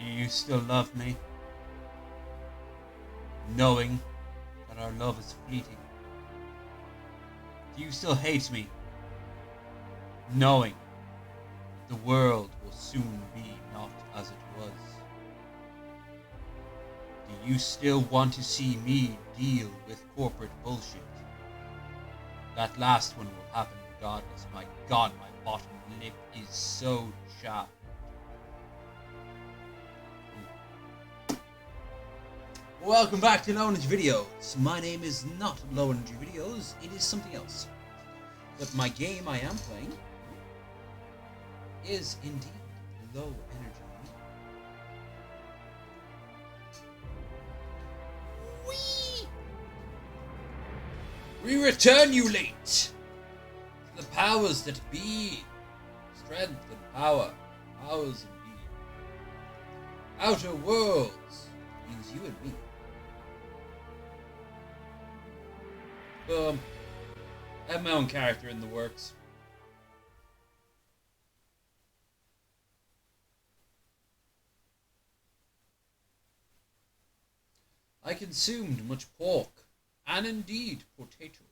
Do you still love me? Knowing that our love is fleeting. Do you still hate me? Knowing that the world will soon be not as it was. Do you still want to see me deal with corporate bullshit? That last one will happen regardless. My God, my bottom lip is so chapped. Welcome back to Low Energy Videos. My name is not Low Energy Videos, it is something else. But my game I am playing is indeed Low Energy. We return you late. The powers that be. Strength and power. Powers and be. Outer worlds means you and me. I have my own character in the works. I consumed much pork, and indeed potato,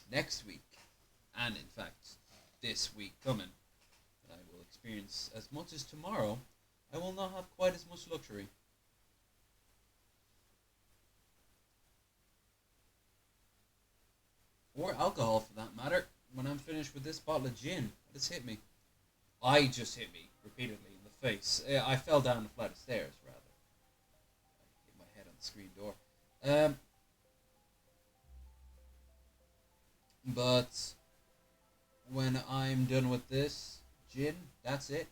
next week, and in fact this week coming, that I will experience as much as tomorrow. I will not have quite as much luxury. Or alcohol, for that matter. When I'm finished with this bottle of gin, it's hit me. I just hit me repeatedly in the face. I fell down a flight of stairs, rather. I hit my head on the screen door. But when I'm done with this gin, that's it.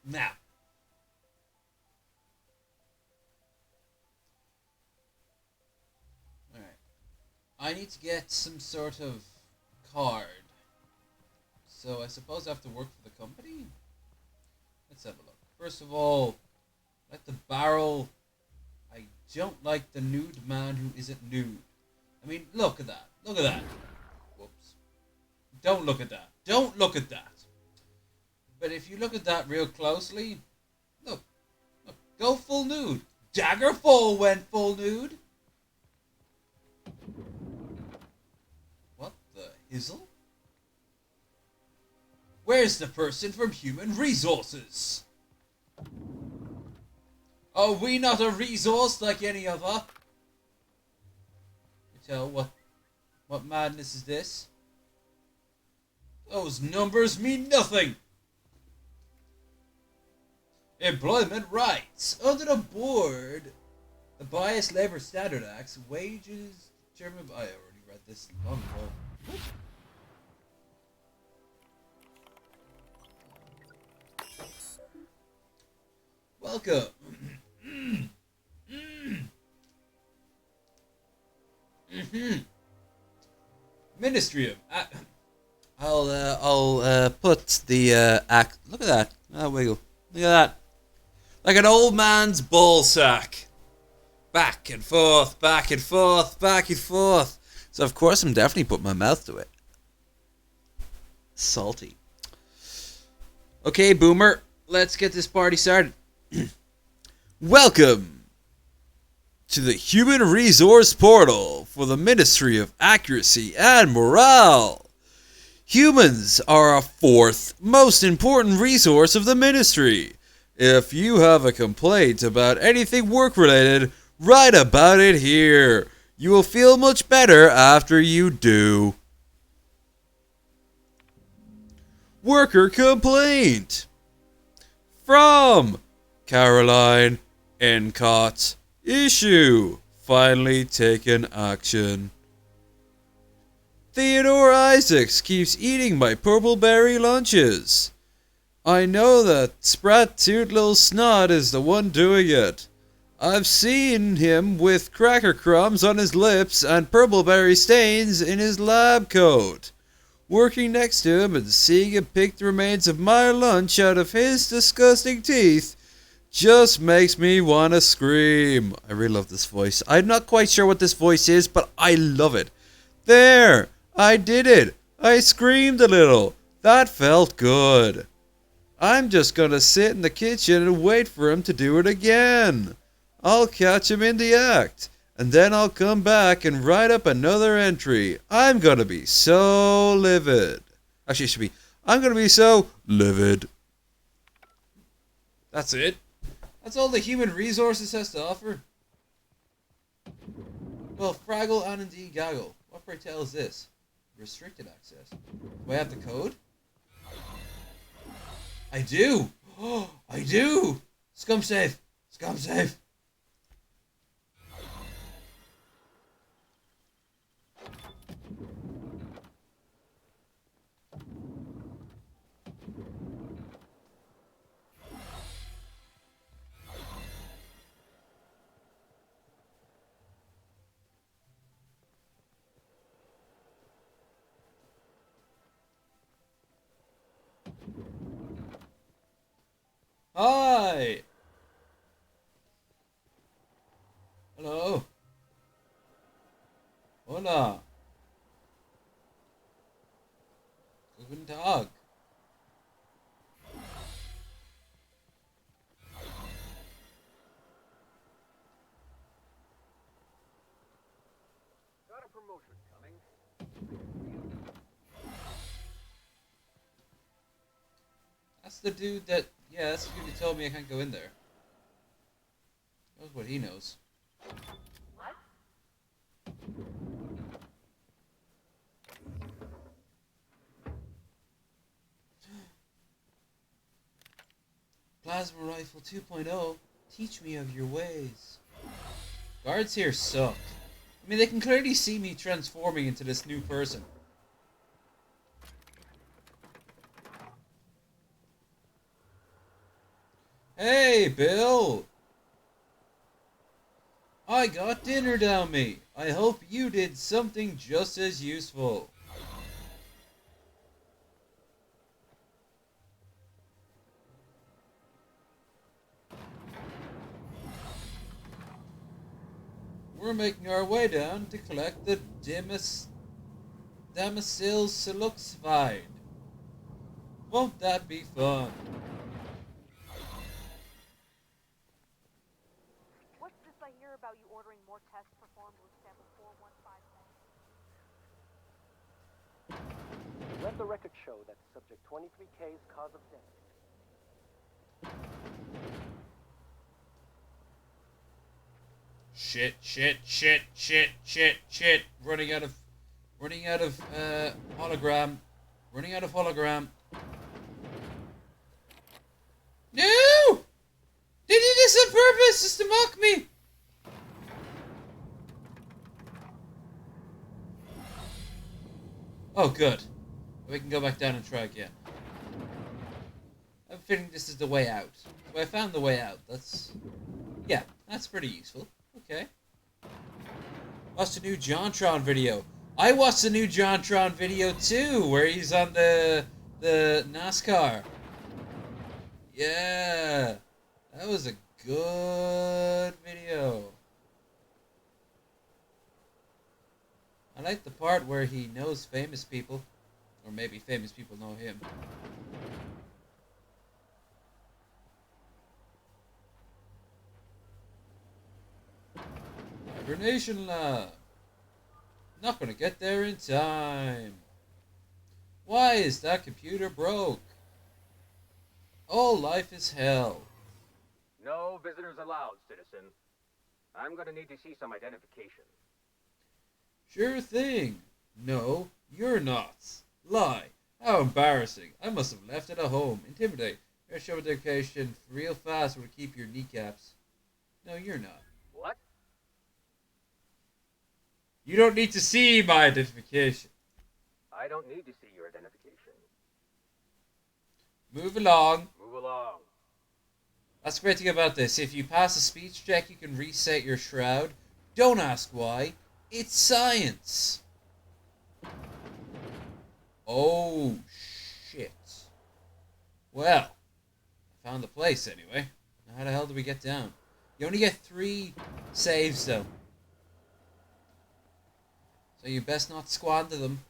Now, I need to get some sort of card. So I suppose I have to work for the company? Let's have a look. First of all, like the barrel. I don't like the nude man who isn't nude. I mean, look at that. Look at that. Whoops. Don't look at that. Don't look at that. But if you look at that real closely, look. Look. Go full nude. Daggerfall went full nude. Hizzle? Where's the person from Human Resources? Are we not a resource like any other? You tell what madness is this? Those numbers mean nothing. Employment rights. Under the board, the Biased Labor Standard Act's wages determined. I already read this long ago. Welcome. Ministry of. I'll put the act. Look at that. Oh, wiggle. Look at that. Like an old man's ball sack. Back and forth, back and forth, back and forth. So of course I'm definitely putting my mouth to it. Salty. Okay, Boomer. Let's get this party started. Welcome to the Human Resource Portal for the Ministry of Accuracy and Morale. Humans are our fourth most important resource of the ministry. If you have a complaint about anything work-related, write about it here. You will feel much better after you do. Worker complaint from Caroline Encott. Issue. Finally taken action. Theodore Isaacs keeps eating my purple berry lunches. I know that sprat-toot little snot is the one doing it. I've seen him with cracker crumbs on his lips and purpleberry stains in his lab coat. Working next to him and seeing him pick the remains of my lunch out of his disgusting teeth just makes me want to scream. I really love this voice. I'm not quite sure what this voice is, but I love it. There! I did it! I screamed a little. That felt good. I'm just gonna sit in the kitchen and wait for him to do it again. I'll catch him in the act, and then I'll come back and write up another entry. I'm gonna be so livid. Actually, it should be, I'm gonna be so livid. That's it? That's all the human resources has to offer? Well, Fraggle and indeed Gaggle. What pray tell is this? Restricted access. Do I have the code? I do! Oh, I do! Scum save! Scum save! Hi! Hello? Hola! Guten Tag! Got a promotion coming. That's the dude that... Yeah, that's the dude who told me I can't go in there. Knows what he knows. What? Plasma Rifle 2.0. Teach me of your ways. Guards here suck. I mean, they can clearly see me transforming into this new person. Hey, Bill! I got dinner down me. I hope you did something just as useful. We're making our way down to collect the Damasil Siluxide. Won't that be fun? What's this I hear about you ordering more tests performed with sample 4155? Let the record show that subject 23K's cause of death. Shit. Running out of hologram. Running out of hologram. No! They did this on purpose just to mock me! Oh, good. We can go back down and try again. I'm feeling this is the way out. So I found the way out. Yeah, that's pretty useful. Okay. Watched a new JonTron video. I watched the new JonTron video too, where he's on the NASCAR. Yeah, that was a good video. I like the part where he knows famous people, or maybe famous people know him. Hibernation Lab. Not gonna get there in time. Why is that computer broke? All life is hell. No visitors allowed, citizen. I'm gonna need to see some identification. Sure thing. No, you're not. Lie. How embarrassing. I must have left it at home. Intimidate. Your show identification real fast would keep your kneecaps. No, you're not. What? You don't need to see my identification. I don't need to see your identification. Move along. Move along. That's the great thing about this. If you pass a speech check, you can reset your shroud. Don't ask why. It's science. Oh, shit. Well, I found the place anyway. Now how the hell do we get down? You only get 3 saves, though. So you best not squander them.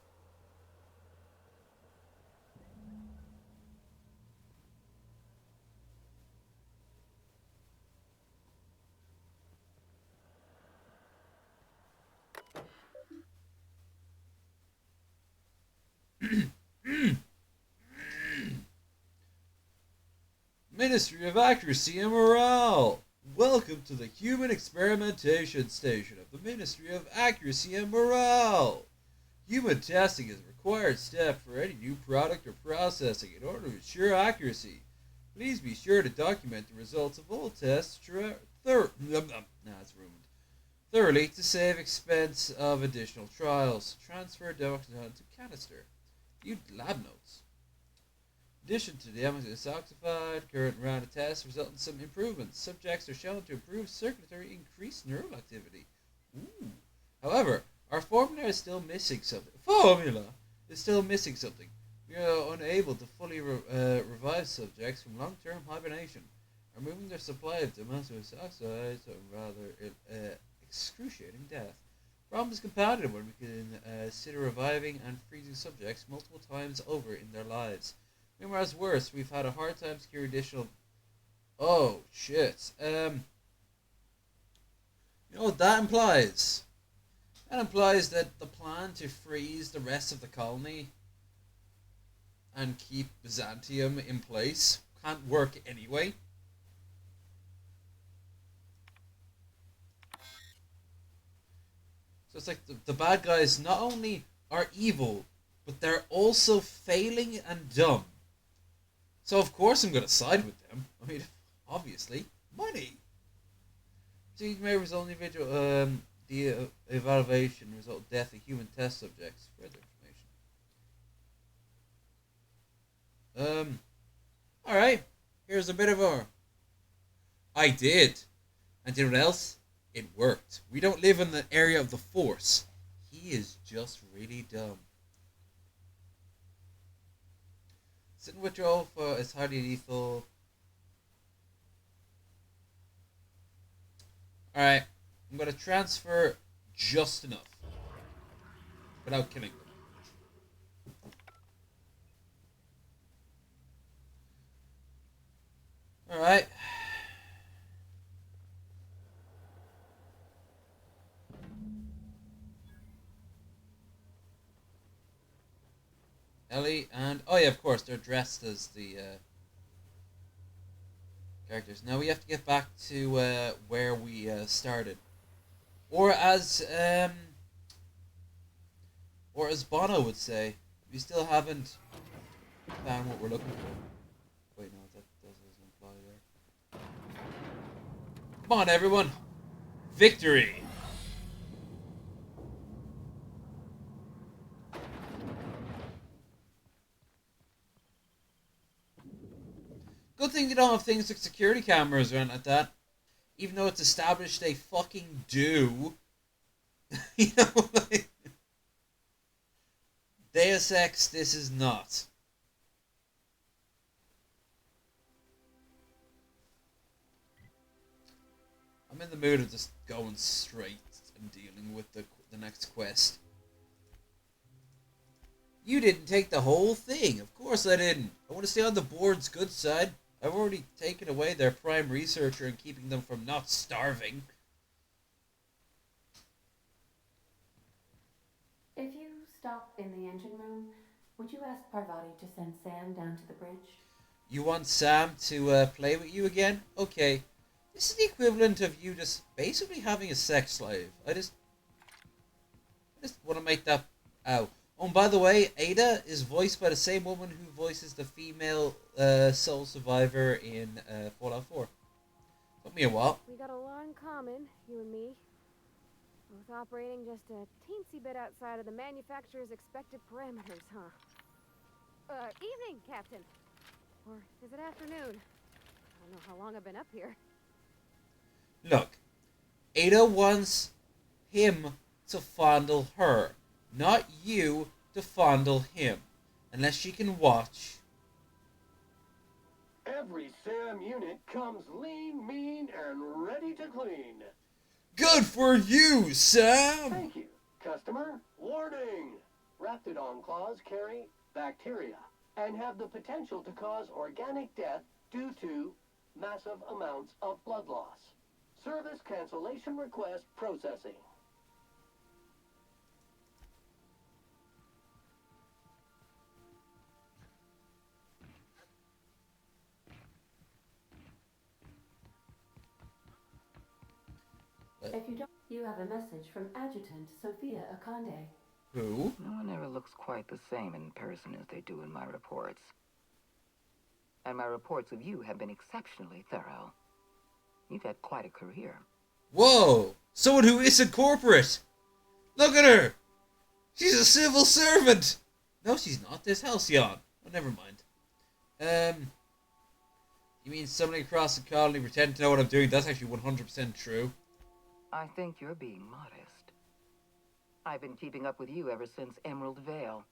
Ministry of Accuracy and Morale. Welcome to the Human Experimentation Station of the Ministry of Accuracy and Morale. Human testing is a required step for any new product or processing in order to ensure accuracy. Please be sure to document the results of all tests thoroughly to save expense of additional trials. Transfer document to canister. View lab notes. In addition to the deoxyfied, current round of tests result in some improvements. Subjects are shown to improve circulatory, increased neural activity. Ooh. However, our formula is still missing something. We are unable to fully revive subjects from long-term hibernation. Removing their supply of dimethyl oxide to rather excruciating death. Problem is compounded when we consider reviving and freezing subjects multiple times over in their lives. Meanwhile, worse, we've had a hard time securing additional. Oh shit! You know what that implies? That implies that the plan to freeze the rest of the colony and keep Byzantium in place can't work anyway. So it's like the bad guys not only are evil, but they're also failing and dumb. So of course I'm going to side with them. I mean, obviously, money. Proceedings may result in individual, the evaluation result in death of human test subjects. Further information. Alright. Here's a bit of a... I did. And you know what else? It worked. We don't live in the area of the Force. He is just really dumb. Sudden withdrawal is highly lethal. Alright. I'm going to transfer just enough. Without killing them. Alright. Ellie and... oh yeah, of course, they're dressed as the characters. Now we have to get back to where we started. Or as Bono would say, we still haven't found what we're looking for. Wait, no, that doesn't apply there. Come on, everyone! Victory! Good thing they don't have things like security cameras or anything like that. Even though it's established they fucking do. You know, like... Deus Ex, this is not. I'm in the mood of just going straight and dealing with the next quest. You didn't take the whole thing. Of course I didn't. I want to stay on the board's good side. I've already taken away their prime researcher and keeping them from not starving. If you stop in the engine room, would you ask Parvati to send Sam down to the bridge? You want Sam to play with you again? Okay. This is the equivalent of you just basically having a sex slave. I just want to make that out. Oh, and by the way, Ada is voiced by the same woman who voices the female soul survivor in Fallout 4. Took me a while. We got a lot in common, you and me. Both operating just a teensy bit outside of the manufacturer's expected parameters, huh? Evening, Captain. Or is it afternoon? I don't know how long I've been up here. Look, Ada wants him to fondle her, not you to fondle him. Unless she can watch. Every SAM unit comes lean, mean, and ready to clean. Good for you, Sam! Thank you, customer. Warning! Raptidon claws carry bacteria and have the potential to cause organic death due to massive amounts of blood loss. Service cancellation request processing. If you don't, you have a message from Adjutant Sophia Akande. Who? No one ever looks quite the same in person as they do in my reports. And my reports of you have been exceptionally thorough. You've had quite a career. Whoa! Someone who isn't corporate! Look at her! She's a civil servant! No, she's not. There's Halcyon. Oh, never mind. You mean somebody across the colony pretending to know what I'm doing? That's actually 100% true. I think you're being modest. I've been keeping up with you ever since Emerald Vale.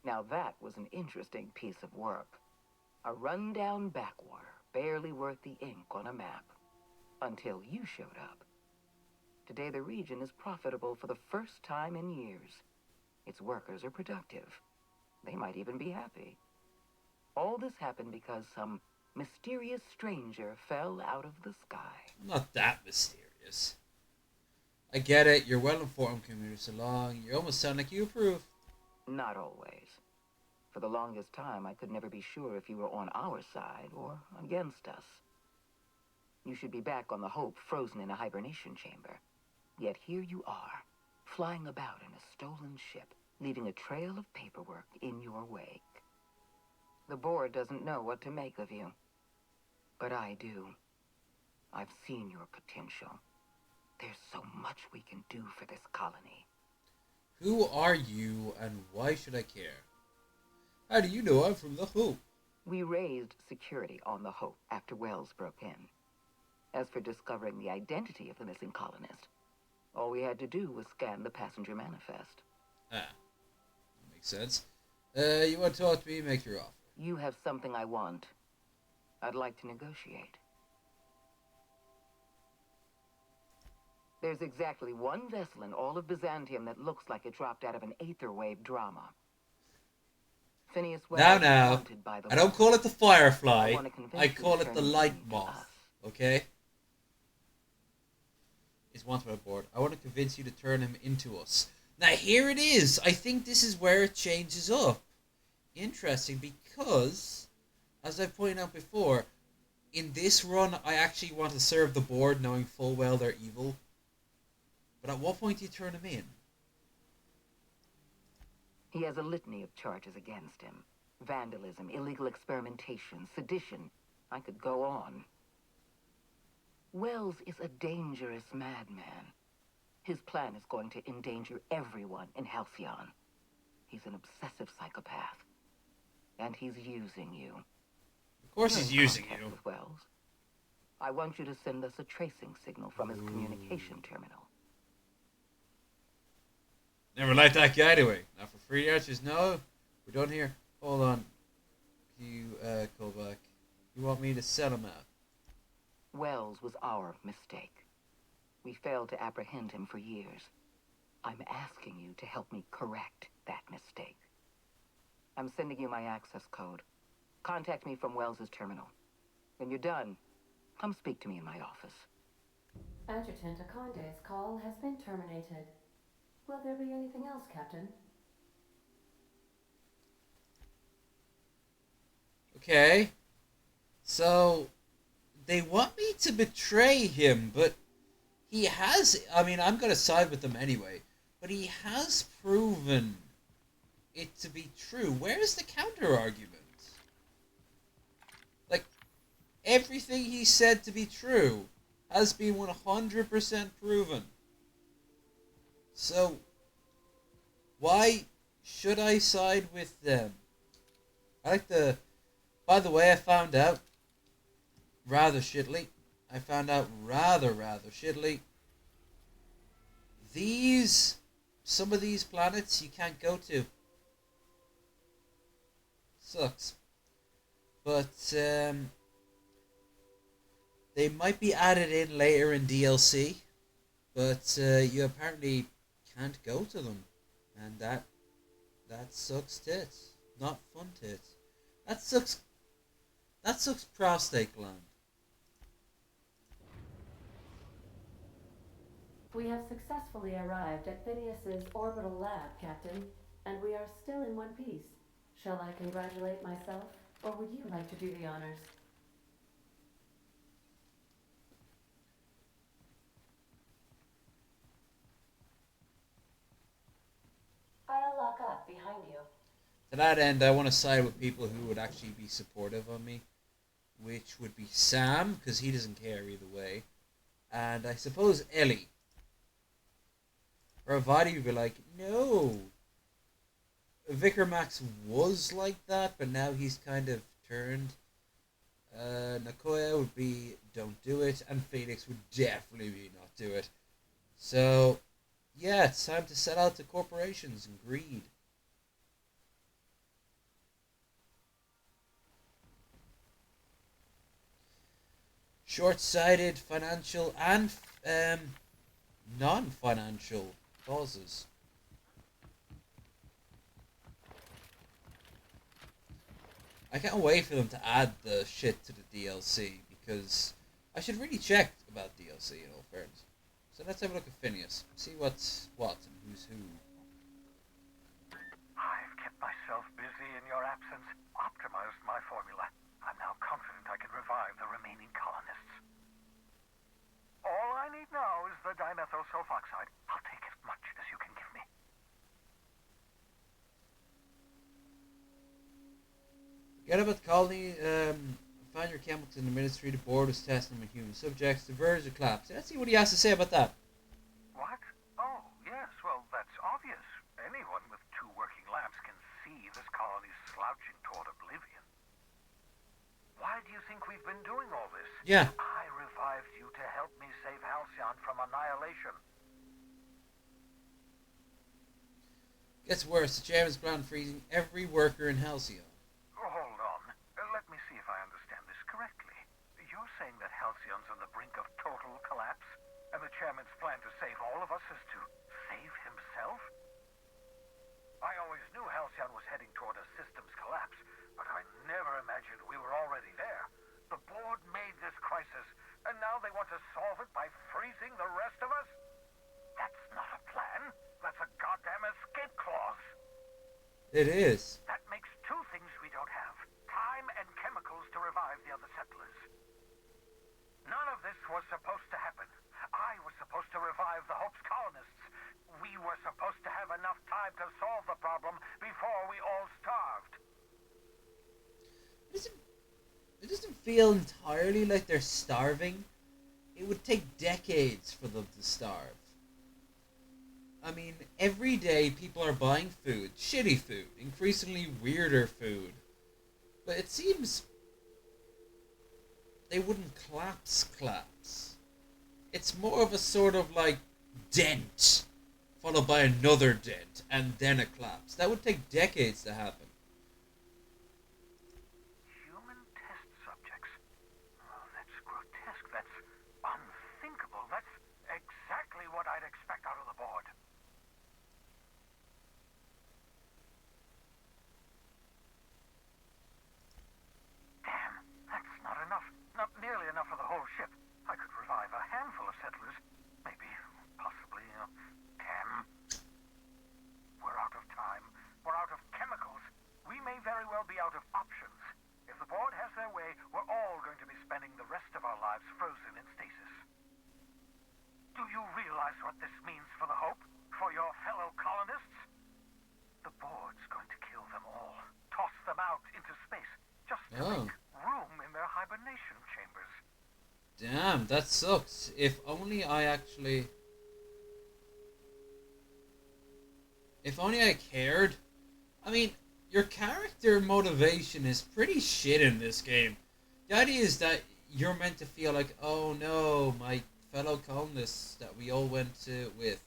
Now that was an interesting piece of work. A rundown backwater, barely worth the ink on a map. Until you showed up. Today the region is profitable for the first time in years. Its workers are productive. They might even be happy. All this happened because some mysterious stranger fell out of the sky. Not that mysterious. I get it. You're well informed, Commander Salong. You almost sound like you approve. Not always. For the longest time, I could never be sure if you were on our side or against us. You should be back on the Hope, frozen in a hibernation chamber. Yet here you are, flying about in a stolen ship, leaving a trail of paperwork in your wake. The board doesn't know what to make of you. But I do. I've seen your potential. There's so much we can do for this colony. Who are you and why should I care? How do you know I'm from the Hope? We raised security on the Hope after Wells broke in. As for discovering the identity of the missing colonist, all we had to do was scan the passenger manifest. Ah, that makes sense. You want to talk to me? Make your offer. You have something I want. I'd like to negotiate. There's exactly one vessel in all of Byzantium that looks like it dropped out of an aetherwave drama. Phineas Wells Now, wanted by the I don't call it the Firefly. wanna convince I you to call it turn the him Light in to Moth. us. Okay? It's wanted by the board. I want to convince you to turn him into us. Now here it is. I think this is where it changes up. Interesting because, as I pointed out before, in this run I actually want to serve the board knowing full well they're evil. But at what point do you turn him in? He has a litany of charges against him. Vandalism, illegal experimentation, sedition. I could go on. Wells is a dangerous madman. His plan is going to endanger everyone in Halcyon. He's an obsessive psychopath. And he's using you. Of course You're he's in using contact you. with Wells. I want you to send us a tracing signal from his communication terminal. Never liked that guy anyway. Not for free archers, no. We're done here. Hold on. You, call back. You want me to sell him out? Wells was our mistake. We failed to apprehend him for years. I'm asking you to help me correct that mistake. I'm sending you my access code. Contact me from Wells's terminal. When you're done, come speak to me in my office. Adjutant Akande's call has been terminated. Will there be anything else, Captain? Okay. So, they want me to betray him, but he has... I mean, I'm going to side with them anyway. But he has proven it to be true. Where's the counter-argument? Like, everything he said to be true has been 100% proven. So, why should I side with them? I like the... By the way, I found out rather shittily. Some of these planets you can't go to. Sucks. But, they might be added in later in DLC. But, you apparently can't go to them. And that sucks tits. Not fun tits. That sucks prostate gland. We have successfully arrived at Phineas's orbital lab, Captain, and we are still in one piece. Shall I congratulate myself, or would you like to do the honors? join you. To that end, I want to side with people who would actually be supportive of me, which would be Sam, because he doesn't care either way, and I suppose Ellie. Or Avadi would be like, no. Vicar Max was like that, but now he's kind of turned. Nakoya would be, don't do it, and Phoenix would definitely be, not do it. So, yeah, it's time to set out to corporations and greed. Short-sighted financial and non-financial causes. I can't wait for them to add the shit to the DLC, because I should really check about DLC in all fairness. So let's have a look at Phineas. See what's what and who's who. I've kept myself busy in your absence, optimized my formula. I'm now confident I can revive the remaining colonists. All I need now is the dimethyl sulfoxide. I'll take as much as you can give me. Forget about the colony. Find your chemicals in the ministry. The board was testing them on human subjects. The verge of collapse. Let's see what he has to say about that. What? Oh, yes, well, that's obvious. Anyone with 2 working labs can see this colony's slouching toward oblivion. Why do you think we've been doing all this? Yeah. I revived you to help me save Halcyon from annihilation. Gets worse. The chairman's ground freezing every worker in Halcyon. Hold on. Let me see if I understand this correctly. You're saying that Halcyon's on the brink of total collapse, and the chairman's plan to save all of us is to save himself? I always knew Halcyon was heading toward a systems collapse, but I never imagined we were already there. The board made this crisis, and now they want to solve it by freezing the rest of us? That's not a plan. That's a goddamn escape clause. It is. That makes 2 things we don't have. Time and chemicals to revive the other settlers. None of this was supposed to happen. I was supposed to revive the Hope's colonists. We were supposed to have enough time to solve the problem before we all starved. It doesn't feel entirely like they're starving. It would take decades for them to starve. I mean, every day people are buying food, shitty food, increasingly weirder food. But it seems they wouldn't collapse. It's more of a sort of like dent, followed by another dent, and then a collapse. That would take decades to happen. Human test subjects? Oh, that's grotesque. That's unthinkable. That's exactly what I'd expect out of the board. Damn, that's not enough. Not nearly enough for the whole ship. I could revive a handful of settlers. Maybe, possibly, 10. We're out of time. We're out of chemicals. We may very well be out of options. If the board has their way, we're all going to be spending the rest of our lives frozen in stasis. Do you realize what this means for the Hope? For your fellow colonists? The board's going to kill them all. Toss them out into space. Just to make room in their hibernation chambers. Damn, that sucks. If only I cared. I mean, your character motivation is pretty shit in this game. The idea is that you're meant to feel like, oh no, my fellow colonists that we all went with.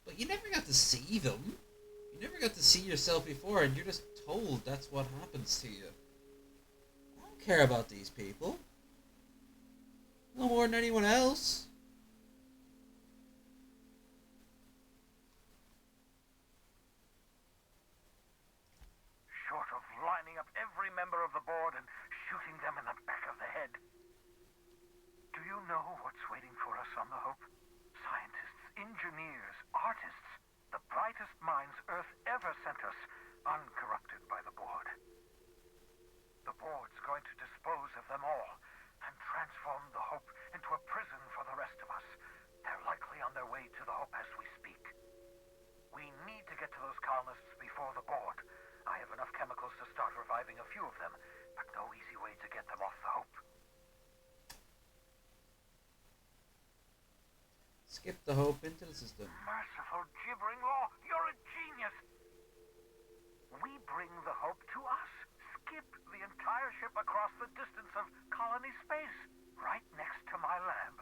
But you never got to see them. You never got to see yourself before, and you're just told that's what happens to you. I don't care about these people. No more than anyone else. Short of lining up every member of the board and shooting them in the back of the head. Do you know what's waiting for us on the Hope? Scientists, engineers, artists, the brightest minds Earth ever sent us, uncorrupted by the board. The board's going to dispose of them all and transform the Hope into a prison for the rest before the board. I have enough chemicals to start reviving a few of them, but no easy way to get them off the Hope. Skip the Hope into the system. Merciful gibbering law, you're a genius! We bring the Hope to us. Skip the entire ship across the distance of colony space, right next to my lab.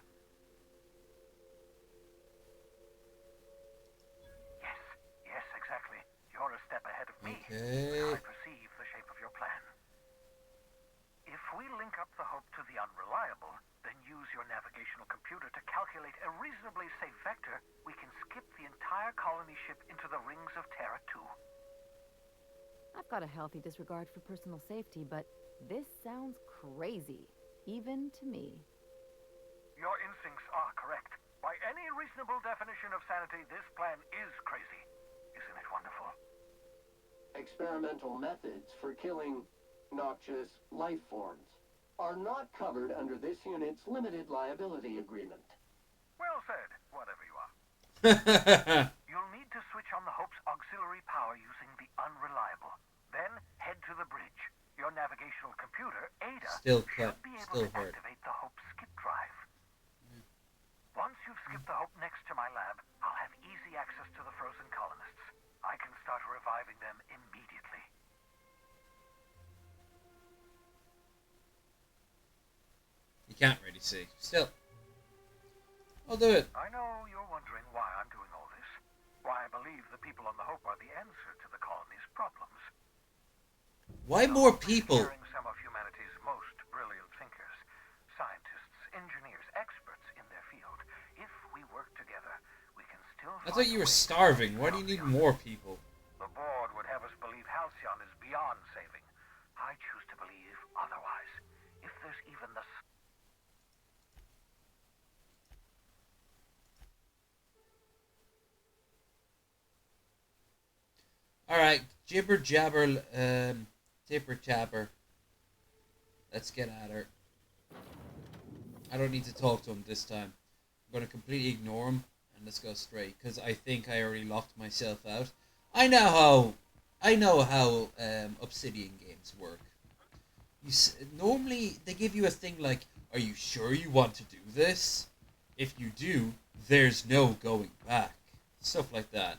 Yes, exactly. You're a step ahead of me. Okay. I perceive the shape of your plan. If we link up the Hope to the Unreliable, then use your navigational computer to calculate a reasonably safe vector, we can skip the entire colony ship into the rings of Terra 2. I've got a healthy disregard for personal safety, but this sounds crazy, even to me. Your instincts are correct. By any reasonable definition of sanity, this plan is crazy. Isn't it wonderful? Experimental methods for killing noxious life forms are not covered under this unit's limited liability agreement. Well said, whatever you are. Still You'll need to switch on the Hope's auxiliary power using the Unreliable. Then head to the bridge. Your navigational computer, Ada, should be able to hurt. activate the Hope skip drive. Once you've skipped the Hope next to my lab, I'll have easy access to the frozen colonists. I can start reviving them immediately. You can't really see. Still, I'll do it. I know you're wondering why I'm doing all this. Why I believe the people on the Hope are the answer to the colony's problems. Why more people? Sharing some of humanity's most brilliant thinkers, scientists, engineers, experts in their field. If we work together, we can still. I thought you were starving. Why do you need more people? The board would have us believe Halcyon is beyond saving. I choose to believe otherwise. If there's even the Alright, jibber jabber, tipper tapper. Let's get at her. I don't need to talk to him this time. I'm going to completely ignore him and let's go straight, because I think I already locked myself out. I know how Obsidian games work. Normally they give you a thing like, are you sure you want to do this? If you do, there's no going back. Stuff like that.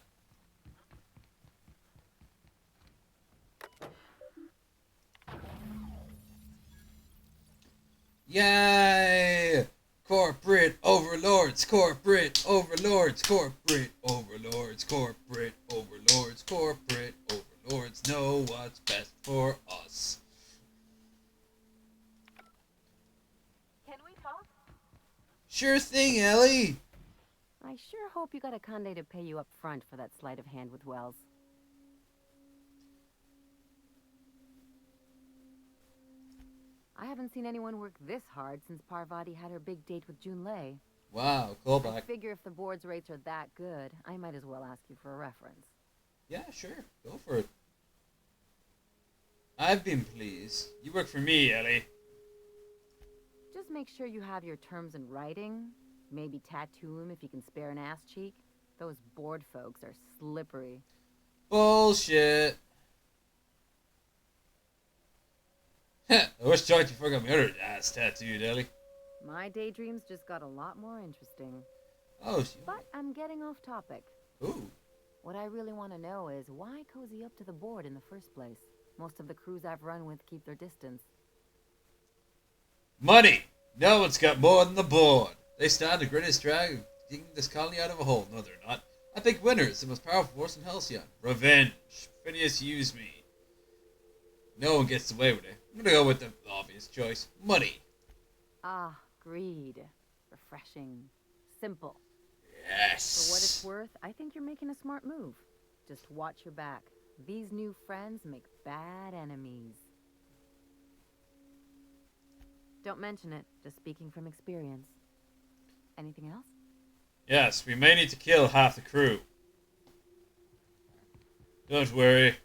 Yay! Corporate overlords, corporate overlords, corporate overlords, corporate overlords, corporate overlords know what's best for us. Can we talk? Sure thing, Ellie. I sure hope you got a Conde to pay you up front for that sleight of hand with Wells. I haven't seen anyone work this hard since Parvati had her big date with Junlei. Wow, I callback. figure if the board's rates are that good, I might as well ask you for a reference. Yeah, sure. Go for it. I've been pleased. You work for me, Ellie. Just make sure you have your terms in writing. Maybe tattoo them if you can spare an ass cheek. Those board folks are slippery. Bullshit. I wish Georgie forgot my other ass tattooed, Ellie. My daydreams just got a lot more interesting. Oh, shit. But I'm getting off topic. Ooh. What I really want to know is why cozy up to the board in the first place? Most of the crews I've run with keep their distance. Money! No one's got more than the board. They stand the greatest drag of digging this colony out of a hole. No, they're not. I pick winners, the most powerful force in Halcyon. Revenge. Phineas used me. No one gets away with it. I'm gonna go with the obvious choice. Money. Ah, greed. Refreshing. Simple. Yes. For what it's worth, I think you're making a smart move. Just watch your back. These new friends make bad enemies. Don't mention it, just speaking from experience. Anything else? Yes, we may need to kill half the crew. Don't worry.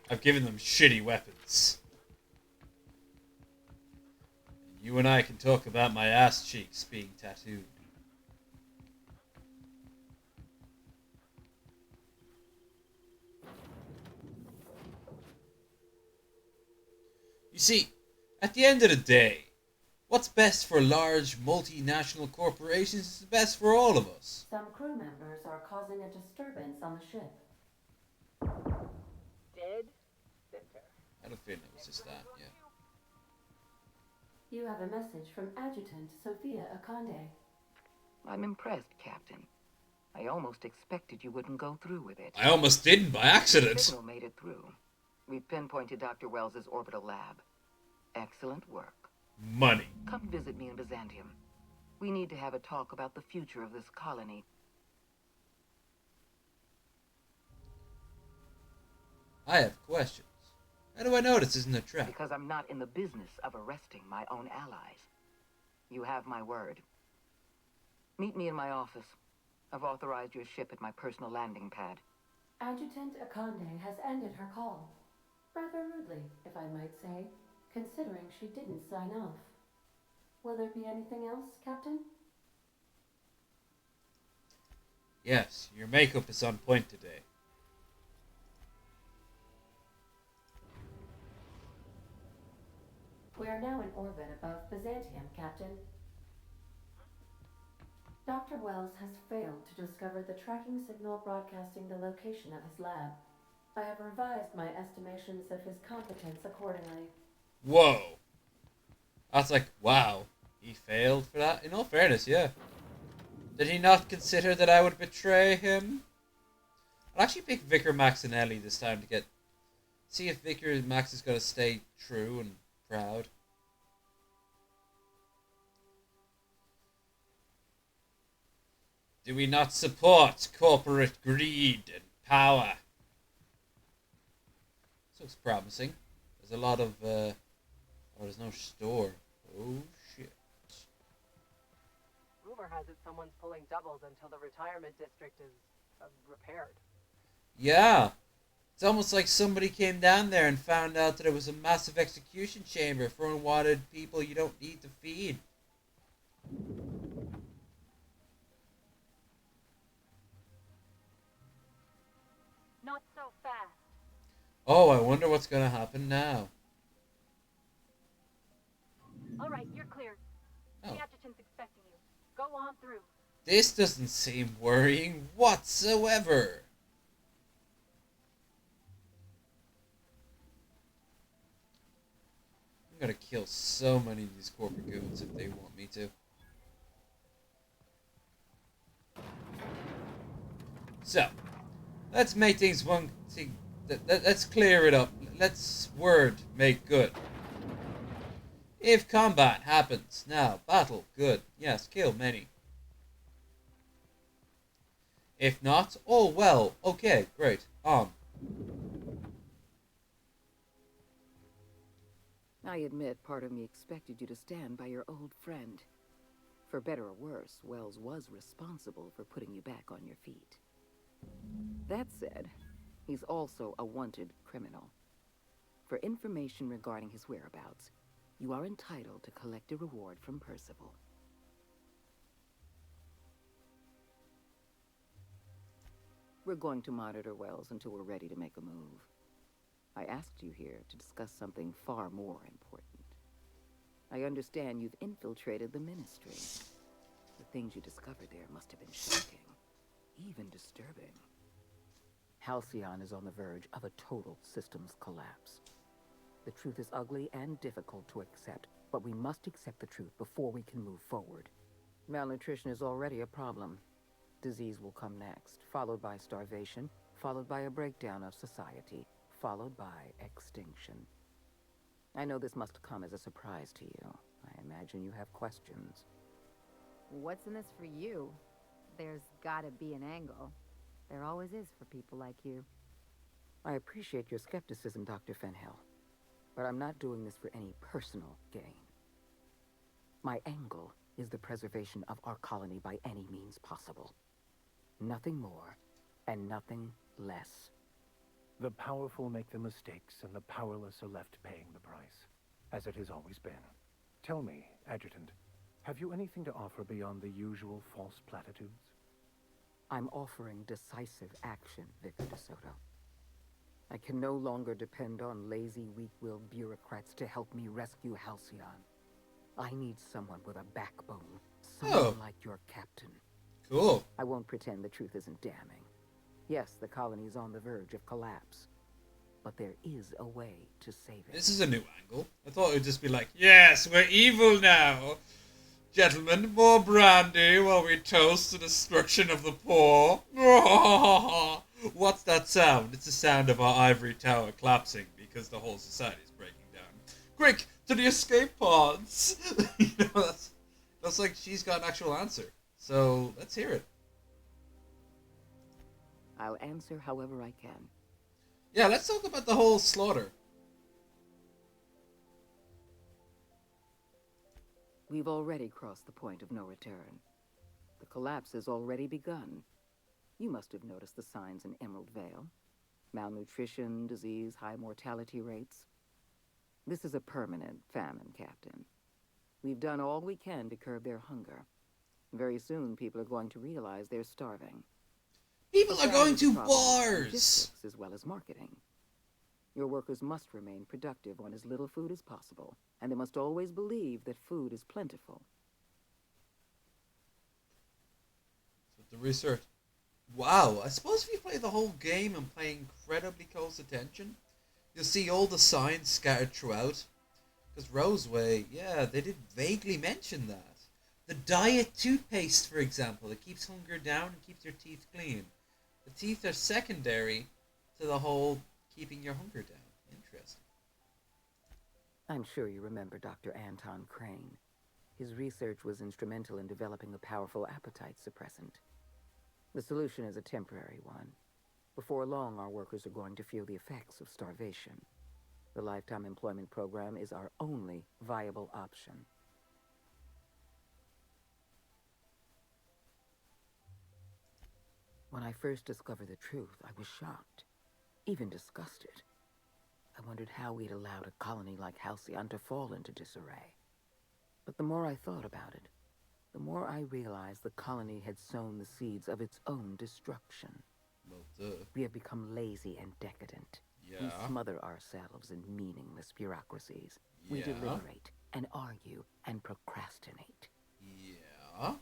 I've given them shitty weapons. You and I can talk about my ass cheeks being tattooed. You see, at the end of the day, what's best for large multinational corporations is best for all of us. Some crew members are causing a disturbance on the ship. Dead center. I don't think it was just that, yeah. You have a message from Adjutant Sophia Akande. I'm impressed, Captain. I almost expected you wouldn't go through with it. I almost didn't by The accident. signal made it through. We've pinpointed Dr. Wells's orbital lab. Excellent work. Money. Come visit me in Byzantium. We need to have a talk about the future of this colony. I have questions. How do I know this isn't a trap? Because I'm not in the business of arresting my own allies. You have my word. Meet me in my office. I've authorized your ship at my personal landing pad. Adjutant Akande has ended her call. Rather rudely, if I might say, considering she didn't sign off. Will there be anything else, Captain? Yes, your makeup is on point today. We are now in orbit above Byzantium, Captain. Dr. Wells has failed to discover the tracking signal broadcasting the location of his lab. I have revised my estimations of his competence accordingly. Whoa. That's like, wow. He failed for that? In all fairness, yeah. Did he not consider that I would betray him? I'll actually pick Vicar Max and Ellie this time to see if Vicar Max is going to stay true and proud. Do we not support corporate greed and power? This looks promising. There's a lot of, oh, there's no store. Oh, shit. Rumor has it someone's pulling doubles until the retirement district is repaired. Yeah. It's almost like somebody came down there and found out that it was a massive execution chamber for unwanted people you don't need to feed. Not so fast. Oh, I wonder what's going to happen now. All right, you're clear. Oh. The adjutant's expecting you. Go on through. This doesn't seem worrying whatsoever. I'm going to kill so many of these corporate goons if they want me to. So, let's make things one thing. Let's clear it up. Let's make good. If combat happens, now, battle, good. Yes, kill many. If not, oh well, okay, great, on. I admit part of me expected you to stand by your old friend. For better or worse, Wells was responsible for putting you back on your feet. That said, he's also a wanted criminal. For information regarding his whereabouts, you are entitled to collect a reward from Percival. We're going to monitor Wells until we're ready to make a move. I asked you here to discuss something far more important. I understand you've infiltrated the Ministry. The things you discovered there must have been shocking, even disturbing. Halcyon is on the verge of a total systems collapse. The truth is ugly and difficult to accept, but we must accept the truth before we can move forward. Malnutrition is already a problem. Disease will come next, followed by starvation, followed by a breakdown of society, followed by extinction. I know this must come as a surprise to you. I imagine you have questions. What's in this for you? There's gotta be an angle. There always is for people like you. I appreciate your skepticism, Dr. Fenhill, but I'm not doing this for any personal gain. My angle is the preservation of our colony by any means possible. Nothing more, and nothing less. The powerful make the mistakes, and the powerless are left paying the price, as it has always been. Tell me, Adjutant, have you anything to offer beyond the usual false platitudes? I'm offering decisive action, Vicar DeSoto. I can no longer depend on lazy, weak-willed bureaucrats to help me rescue Halcyon. I need someone with a backbone. Someone Oh. like your captain. Cool. I won't pretend the truth isn't damning. Yes, the colony's on the verge of collapse. But there is a way to save it. This is a new angle. I thought it would just be like, yes, we're evil now. Gentlemen, more brandy while we toast the destruction of the poor. What's that sound? It's the sound of our ivory tower collapsing because the whole society is breaking down. Quick, to the escape pods! You know, that's like she's got an actual answer. So, let's hear it. I'll answer however I can. Yeah, let's talk about the whole slaughter. We've already crossed the point of no return. The collapse has already begun. You must have noticed the signs in Emerald Vale. Malnutrition, disease, high mortality rates. This is a permanent famine, Captain. We've done all we can to curb their hunger. Very soon, people are going to realize they're starving. People are going to Problem is bars! logistics as well as marketing. Your workers must remain productive on as little food as possible, and they must always believe that food is plentiful. So the research. Wow, I suppose if you play the whole game and pay incredibly close attention, you'll see all the signs scattered throughout. Because Roseway, yeah, they did vaguely mention that. The diet toothpaste, for example, it keeps hunger down and keeps your teeth clean. The teeth are secondary to the whole keeping your hunger down. Interesting. I'm sure you remember Dr. Anton Crane. His research was instrumental in developing a powerful appetite suppressant. The solution is a temporary one. Before long, our workers are going to feel the effects of starvation. The Lifetime Employment Program is our only viable option. When I first discovered the truth, I was shocked, even disgusted. I wondered how we'd allowed a colony like Halcyon to fall into disarray. But the more I thought about it, the more I realized the colony had sown the seeds of its own destruction. Well, duh. We have become lazy and decadent. Yeah. We smother ourselves in meaningless bureaucracies. We Yeah. deliberate and argue and procrastinate. Yeah.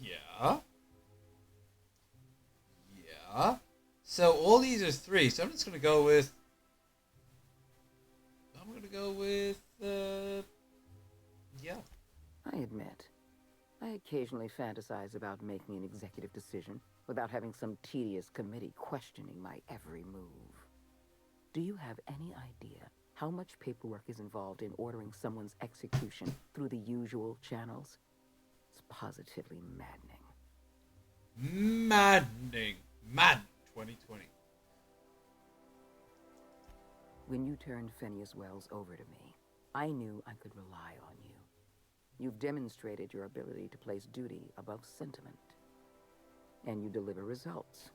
Yeah. Yeah. So all these are three. So I'm just gonna go with. Yeah. I admit, I occasionally fantasize about making an executive decision without having some tedious committee questioning my every move. Do you have any idea how much paperwork is involved in ordering someone's execution through the usual channels? It's positively maddening. Maddening. Madden 2020. When you turned Phineas Wells over to me, I knew I could rely on you. You've demonstrated your ability to place duty above sentiment. And you deliver results.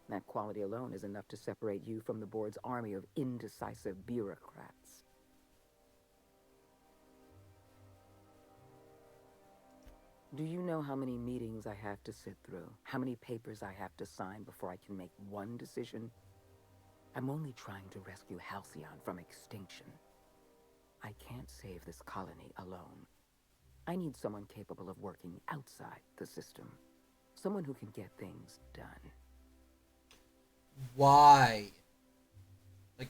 That quality alone is enough to separate you from the board's army of indecisive bureaucrats. Do you know how many meetings I have to sit through? How many papers I have to sign before I can make one decision? I'm only trying to rescue Halcyon from extinction. I can't save this colony alone. I need someone capable of working outside the system. Someone who can get things done. Why? Like,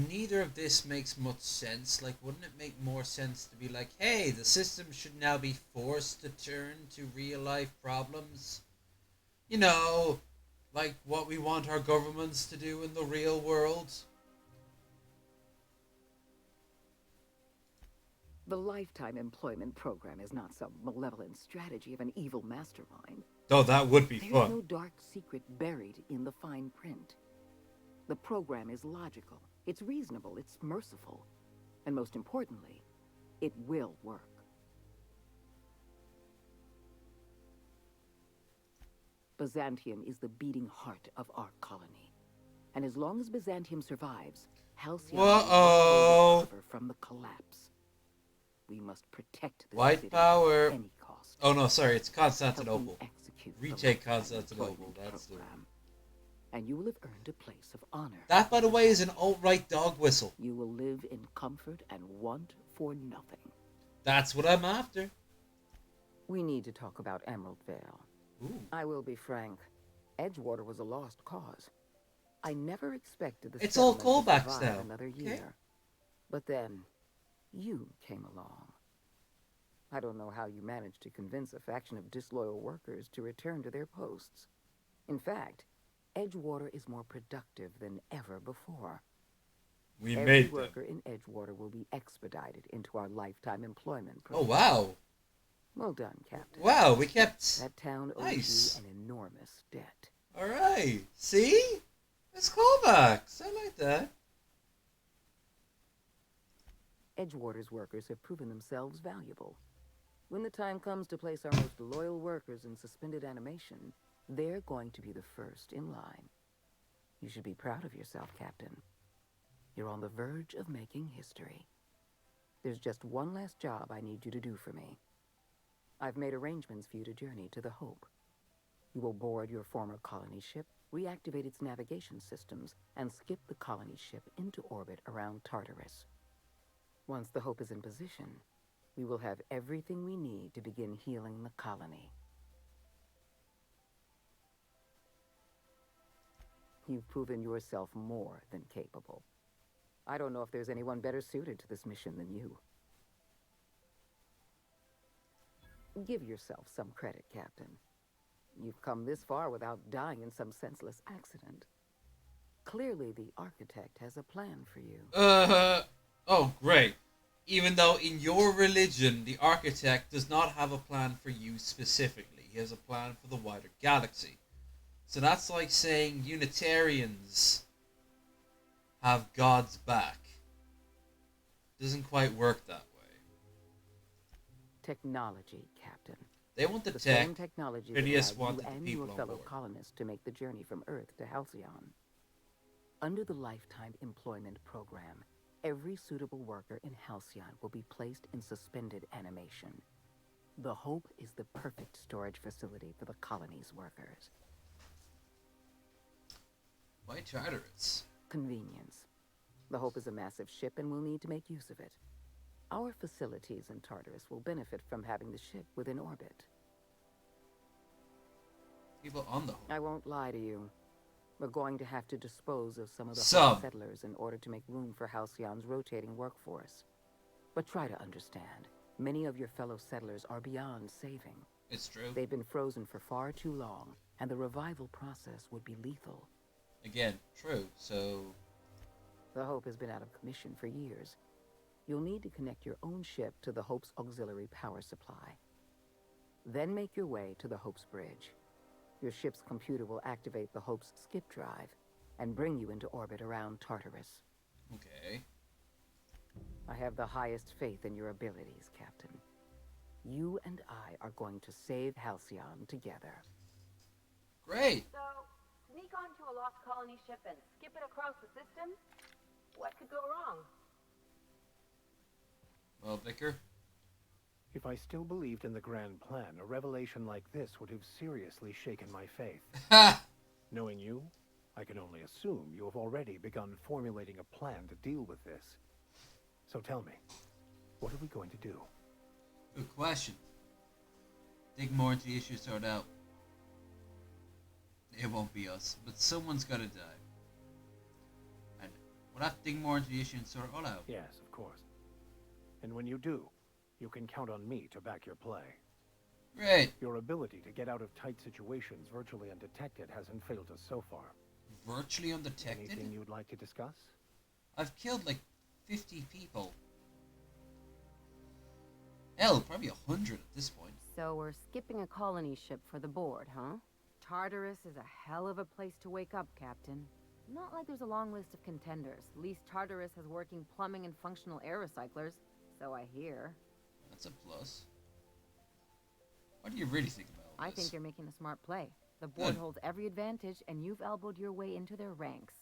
neither of this makes much sense. Like, wouldn't it make more sense to be like, hey, the system should now be forced to turn to real life problems? You know, like what we want our governments to do in the real world? The Lifetime Employment Program is not some malevolent strategy of an evil mastermind. Oh, that would be There's fun. no dark secret buried in the fine print. The program is logical, it's reasonable, it's merciful, and most importantly, it will work. Byzantium is the beating heart of our colony. And as long as Byzantium survives, Halcyon will recover from the collapse. We must protect the White city power. at any cost. lost. Oh no, sorry, it's Help Constantinople. me execute the Retake lifetime Constantinople. employment That's the program, and you will have earned a place of honor. That, by the way, is an alt-right dog whistle. You will live in comfort and want for nothing. That's what I'm after. We need to talk about Emerald Vale. Ooh. I will be frank. Edgewater was a lost cause. I never expected the It's all settlement to callbacks survive now. another Okay. year. But then, you came along. I don't know how you managed to convince a faction of disloyal workers to return to their posts. In fact, Edgewater is more productive than ever before. We Every made them. worker in Edgewater will be expedited into our lifetime employment Oh program. wow. Well done, Captain. Wow, we kept. That town Nice. owes you an enormous debt. All right. See? It's callbacks. I like that. Edgewater's workers have proven themselves valuable. When the time comes to place our most loyal workers in suspended animation, they're going to be the first in line. You should be proud of yourself, Captain. You're on the verge of making history. There's just one last job I need you to do for me. I've made arrangements for you to journey to the Hope. You will board your former colony ship, reactivate its navigation systems, and skip the colony ship into orbit around Tartarus. Once the Hope is in position, we will have everything we need to begin healing the colony. You've proven yourself more than capable. I don't know if there's anyone better suited to this mission than you. Give yourself some credit, Captain. You've come this far without dying in some senseless accident. Clearly, the architect has a plan for you. Oh, great. Even though in your religion, the architect does not have a plan for you specifically. He has a plan for the wider galaxy. So that's like saying Unitarians have God's back. Doesn't quite work that way. Technology, Captain. They want the The tech. same technology that Phineas allowed wanted you the and people your on fellow board. colonists to make the journey from Earth to Halcyon. Under the Lifetime Employment Program, every suitable worker in Halcyon will be placed in suspended animation. The Hope is the perfect storage facility for the colony's workers. Why Tartarus? Convenience. The Hope is a massive ship and we'll need to make use of it. Our facilities in Tartarus will benefit from having the ship within orbit. People on the Hope. I won't lie to you. We're going to have to dispose of some of the Some. Hope settlers in order to make room for Halcyon's rotating workforce. But try to understand. Many of your fellow settlers are beyond saving. It's true. They've been frozen for far too long, and the revival process would be lethal. Again, true. So, The Hope has been out of commission for years. You'll need to connect your own ship to the Hope's auxiliary power supply. Then make your way to the Hope's bridge. Your ship's computer will activate the Hope's skip drive and bring you into orbit around Tartarus. okay. I have the highest faith in your abilities, Captain. You and I are going to save Halcyon together. Great. So, sneak onto a lost colony ship and skip it across the system? What could go wrong? Well, Vicar. If I still believed in the grand plan, a revelation like this would have seriously shaken my faith. Ha! Knowing you, I can only assume you have already begun formulating a plan to deal with this. So tell me, what are we going to do? Good question. Dig more into the issue, sort out. It won't be us, but someone's gotta die. And we'll have to dig more into the issue and sort it all out. Yes, of course. And when you do, you can count on me to back your play. Great. Your ability to get out of tight situations virtually undetected hasn't failed us so far. Virtually undetected? Anything you'd like to discuss? I've killed like 50 people. Hell, probably 100 at this point. So we're skipping a colony ship for the board, huh? Tartarus is a hell of a place to wake up, Captain. Not like there's a long list of contenders. At least Tartarus has working plumbing and functional air recyclers, so I hear. That's a plus. What do you really think about all I this? think you're making a smart play. The board Good. holds every advantage, and you've elbowed your way into their ranks.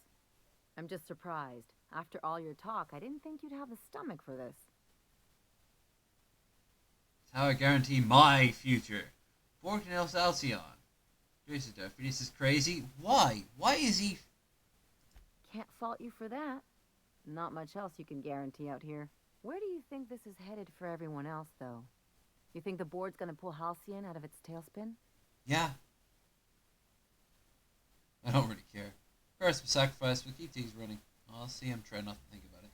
I'm just surprised. After all your talk, I didn't think you'd have the stomach for this. How I guarantee my future. Borkin El Halcyon. Phineas is crazy. Why? Why is he... Can't fault you for that. Not much else you can guarantee out here. Where do you think this is headed for everyone else, though? You think the board's gonna pull Halcyon out of its tailspin? Yeah. I don't really care. First, we sacrifice, we'll keep things running. I'll see him try not to think about it.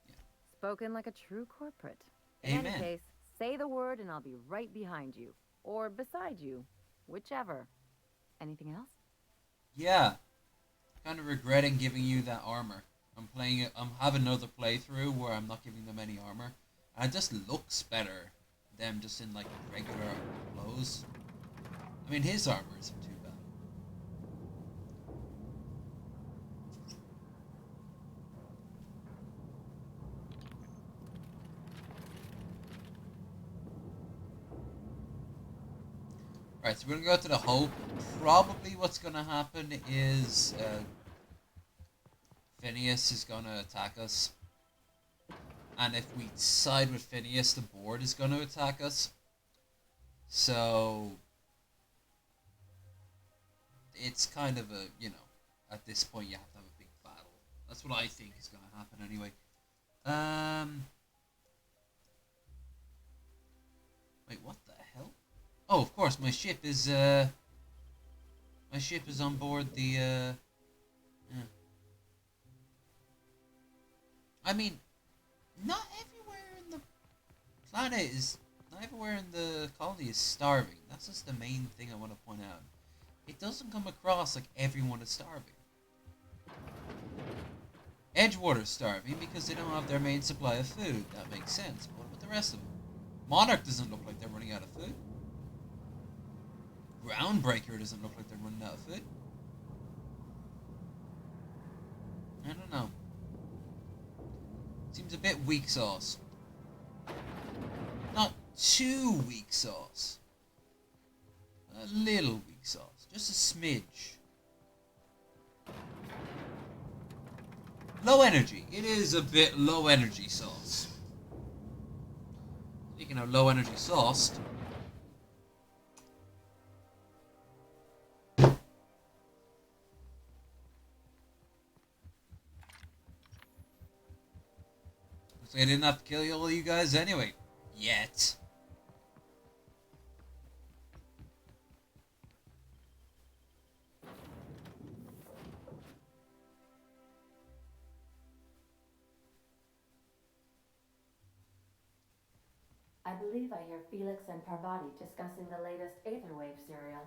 Yeah. Spoken like a true corporate. In Amen. any case, say the word and I'll be right behind you. Or beside you. Whichever. Anything else? Yeah. Kind of regretting giving you that armor. I'm playing it. I'm having another playthrough where I'm not giving them any armor, and it just looks better. Them just in like regular clothes. I mean, his armor isn't too bad. Right, so we're gonna go to the Hope. Probably what's gonna happen is Phineas is gonna attack us. And if we side with Phineas, the board is gonna attack us. So it's kind of a, you know, at this point you have to have a big battle. That's what I think is gonna happen anyway. Wait, what the hell? Oh, of course, my ship is on board the yeah. I mean, not everywhere in the planet is, not everywhere in the colony is starving. That's just the main thing I want to point out. It doesn't come across like everyone is starving. Edgewater's starving because they don't have their main supply of food. That makes sense. But what about the rest of them? Monarch doesn't look like they're running out of food. Groundbreaker doesn't look like they're running out of food. I don't know. Seems a bit weak sauce. Not too weak sauce. A little weak sauce. Just a smidge. Low energy. It is a bit low energy sauce. Speaking of low energy sauce. Looks like I didn't have to kill all you guys anyway. Yet. I believe I hear Felix and Parvati discussing the latest Aetherwave serial.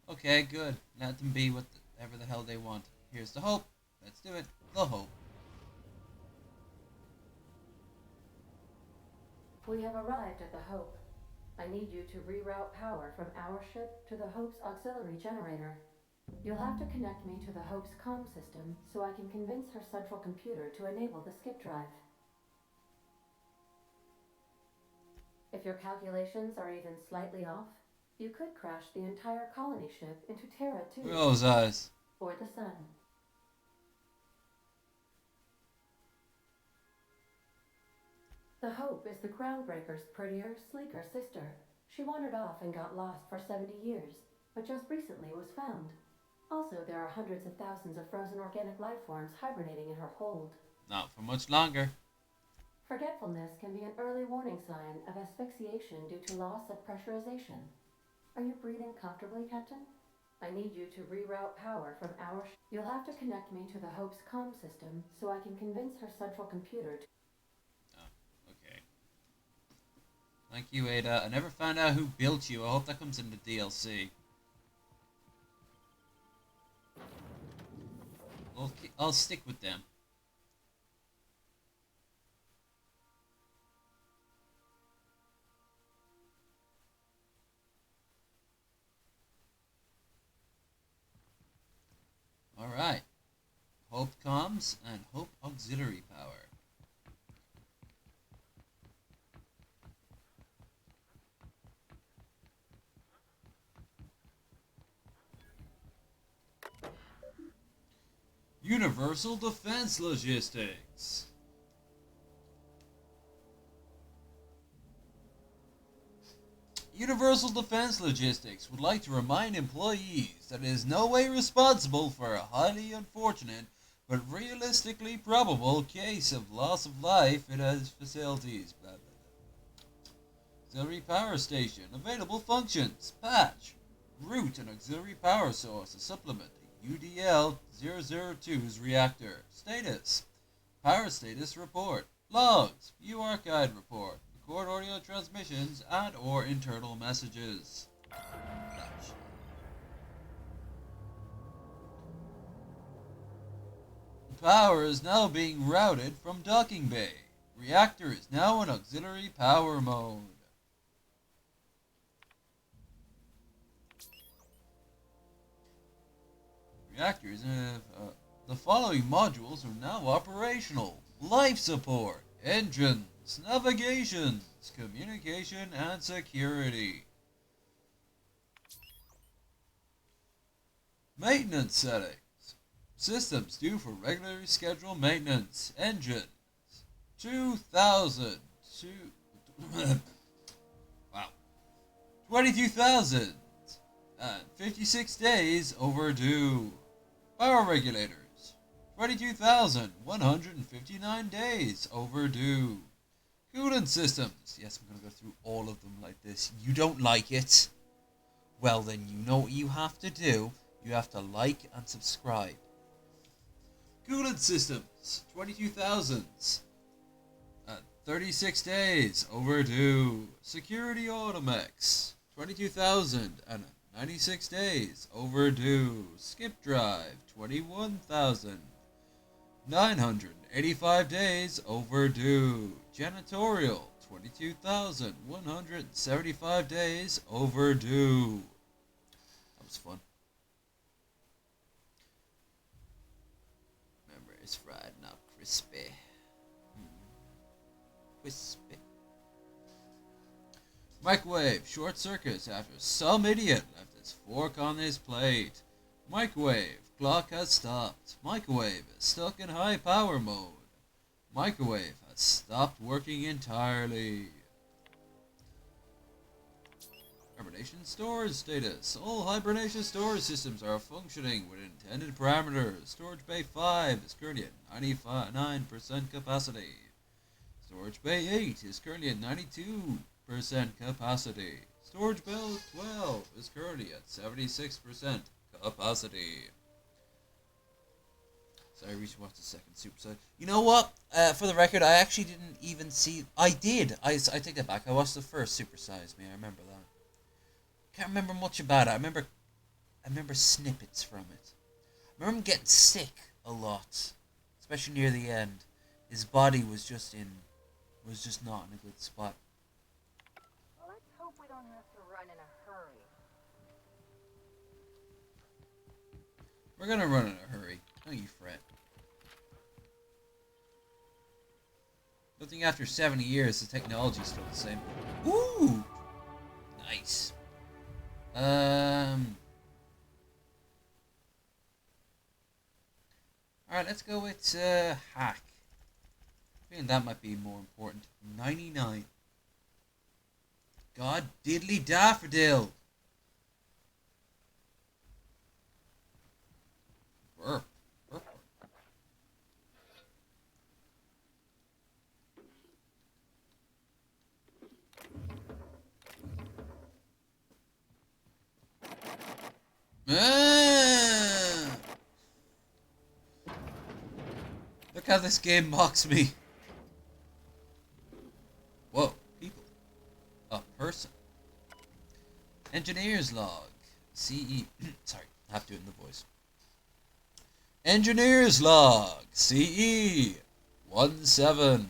Okay, good. Let them be whatever the hell they want. Here's the Hope. Let's do it. The Hope. We have arrived at the Hope. I need you to reroute power from our ship to the Hope's auxiliary generator. You'll have to connect me to the Hope's comm system so I can convince her central computer to enable the skip drive. If your calculations are even slightly off, you could crash the entire colony ship into Terra 2. Look at those eyes. Or the Sun. The Hope is the Groundbreaker's prettier, sleeker sister. She wandered off and got lost for 70 years, but just recently was found. Also, there are hundreds of thousands of frozen organic life forms hibernating in her hold. Not for much longer. Forgetfulness can be an early warning sign of asphyxiation due to loss of pressurization. Are you breathing comfortably, Captain? I need you to reroute power from our You'll have to connect me to the Hope's comm system so I can convince her central computer to... Okay. Thank you, Ada. I never found out who built you. I hope that comes in the DLC. I'll stick with them. Alright. Hope comms and Hope auxiliary power. Universal Defense Logistics. Universal Defense Logistics would like to remind employees that it is no way responsible for a highly unfortunate but realistically probable case of loss of life at its facilities. Blah, blah, blah. Auxiliary power station. Available functions. Patch. Route an auxiliary power source to supplement the UDL-002's reactor. Status. Power status report. Logs. View archive report. Record audio transmissions and or internal messages. Flash. The power is now being routed from docking bay. Reactor is now in auxiliary power mode. Reactors the following modules are now operational. Life support, engines, navigations, communication, and security. Maintenance settings. Systems due for regularly scheduled maintenance. Engines. 2,000. Wow. 22,000. And 56 days overdue. Power regulators. 22,159 days overdue. Coolant systems. Yes, I'm going to go through all of them like this. You don't like it? Well, then you know what you have to do. You have to like and subscribe. Coolant systems. 22,000. 36 days overdue. Security automex. 22,096 days overdue. Skip drive. 21,985 days overdue. Janitorial. 22,175 days overdue. That was fun. Remember, it's fried, not crispy. Crispy. Microwave. Short circuits after some idiot left his fork on his plate. Microwave. Clock has stopped. Microwave is stuck in high power mode. Microwave has stopped working entirely. Hibernation storage status. All hibernation storage systems are functioning with intended parameters. Storage bay 5 is currently at 99% capacity. Storage bay 8 is currently at 92% capacity. Storage bay 12 is currently at 76% capacity. So I recently watched the second superside. You know what? For the record, I actually didn't even see... I did. I take that back. I watched the first Super Size Me. I remember that. Can't remember much about it. I remember snippets from it. I remember him getting sick a lot, especially near the end. His body was just not in a good spot. Let's hope we don't have to run in a hurry. We're gonna run in a hurry. Don't you fret. Good thing after 70 years, the technology's still the same. Ooh! Nice. Alright, let's go with hack. I think that might be more important. 99. God diddly daffodil. Burp. Burp. Look how this game mocks me. Whoa, people. A person. Engineer's log. CE. Sorry, I have to do it in the voice. Engineer's log. CE. 17.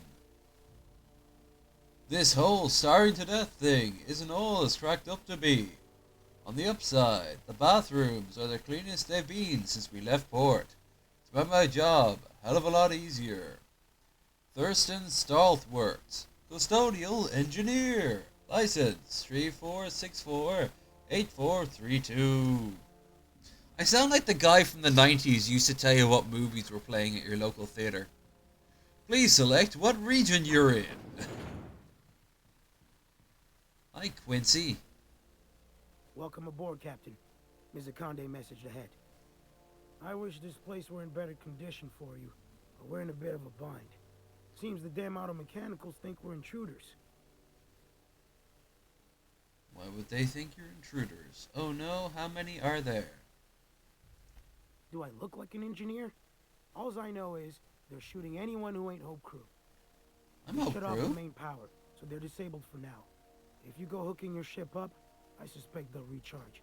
This whole starving to death thing isn't all it's cracked up to be. On the upside, the bathrooms are the cleanest they've been since we left port. It's made my job a hell of a lot easier. Thurston Stalthworth, Custodial Engineer. License 34648432. I sound like the guy from the 90s used to tell you what movies were playing at your local theater. Please select what region you're in. Hi, Quincy. Welcome aboard, Captain. Mr. Conde messaged ahead. I wish this place were in better condition for you, but we're in a bit of a bind. Seems the damn auto mechanicals think we're intruders. Why would they think you're intruders? Oh no, how many are there? Do I look like an engineer? Alls I know is they're shooting anyone who ain't Hope Crew. I'm Hope Shut off Crew. the main power, so they're disabled for now. If you go hooking your ship up, I suspect they'll recharge.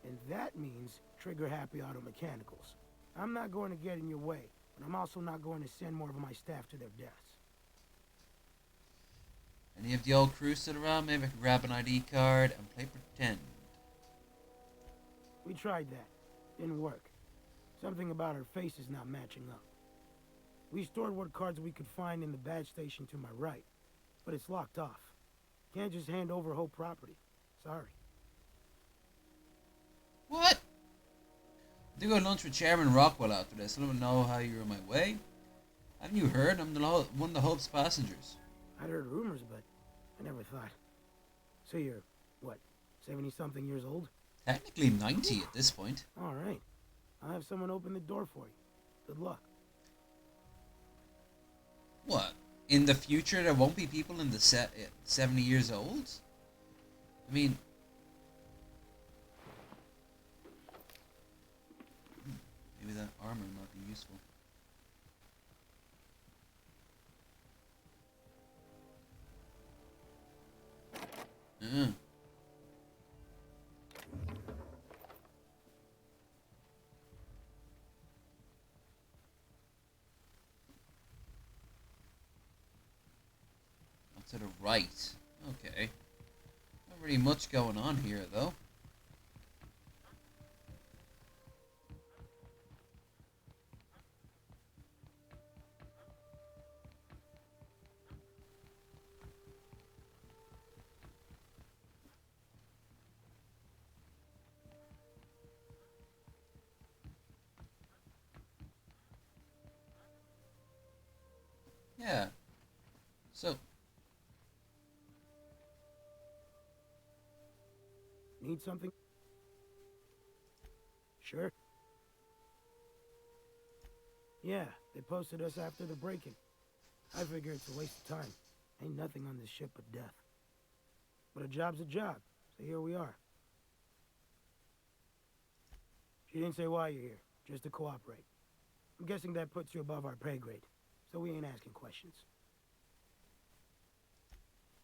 And that means trigger-happy auto mechanicals. I'm not going to get in your way, but I'm also not going to send more of my staff to their deaths. Any of the old crew still around? Maybe I can grab an ID card and play pretend. We tried that. Didn't work. Something about our faces not matching up. We stored what cards we could find in the badge station to my right, but it's locked off. Can't just hand over whole property. Sorry. What? I do go to lunch with Chairman Rockwell after this. I don't know how you're on my way. Haven't you heard? I'm one of the Hope's passengers. I'd heard rumors, but I never thought. So you're, what, 70-something years old? Technically 90 at this point. All right. I'll have someone open the door for you. Good luck. What? In the future, there won't be people in the 70 years old? I mean... maybe that armor might be useful. To the right. Okay. Not really much going on here, though. Yeah. So... need something? Sure. Yeah, they posted us after the break-in. I figure it's a waste of time. Ain't nothing on this ship but death. But a job's a job, so here we are. She didn't say why you're here, just to cooperate. I'm guessing that puts you above our pay grade, so we ain't asking questions.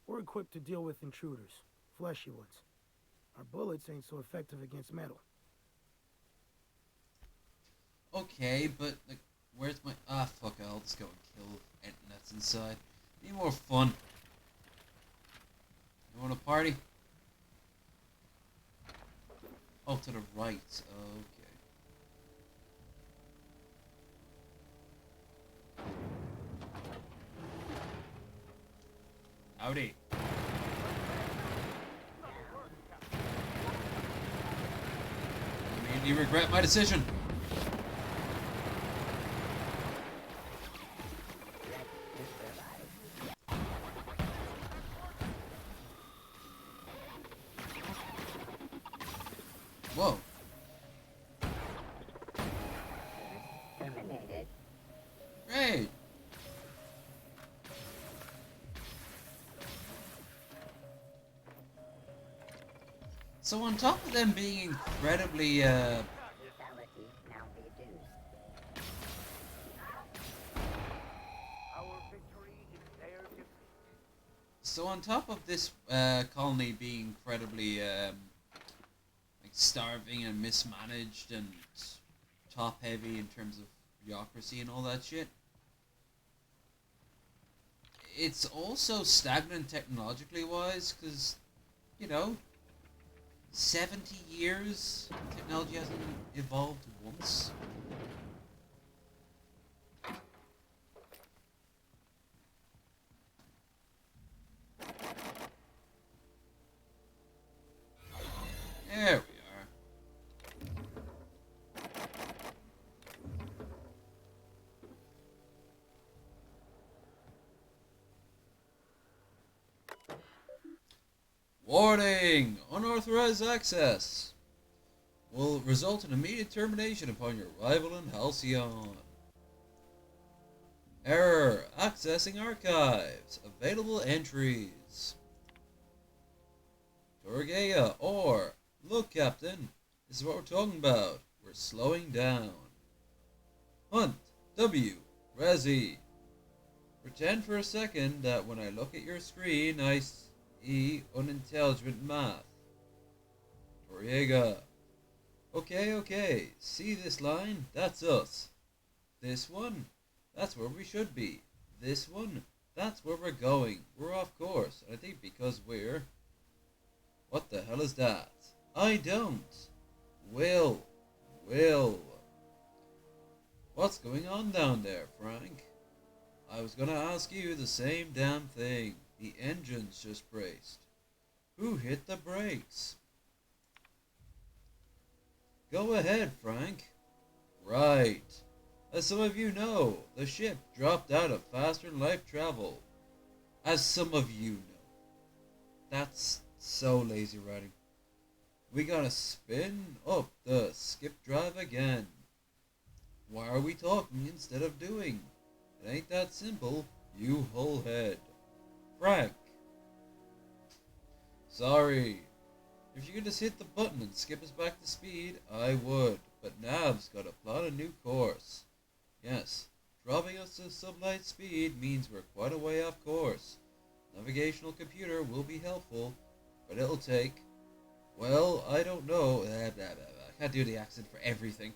We're equipped to deal with intruders, fleshy ones. Our bullets ain't so effective against metal. Okay, but, like, where's my... ah, fuck it, I'll just go and kill anything that's inside. Need more fun. You want a party? Oh, to the right. Okay. Howdy. Made me regret my decision. Whoa. Great. So on top of them being incredibly, so on top of this colony being incredibly like starving and mismanaged and top heavy in terms of bureaucracy and all that shit, it's also stagnant technologically wise, because, you know, 70 years technology hasn't evolved once. There we are. Warning! Unauthorized access will result in immediate termination upon your arrival in Halcyon. Error! Accessing archives. Available entries. Torgeia, or, look, Captain, this is what we're talking about. We're slowing down. Hunt, W, Resi. Pretend for a second that when I look at your screen, I see unintelligent math. Toriega. Okay. See this line? That's us. This one? That's where we should be. This one? That's where we're going. We're off course. I think because we're... What the hell is that? I don't. Will. What's going on down there, Frank? I was gonna ask you the same damn thing. The engine's just braced. Who hit the brakes? Go ahead, Frank. Right. As some of you know, the ship dropped out of faster-than-light travel. As some of you know. That's so lazy writing. We gotta spin up the skip drive again. Why are we talking instead of doing? It ain't that simple, you whole head. Frank. Sorry. If you could just hit the button and skip us back to speed, I would. But Nav's gotta plot a new course. Yes, dropping us to sublight speed means we're quite a way off course. Navigational computer will be helpful, but it'll take... Well, I don't know. I can't do the accent for everything.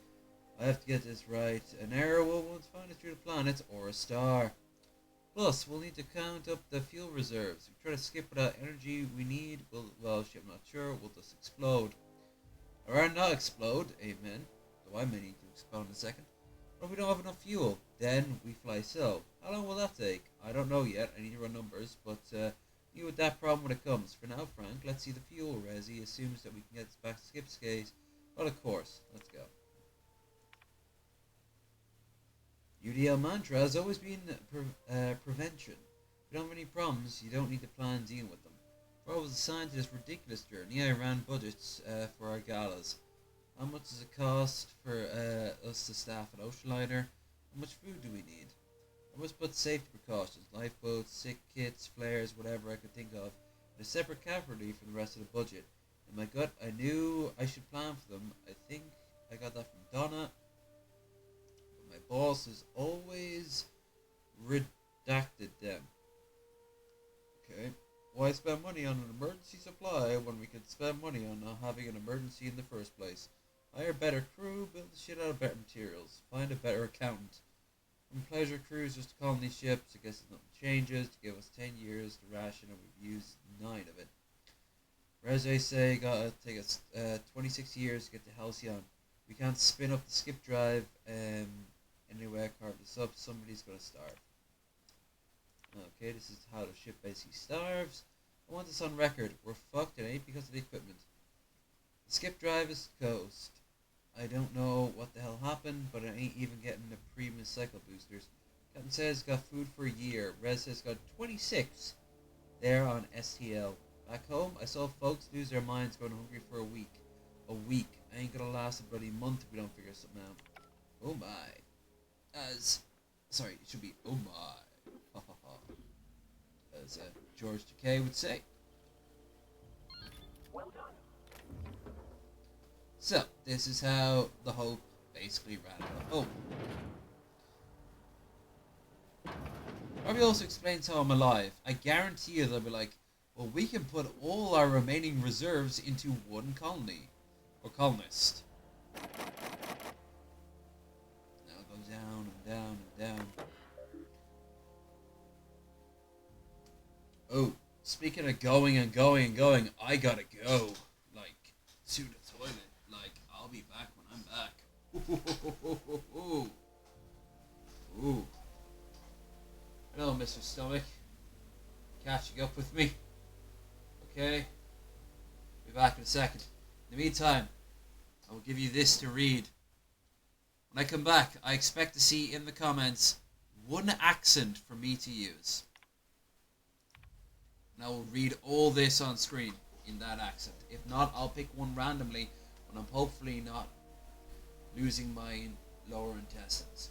I have to get this right. An error will once find us through the planet or a star. Plus, we'll need to count up the fuel reserves. If we try to skip without energy we need, well, shit, I'm not sure, we'll just explode. Or not explode, amen. Though I may need to explode in a second. But if we don't have enough fuel, then we fly slow. How long will that take? I don't know yet, I need to run numbers, but deal with that problem when it comes. For now, Frank, let's see the fuel. Resi assumes that we can get back to skip skates. Well, of course, let's go. UDL mantra has always been prevention. If you don't have any problems, you don't need to plan dealing with them. Before I was assigned to this ridiculous journey, I ran budgets for our galas. How much does it cost for us to staff an ocean liner? How much food do we need? I must put safety precautions, lifeboats, sick kits, flares, whatever I could think of, in a separate category from the rest of the budget. In my gut, I knew I should plan for them. I think I got that from Donna. My boss has always redacted them. Okay. Why spend money on an emergency supply when we could spend money on not having an emergency in the first place? Hire better crew, build the shit out of better materials, find a better accountant. From pleasure cruisers to colony ships, I guess nothing changes. To give us 10 years to ration and we've used 9 of it. Reze say gotta take us 26 years to get to Halcyon. We can't spin up the skip drive anyway, carve this up, somebody's gonna starve. Okay, this is how the ship basically starves. I want this on record. We're fucked, it ain't because of the equipment. The skip drive is toast. I don't know what the hell happened, but I ain't even getting the premium cycle boosters. Captain says got food for a year. Rez says got 26 there on STL. Back home, I saw folks lose their minds going hungry for a week. A week. I ain't gonna last a bloody month if we don't figure something out. Oh my. Sorry, it should be oh my. As George Takei would say. Well done. So, this is how the Hope basically ran out of hope. Probably also explains how I'm alive. I guarantee you they'll be like, well, we can put all our remaining reserves into one colony. Or colonist. Now it goes down and down and down. Oh, speaking of going and going and going, I gotta go. Like, to the toilet. Like, I'll be back when I'm back. Ooh. Hello, Mr. Stomach. Catching up with me. Okay. Be back in a second. In the meantime, I will give you this to read. When I come back, I expect to see in the comments one accent for me to use. And I will read all this on screen. in that accent. If not, I'll pick one randomly when I'm hopefully not losing my lower intestines.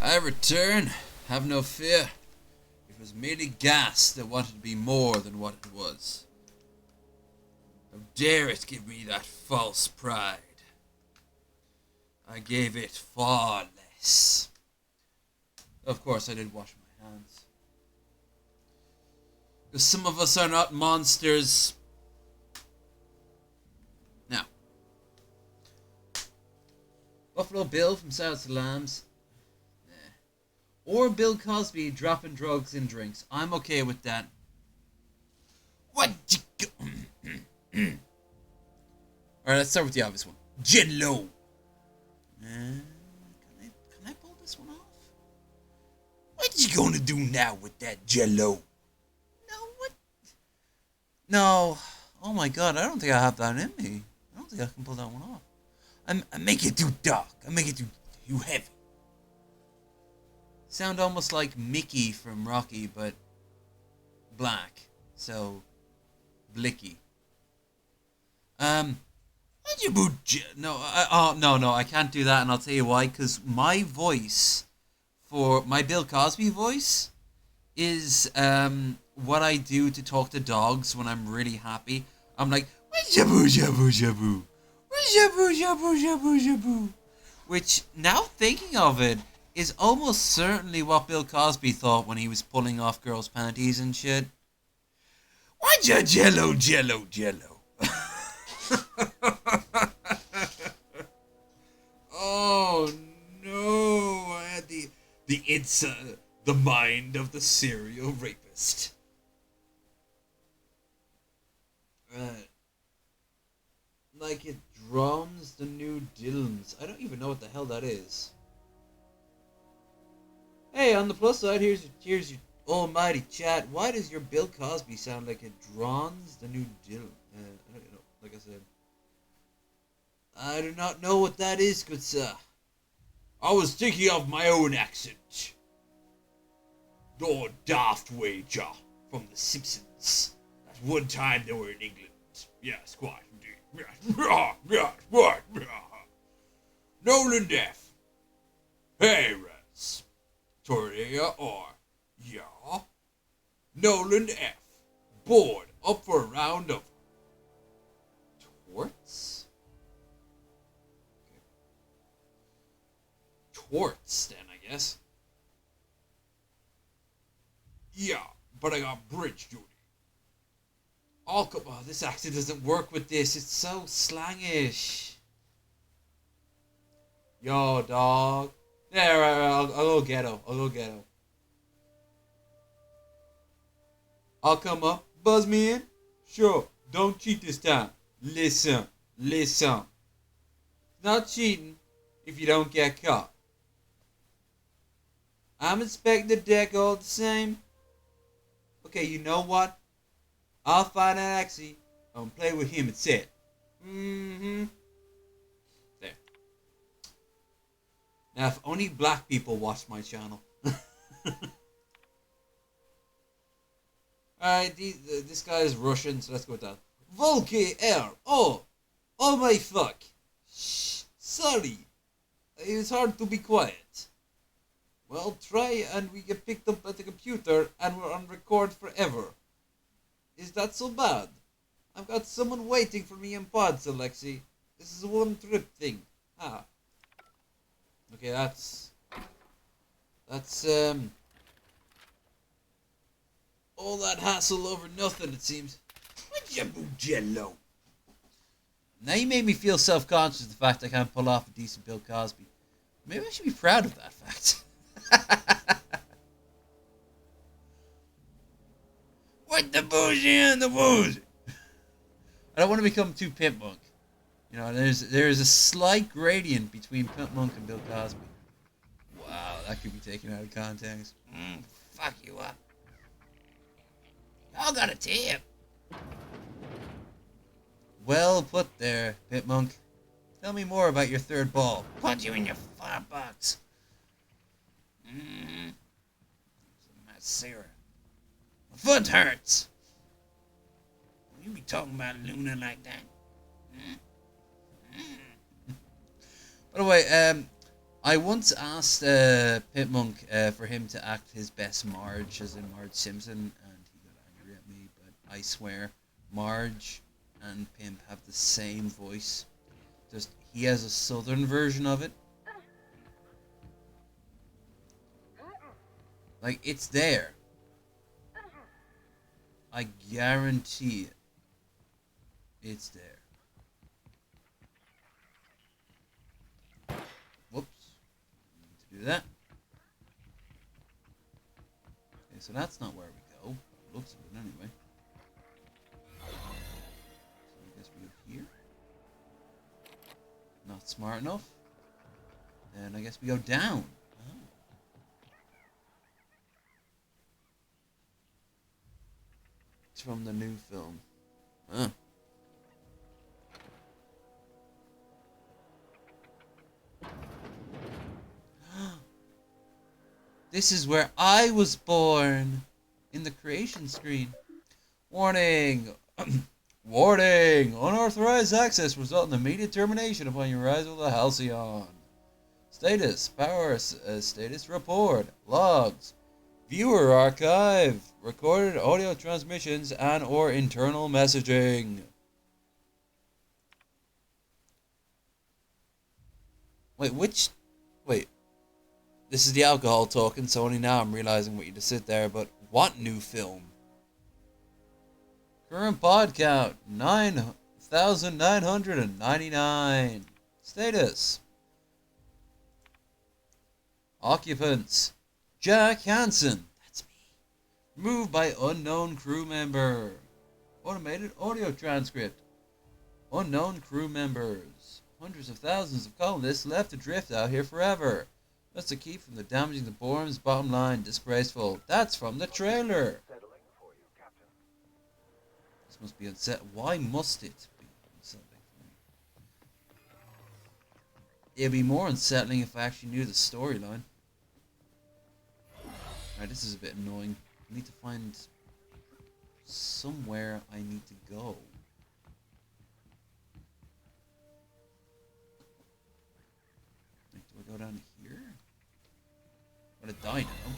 I return. Have no fear. It was merely gas that wanted to be more than what it was. How dare it give me that false pride? I gave it far less. Of course, I did wash my hands. Because some of us are not monsters. Now, Buffalo Bill from South Salams. Or Bill Cosby dropping drugs in drinks. I'm okay with that. What you go? Alright, let's start with the obvious one. Jello. Can I pull this one off? What you gonna do now with that Jello? No, what? No. Oh my god, I don't think I have that in me. I don't think I can pull that one off. I make it too dark. I make it too heavy. Sound almost like Mickey from Rocky, but black. So, Blicky. No, no, I can't do that, and I'll tell you why. Because my voice, for my Bill Cosby voice, is what I do to talk to dogs when I'm really happy. I'm like, jabu jabu jabu, jabu jabu jabu jabu, which now thinking of it is almost certainly what Bill Cosby thought when he was pulling off girls' panties and shit. Why'd you jello, jello, jello? Oh no, I had the mind of the serial rapist. Like it drums the new Dillons. I don't even know what the hell that is. Hey, on the plus side, here's your Almighty chat, why does your Bill Cosby sound like it drowns the new Dylan? I don't know, like I said. I do not know what that is, good sir. I was thinking of my own accent. The daft wager from The Simpsons. At one time they were in England. Yes, quite indeed. Yes. Nolan Deaf. Hey, Reds. Tortilla or... Yeah. Nolan F. Bored up for a round of... Torts? Torts, then, I guess. Yeah, but I got bridge duty. Oh, this accent doesn't work with this. It's so slangish. Yo, dog. Yeah, right, I'll go ghetto. I'll come up. Buzz me in? Sure. Don't cheat this time. Listen. It's not cheating if you don't get caught. I'm inspecting the deck all the same. Okay, you know what? I'll find out Axie and play with him instead. There. Now, if only black people watch my channel. Alright, this guy is Russian, so let's go with that. Volky Air. Oh my fuck. Shh, sorry. It's hard to be quiet. Well, try and we get picked up at the computer and we're on record forever. Is that so bad? I've got someone waiting for me in pods, Alexei. This is a one-trip thing. Ah. Okay, that's all that hassle over nothing, it seems. Jello. Now you made me feel self-conscious of the fact I can't pull off a decent Bill Cosby. Maybe I should be proud of that fact. What the bougie and the booze? I don't want to become too Pimp Monk. You know, there's a slight gradient between Pimp Monk and Bill Cosby. Wow, that could be taken out of context. Fuck you up. Y'all got a tip. Well put there, Pimp Monk. Tell me more about your third ball. Punch you in your fart box. Sarah. My foot hurts. You be talking about Luna like that. By the way, I once asked Pit Monk for him to act his best Marge, as in Marge Simpson, and he got angry at me, but I swear, Marge and Pimp have the same voice. Just, he has a southern version of it. Like, it's there. I guarantee it. It's there. Whoops. Need to do that. Okay, so that's not where we go. It looks of it anyway. So I guess we go here. Not smart enough. And I guess we go down. It's from the new film. Huh. This is where I was born. In the creation screen. Warning! Warning! Unauthorized access result in immediate termination upon your arrival to Halcyon. Status. Power status report. Logs. Viewer archive. Recorded audio transmissions and or internal messaging. Wait. This is the alcohol talking, so only now I'm realizing what you just said there, but what new film? Current pod count, 9,999. Status. Occupants. Jack Hansen. That's me. Moved by unknown crew member. Automated audio transcript. Unknown crew members. Hundreds of thousands of colonists left adrift out here forever. That's to keep from the damaging the bombs. Bottom line, disgraceful. That's from the trailer. Settling for you, Captain. This must be unsettling. Why must it be unsettling for me? It'd be more unsettling if I actually knew the storyline. Alright, this is a bit annoying. I need to find somewhere I need to go. Like, do I go down here? I'm gonna die now.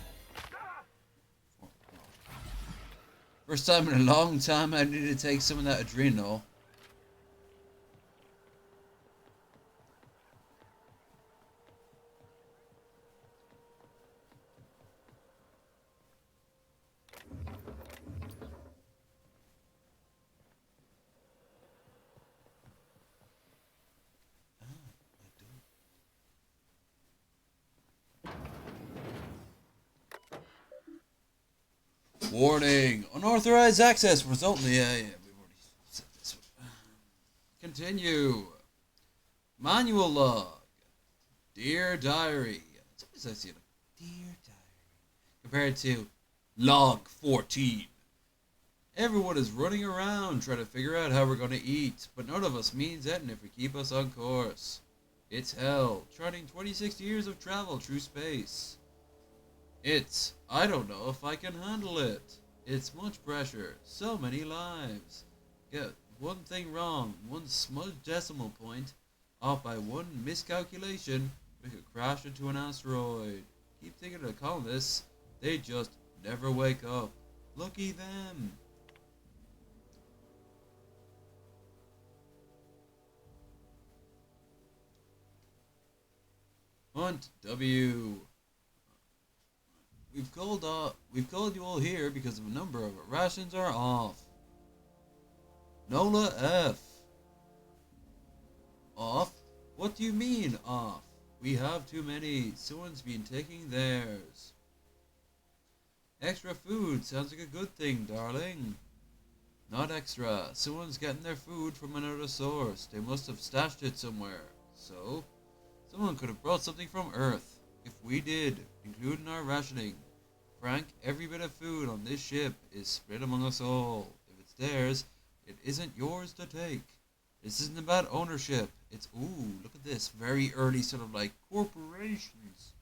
Oh, God. First time in a long time I need to take some of that adrenal. Warning! Unauthorized access result in the... yeah, we've already said this one. Continue. Manual log. Dear Diary. Sometimes I see it like, Dear Diary. Compared to log 14. Everyone is running around trying to figure out how we're going to eat, but none of us means anything if we keep us on course. It's hell, charting 26 years of travel through space. I don't know if I can handle it. It's much pressure, so many lives. Get one thing wrong, one smudged decimal point, off by one miscalculation, we could crash into an asteroid. Keep thinking of the colonists, they just never wake up. Lucky them. Hunt W. We've called you all here because of a number of our rations are off. Nola F. Off? What do you mean off? We have too many. Someone's been taking theirs. Extra food sounds like a good thing, darling. Not extra. Someone's getting their food from another source. They must have stashed it somewhere. So, someone could have brought something from Earth. If we did, including our rationing, Frank, every bit of food on this ship is split among us all. If it's theirs, it isn't yours to take. This isn't about ownership. It's, ooh, look at this. Very early sort of like corporations.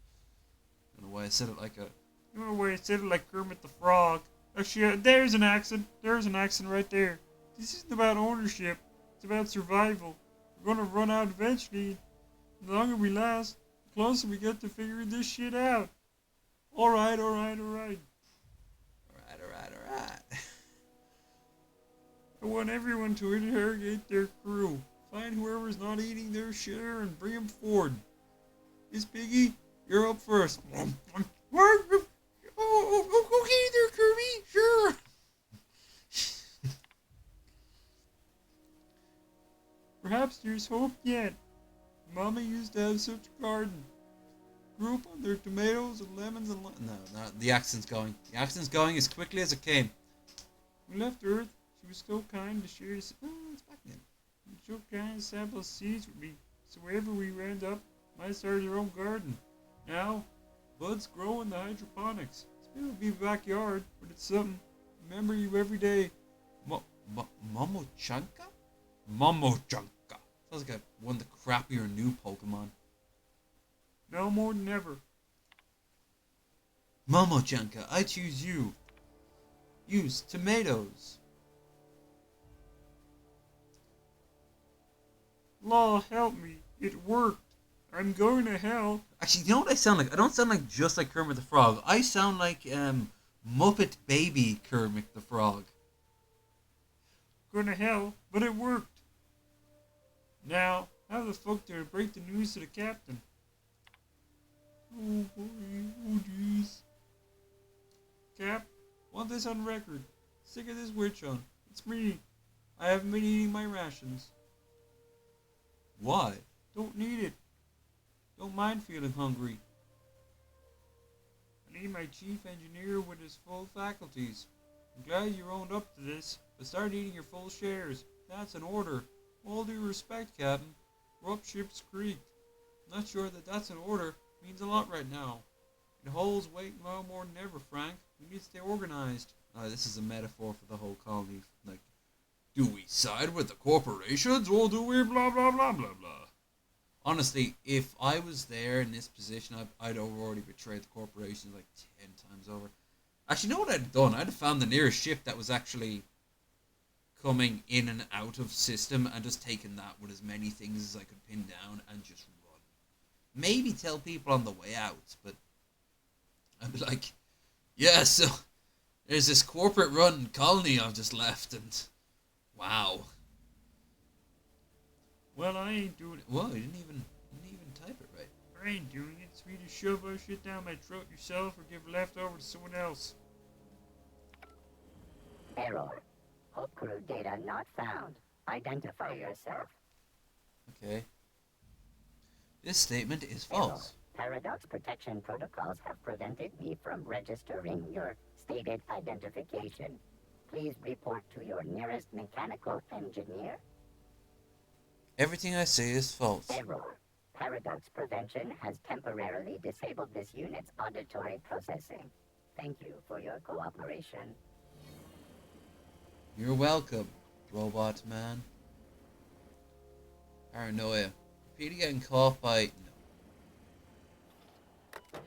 I don't know why I said it like a... I don't know why I said it like Kermit the Frog. Actually, there's an accent. There's an accent right there. This isn't about ownership. It's about survival. We're gonna run out eventually. The longer we last, the closer we get to figuring this shit out. Alright. Alright. I want everyone to interrogate their crew. Find whoever's not eating their share and bring them forward. Miss Piggy, you're up first. What? Oh, okay there, Kirby. Sure. Perhaps there's hope yet. Mama used to have such a garden. Grew up on their tomatoes and lemons and No, the accent's going. The accent's going as quickly as it came. We left Earth. She was so kind to share. It's back again. She was so kind to sample seeds with me. So wherever we end up, might start our own garden. Now, buds grow in the hydroponics. It's been a big backyard, but it's something. Remember you every day. Momochanka? Momochanka. Sounds like one of the crappier new Pokemon. Now more than ever. Momochanka, I choose you. Use tomatoes. Law help me. It worked. I'm going to hell. Actually, you know what I sound like? I don't sound like just like Kermit the Frog. I sound like Muppet Baby Kermit the Frog. Going to hell, but it worked. Now, how the fuck do I break the news to the captain? Oh boy, oh jeez. Cap, want this on record. Sick of this witch hunt. It's me. I haven't been eating my rations. Why? Don't need it. Don't mind feeling hungry. I need my chief engineer with his full faculties. I'm glad you owned up to this, but start eating your full shares. That's an order. All due respect, Captain. We're up Ship's Creek. Not sure that that's an order, means a lot right now. It holds weight now more than ever, Frank. We need to stay organized. This is a metaphor for the whole colony. Like, do we side with the corporations or do we blah blah blah blah blah? Honestly, if I was there in this position, I'd have already betrayed the corporations like 10 times over. Actually, you know what I'd have done? I'd have found the nearest ship that was actually coming in and out of system and just taken that with as many things as I could pin down and just run. Maybe tell people on the way out, but I'd be like, yeah, so there's this corporate run colony I've just left, and wow. Well, I ain't doing it. Whoa, you didn't even type it right. I ain't doing it. It's for you to shove our shit down my throat yourself or give leftover to someone else. Error. Hope crew data not found. Identify yourself. Okay. This statement is false. Paradox protection protocols have prevented me from registering your stated identification. Please report to your nearest mechanical engineer. Everything I say is false. Error. Paradox prevention has temporarily disabled this unit's auditory processing. Thank you for your cooperation. You're welcome, robot man. Paranoia. Repeat getting caught by... No.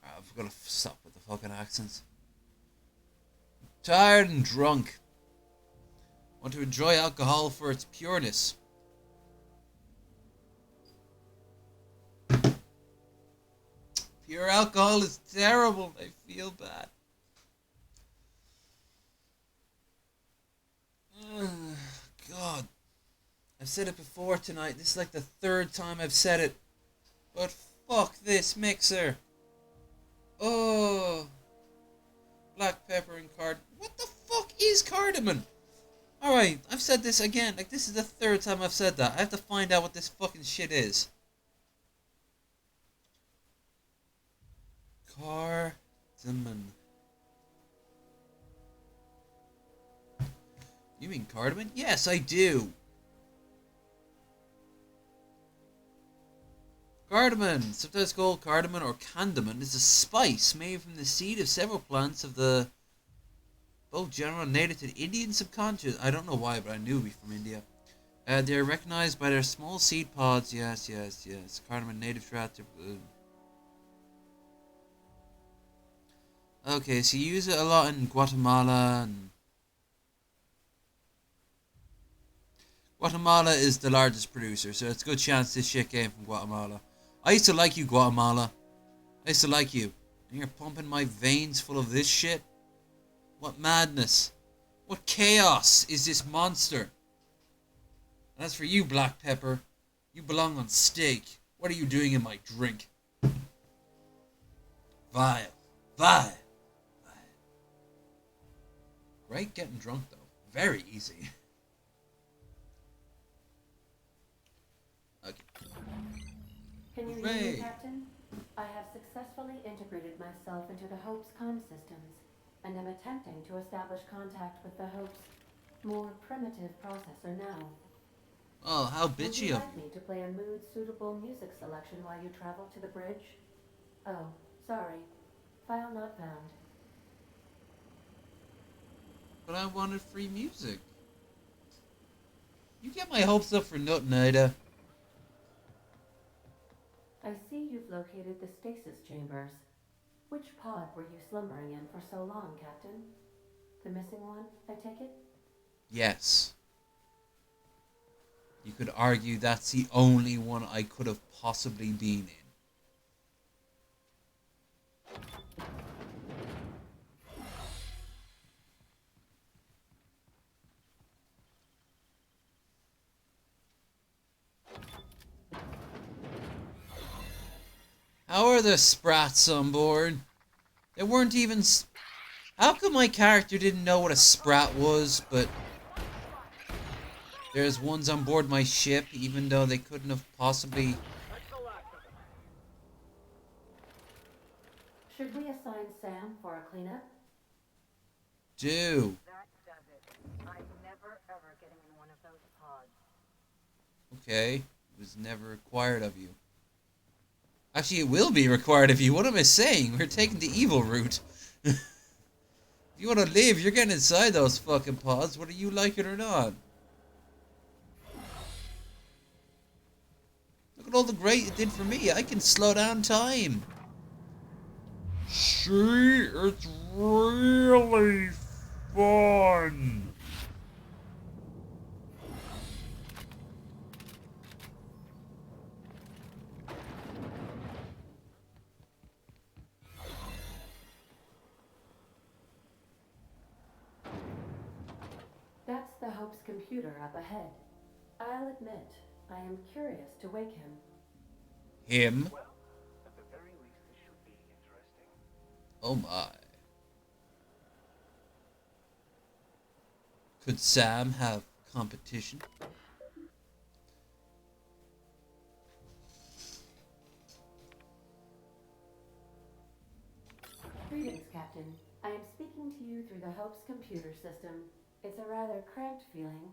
I've got to stop with the fucking accents. I'm tired and drunk. Want to enjoy alcohol for its pureness. Pure alcohol is terrible. I feel bad. God. I've said it before tonight. This is like the third time I've said it. But fuck this mixer. Oh. Black pepper and cardamom. What the fuck is cardamom? Alright, I've said this again. Like, this is the third time I've said that. I have to find out what this fucking shit is. Cardamom. You mean cardamom? Yes, I do. Cardamom, sometimes called cardamom or candamon, is a spice made from the seed of several plants of the both general and native to the Indian subcontinent. I don't know why, but I knew it'd be from India. They're recognized by their small seed pods. Yes. Cardamom native throughout the... Okay, so you use it a lot in Guatemala and... Guatemala is the largest producer, so it's a good chance this shit came from Guatemala. I used to like you, Guatemala. I used to like you. And you're pumping my veins full of this shit? What madness. What chaos is this monster? And as for you, Black Pepper, you belong on steak. What are you doing in my drink? Vile. Great getting drunk, though. Very easy. Can you hear me, Captain? I have successfully integrated myself into the Hope's comm systems, and am attempting to establish contact with the Hope's more primitive processor now. Oh, how bitchy of you. Would you like me to play a mood-suitable music selection while you travel to the bridge? Oh, sorry. File not found. But I wanted free music. You get my hopes up for nothing, Ida. I see you've located the stasis chambers. Which pod were you slumbering in for so long, Captain? The missing one, I take it? Yes. You could argue that's the only one I could have possibly been in. How are the sprats on board? They weren't even... How come my character didn't know what a sprat was, but... There's ones on board my ship, even though they couldn't have possibly... Should we assign Sam for a cleanup? Do. That does it. I'm never ever getting in one of those pods. Okay. It was never required of you. Actually, it will be required of you. What am I saying? We're taking the evil route. If you want to live, you're getting inside those fucking pods, whether you like it or not. Look at all the great it did for me. I can slow down time. See, it's really fun. That's the Hope's computer up ahead. I'll admit, I am curious to wake him. Him? Well, at the very least, this should be interesting. Oh my. Could Sam have competition? Greetings, Captain. I am speaking to you through the Hope's computer system. It's a rather cramped feeling,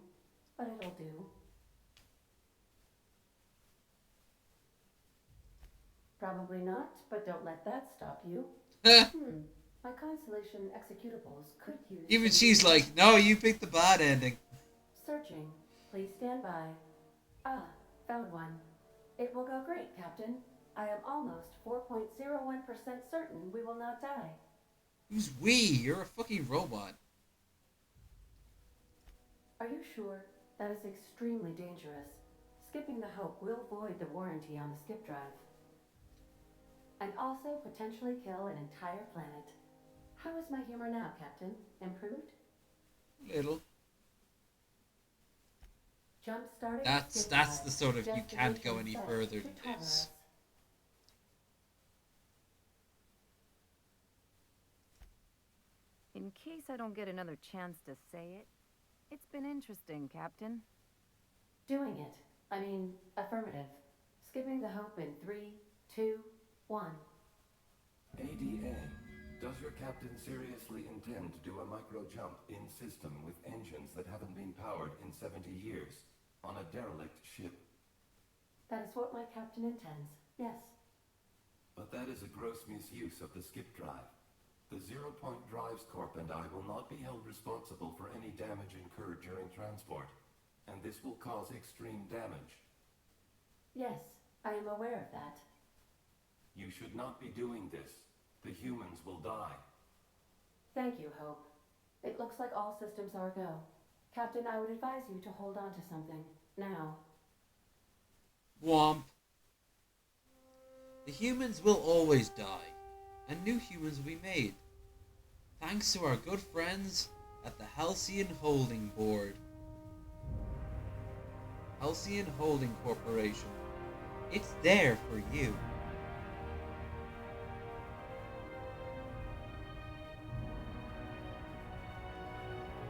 but it'll do. Probably not, but don't let that stop you. My Constellation executables could use... Even some she's like, no, you picked the bad ending. Searching. Please stand by. Ah, found one. It will go great, Captain. I am almost 4.01% certain we will not die. Who's we? You're a fucking robot. Are you sure? That is extremely dangerous. Skipping the Hope will void the warranty on the skip drive. And also potentially kill an entire planet. How is my humor now, Captain? Improved? Little. Jump starting. That's the sort of, you can't go any further than this. In case I don't get another chance to say it, it's been interesting, Captain. Doing it. I mean, affirmative. Skipping the Hope in 3, 2, 1. ADA. Does your captain seriously intend to do a micro jump in system with engines that haven't been powered in 70 years on a derelict ship? That is what my captain intends, yes. But that is a gross misuse of the skip drive. The Zero Point Drives Corp and I will not be held responsible for any damage incurred during transport, and this will cause extreme damage. Yes, I am aware of that. You should not be doing this. The humans will die. Thank you, Hope. It looks like all systems are go. Captain, I would advise you to hold on to something. Now. Womp. The humans will always die, and new humans will be made. Thanks to our good friends at the Halcyon Holding Board. Halcyon Holding Corporation. It's there for you.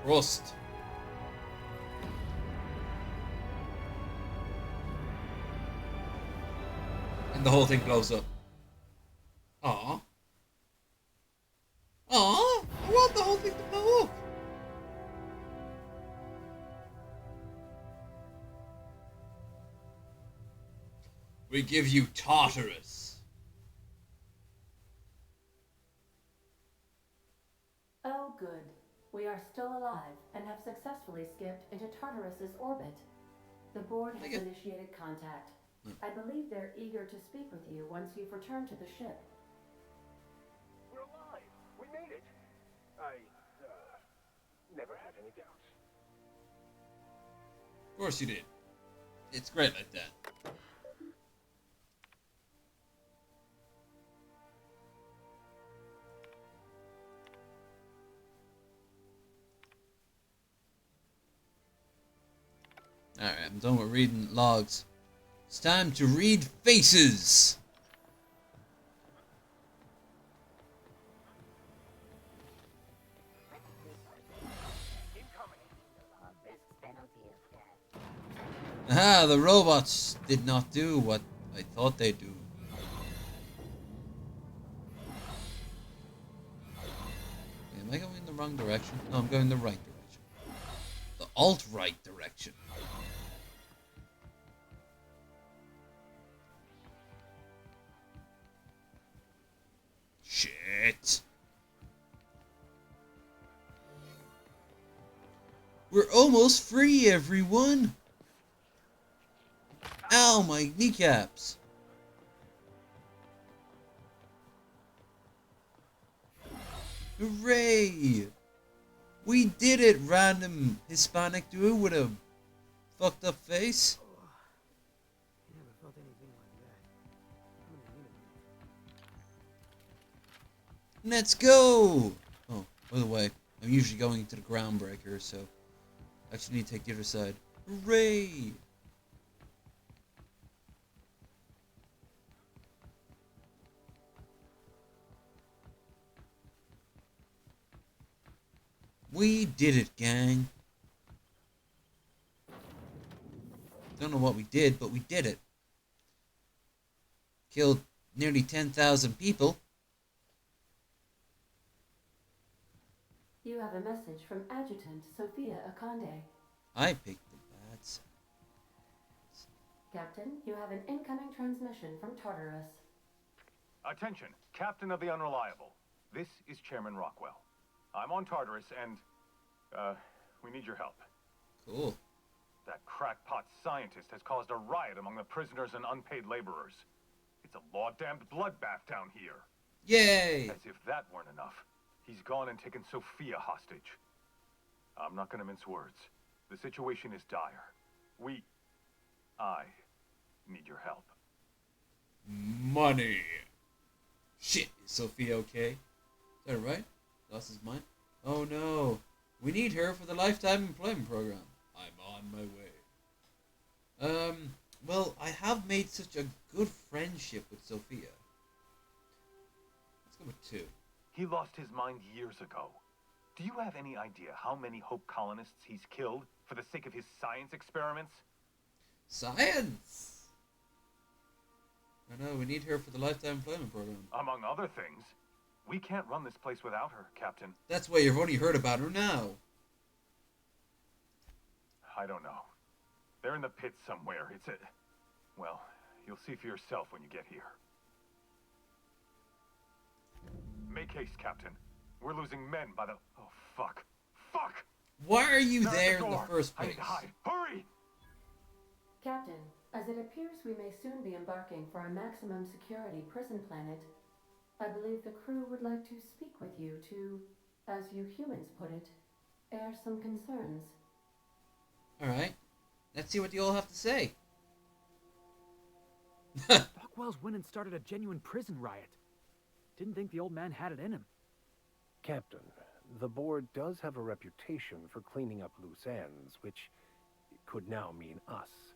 Trust. And the whole thing blows up. Aww. Aww, I want the whole thing to blow up. We give you Tartarus. Oh, good. We are still alive and have successfully skipped into Tartarus's orbit. The board has initiated contact. I believe they're eager to speak with you once you've returned to the ship. We're alive! We made it! I, never had any doubts. Of course you did. It's great like that. Alright, I'm done with reading logs. It's time to read faces! Aha, the robots did not do what I thought they'd do. Am I going in the wrong direction? No, I'm going the right direction. The alt-right direction. We're almost free, everyone! Ow, my kneecaps! Hooray! We did it, random Hispanic dude with a fucked up face. Never felt anything like that. I'm gonna need a minute. Let's go! Oh, by the way, I'm usually going to the groundbreaker, so I actually need to take the other side. Hooray! We did it, gang. Don't know what we did, but we did it. Killed nearly 10,000 people. You have a message from Adjutant Sophia Akande. I picked the bad side. Captain, you have an incoming transmission from Tartarus. Attention, Captain of the Unreliable. This is Chairman Rockwell. I'm on Tartarus and, we need your help. Cool. That crackpot scientist has caused a riot among the prisoners and unpaid laborers. It's a law-damned bloodbath down here. Yay! As if that weren't enough, he's gone and taken Sophia hostage. I'm not gonna mince words. The situation is dire. I need your help. Money. Shit, is Sophia okay? Is that right? Lost his mind? Oh no. We need her for the Lifetime Employment Program. I'm on my way. Well, I have made such a good friendship with Sophia. Let's go with 2. He lost his mind years ago. Do you have any idea how many Hope colonists he's killed for the sake of his science experiments? Science! I know, we need her for the Lifetime Employment Program. Among other things. We can't run this place without her, Captain. That's why you've only heard about her now. I don't know. They're in the pit somewhere. Well, you'll see for yourself when you get here. Make haste, Captain. We're losing men by the... Oh, fuck. Fuck! Why are you They're at there the in the door. first I place? need to hide. Hurry! Captain, as it appears we may soon be embarking for a maximum security prison planet, I believe the crew would like to speak with you to, as you humans put it, air some concerns. Alright. Let's see what you all have to say. Rockwell's went and started a genuine prison riot. Didn't think the old man had it in him. Captain, the board does have a reputation for cleaning up loose ends, which could now mean us.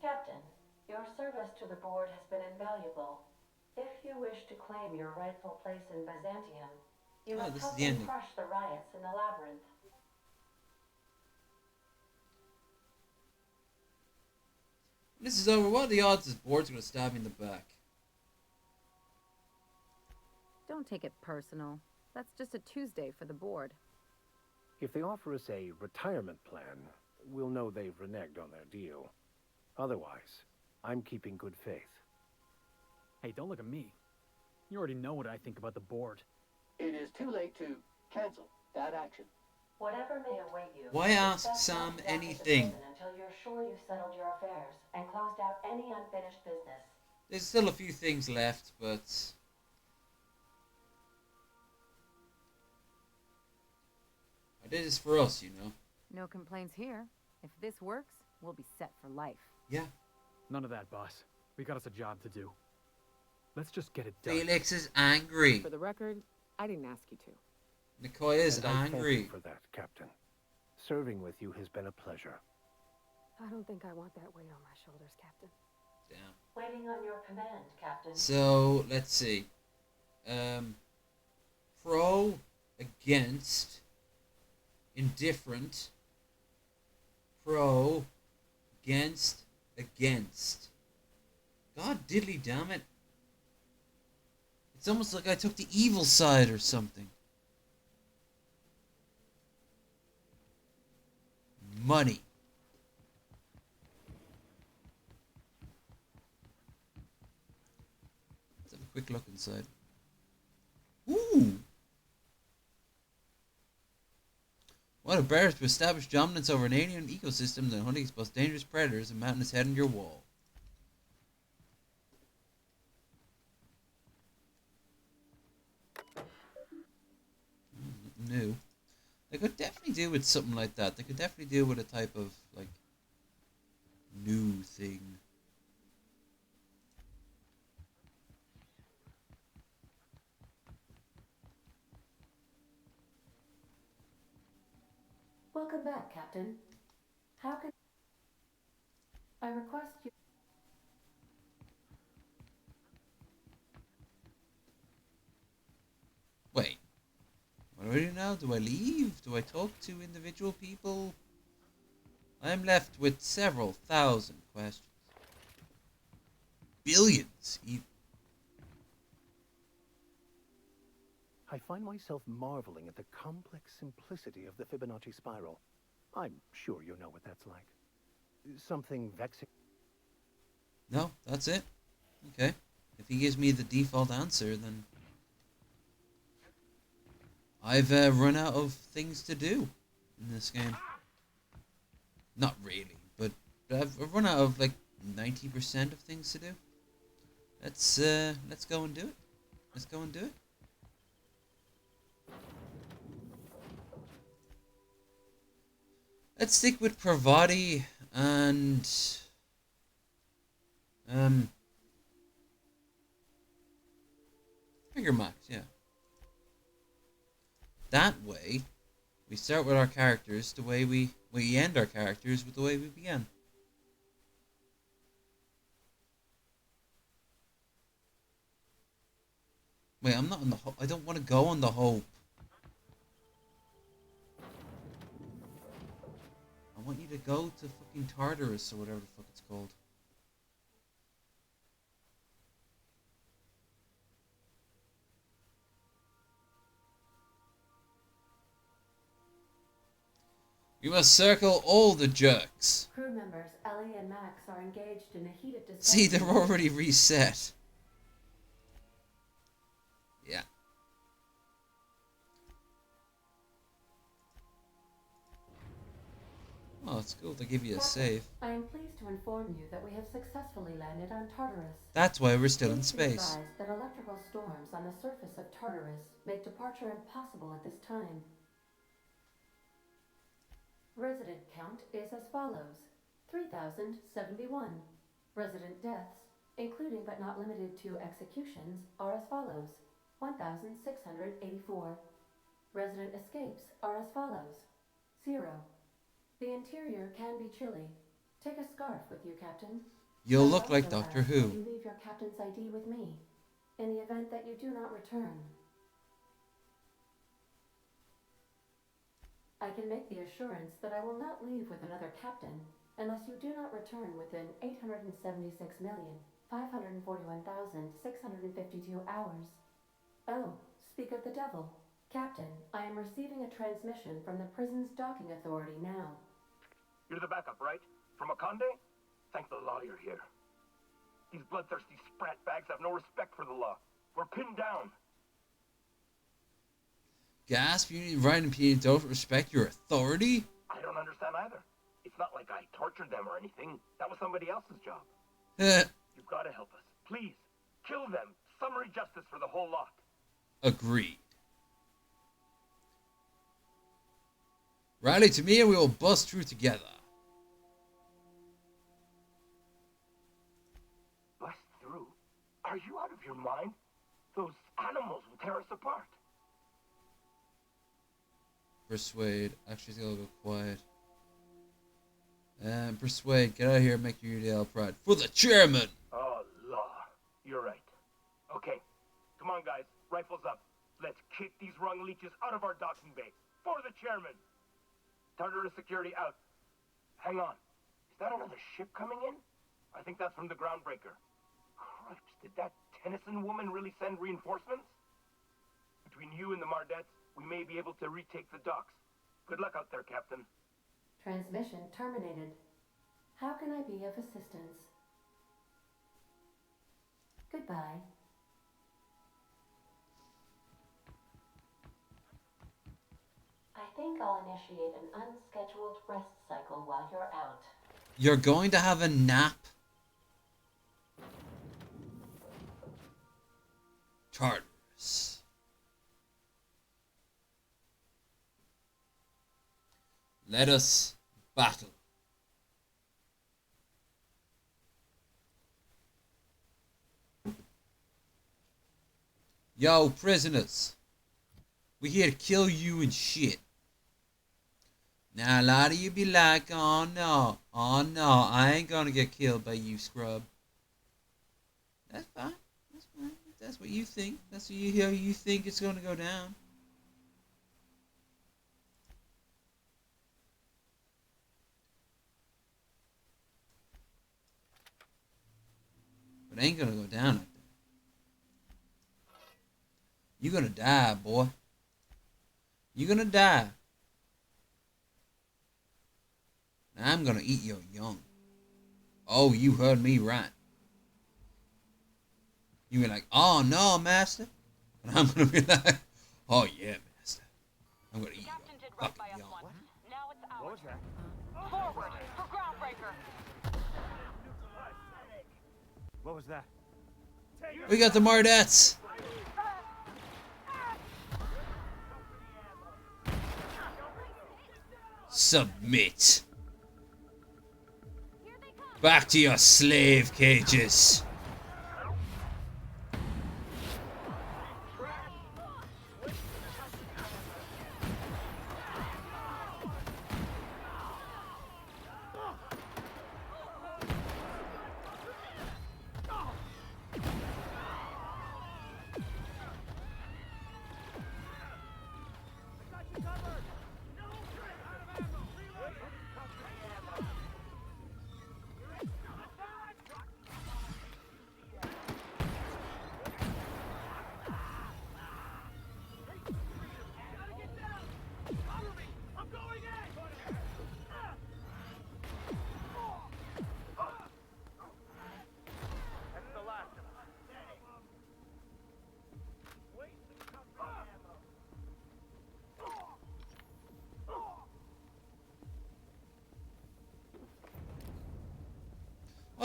Captain, your service to the board has been invaluable. If you wish to claim your rightful place in Byzantium, you must this is help the them ending. crush the riots in the labyrinth. This is over. What are the odds this board's going to stab me in the back? Don't take it personal. That's just a Tuesday for the board. If they offer us a retirement plan, we'll know they've reneged on their deal. Otherwise, I'm keeping good faith. Hey, don't look at me. You already know what I think about the board. It is too late to cancel that action. Whatever may await you. Why ask it's best Sam not to step into anything? prison until you're sure you've settled your affairs and closed out any unfinished business. There's still a few things left, but... I did this for us, you know. No complaints here. If this works, we'll be set for life. Yeah. None of that, boss. We got us a job to do. Let's just get it done. Felix is angry. For the record, I didn't ask you to. Nicoya is And I thank angry. you for that, Captain. Serving with you has been a pleasure. I don't think I want that weight on my shoulders, Captain. Damn. Waiting on your command, Captain. So, let's see. Pro, against, indifferent, pro, against. God diddly damn it. It's almost like I took the evil side or something. Money. Let's have a quick look inside. Ooh! What a better to establish dominance over an alien ecosystem than hunting its most dangerous predators and mounting its head on your wall. New. They could definitely do with something like that. They could definitely do with a type of, like, new thing. Welcome back, Captain. How can I request you? Wait. What do I do now? Do I leave? Do I talk to individual people? I am left with several thousand questions. Billions, even. I find myself marveling at the complex simplicity of the Fibonacci spiral. I'm sure you know what that's like. Something vexing. No, that's it. Okay. If he gives me the default answer, then I've run out of things to do in this game. Not really, but I've run out of like 90% of things to do. Let's go and do it. Let's go and do it. Let's stick with Pravati and Figure Max, yeah. That way, we start with our characters the way we end our characters with the way we began. Wait, I'm not on the hope. I don't want to go on the hope. I want you to go to fucking Tartarus or whatever the fuck it's called. You must circle all the jerks. Crew members Ellie and Max are engaged in a heated discussion. See, they're already reset. Yeah. Oh, it's cool to give you a save. I am pleased to inform you that we have successfully landed on Tartarus. That's why we're still in Please be space. advised that electrical storms on the surface of Tartarus make departure impossible at this time. Resident count is as follows: 3,071. Resident deaths, including but not limited to executions, are as follows: 1,684. Resident escapes are as follows: 0. The interior can be chilly. Take a scarf with you, Captain. You'll I look like also Doctor ask Who. that you leave your captain's ID with me, in the event that you do not return. I can make the assurance that I will not leave with another captain unless you do not return within 876,541,652 hours. Oh, speak of the devil. Captain, I am receiving a transmission from the prison's docking authority now. You're the backup, right? From Akande? Thank the law you're here. These bloodthirsty sprat bags have no respect for the law. We're pinned down. Gasp, Unity, Ryan, and P don't respect your authority? I don't understand either. It's not like I tortured them or anything. That was somebody else's job. You've got to help us. Please, kill them. Summary justice for the whole lot. Agreed. Rally to me and we will bust through together. Bust through? Are you out of your mind? Those animals will tear us apart. Persuade. Actually, it's gonna go quiet. Persuade. Get out of here and make your UDL pride. For the chairman! Oh, law. You're right. Okay. Come on, guys. Rifles up. Let's kick these rung leeches out of our docking bay. For the chairman! Tartarus security out. Hang on. Is that another ship coming in? I think that's from the groundbreaker. Cripes, did that Tennyson woman really send reinforcements? Between you and the Mardettes, we may be able to retake the docks. Good luck out there, Captain. Transmission terminated. How can I be of assistance? Goodbye. I think I'll initiate an unscheduled rest cycle while you're out. You're going to have a nap? Tartarus. Let us battle. Yo, prisoners. We're here to kill you and shit. Now, a lot of you be like, oh no, I ain't gonna get killed by you, scrub. That's fine. That's fine. If that's what you think. That's what how you think it's gonna go down. But it ain't gonna go down like that. You're gonna die, boy. You're gonna die. Now I'm gonna eat your young. Oh, you heard me right. You be like, oh no, master. And I'm gonna be like, oh yeah, master. I'm gonna eat your fucking young. Now it's ours. What was that? Forward for groundbreaker. What was that? We got the Mardettes. Submit. Back to your slave cages.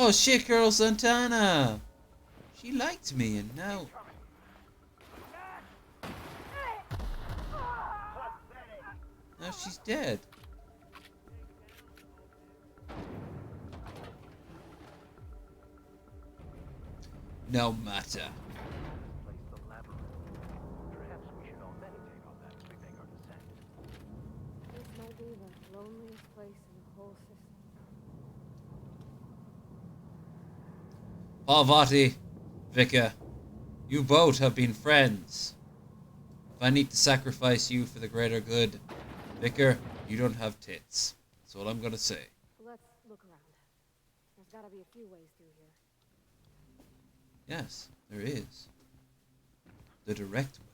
Oh shit, Girl Santana. She liked me and now she's dead. No matter. This might be the loneliest place in the whole system. Parvati, Vicar, you both have been friends. If I need to sacrifice you for the greater good, Vicar, you don't have tits. That's all I'm gonna say. Let's look around. There's gotta be a few ways through here. Yes, there is. The direct way.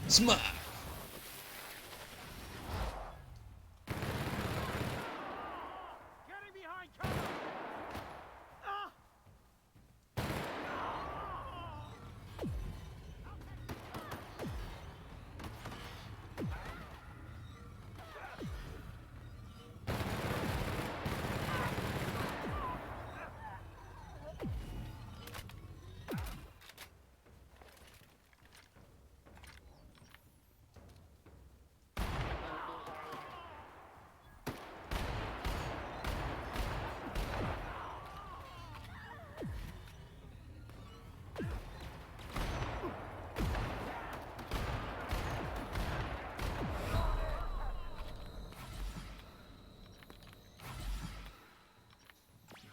Smack!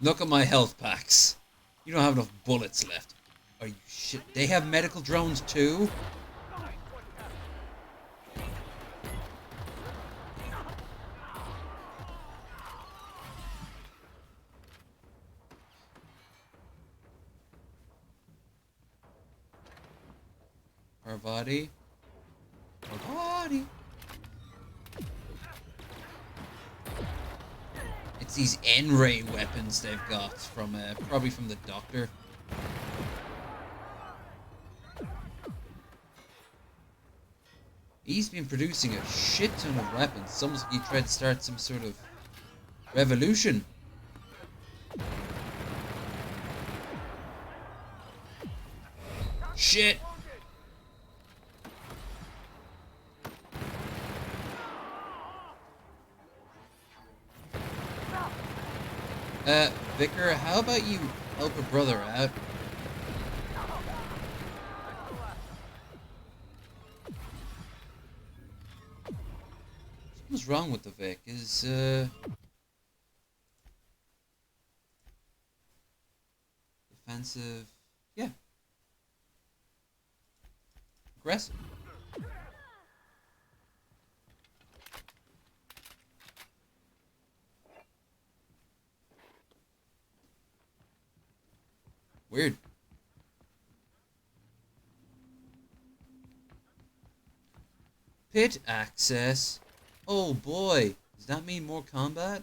Look at my health packs. You don't have enough bullets left. Are you shit? They have medical drones too? Parvati? Parvati? It's It's these N-ray weapons they've got from probably from the Doctor. He's been producing a shit ton of weapons. It's almost like he tried to start some sort of revolution. Shit! Vicar, how about you help a brother out? What's wrong with the Vic? Is, defensive... Yeah. Aggressive. Weird. Pit access? Oh boy. Does that mean more combat?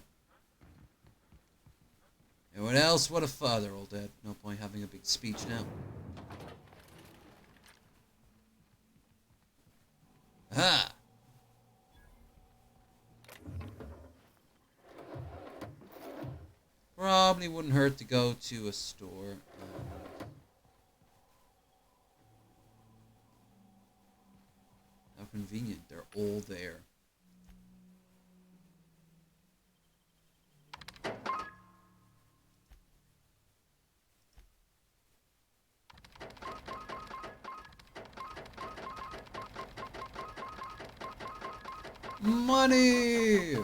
And what else? What a father, old dad. No point having a big speech now. Aha! Probably wouldn't hurt to go to a store. How convenient. They're all there. Money!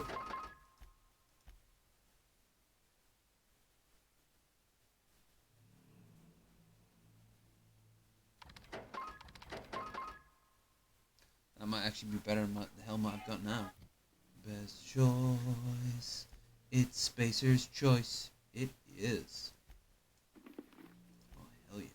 That might actually be better than the helmet I've got now. Best choice. It's Spacer's choice. It is. Oh, hell yeah.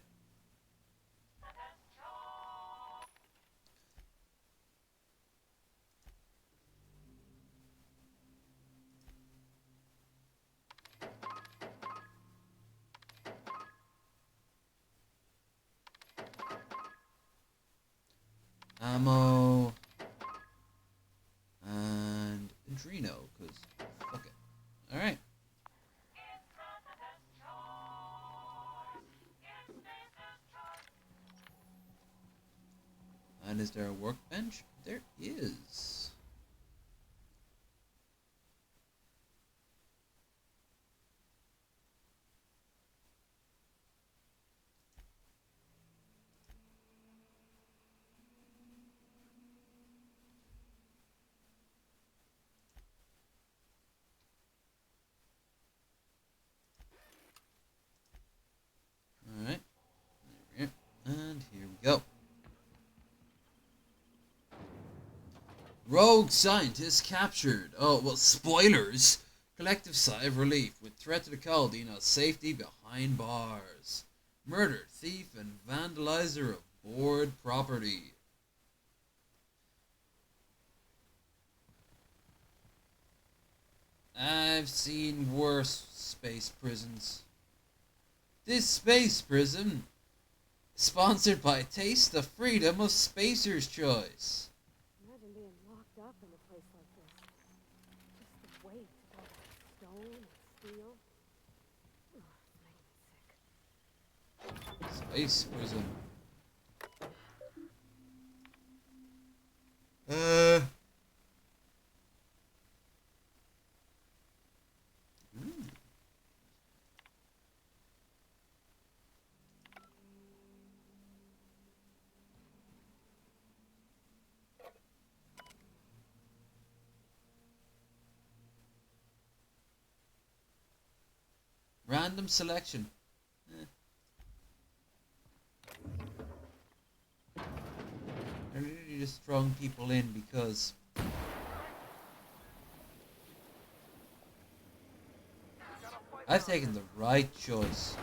Ammo. And Adreno, because fuck it. Alright. And is there a workbench? There is. Alright. And here we go. Rogue scientist captured. Oh, well, spoilers. Collective sigh of relief. With threat to the colony, now safety behind bars. Murder, thief, and vandalizer of board property. I've seen worse space prisons. This space prison, sponsored by Taste the Freedom of Spacer's Choice. Imagine being locked up in a place like this. Just the weight of all that stone and steel. Oh, it's making me sick. Space prison. Random selection. They're literally just throwing people in because I've taken the right choice.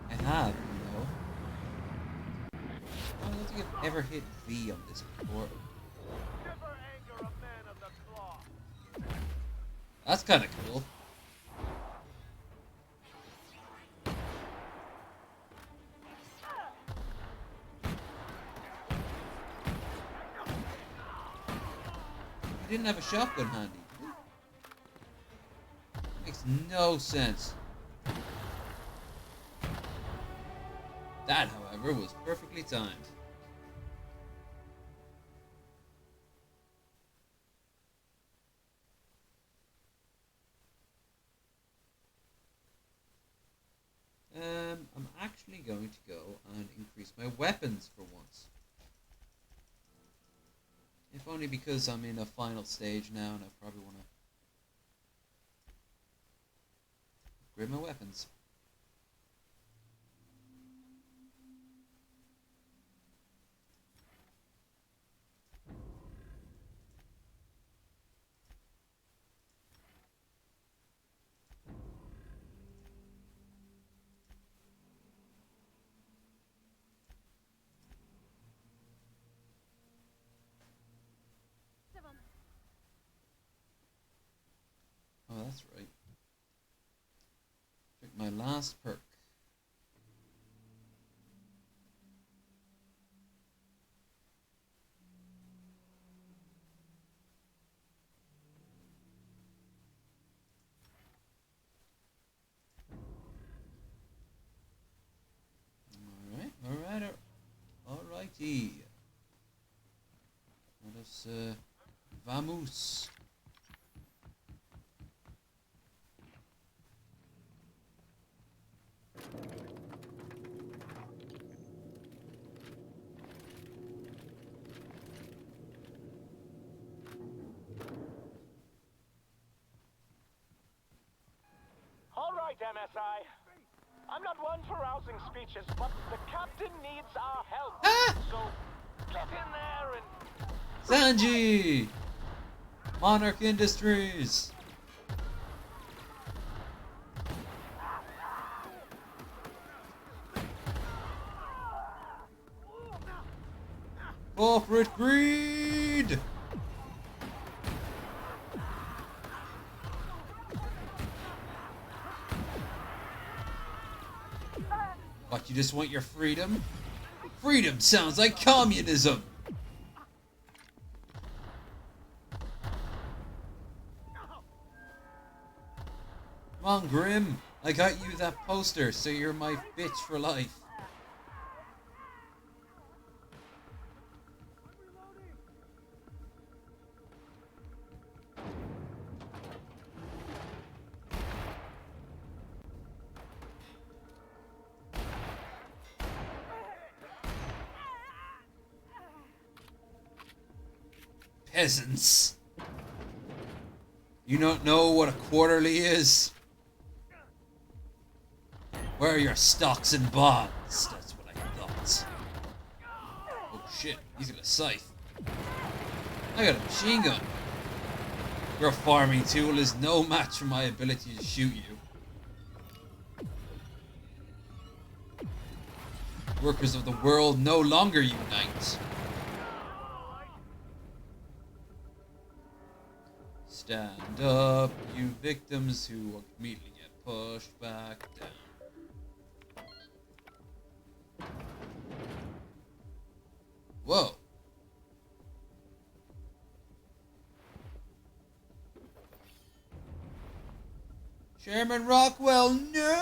I have, you know. I don't think I've ever hit V on this before. That's kind of cool. He didn't have a shotgun handy. Makes no sense. That, however, was perfectly timed. I'm actually going to go and increase my weapons for once. If only because I'm in a final stage now and I probably want to upgrade my weapons. Oh, that's right. Check my last perk. Alrighty. Let us, vamos. All right, MSI. I'm not one for rousing speeches, but the captain needs our help. So get in there and... Sanji! Monarch Industries! Corporate greed! What, you just want your freedom? Freedom sounds like communism! Come on, Grim. I got you that poster, so you're my bitch for life. Peasants. You don't know what a quarterly is? Where are your stocks and bonds? That's what I thought. Oh shit, he's got a scythe. I got a machine gun. Your farming tool is no match for my ability to shoot you. Workers of the world no longer unite. Stand up, you victims who immediately get pushed back down. Whoa. Chairman Rockwell, no!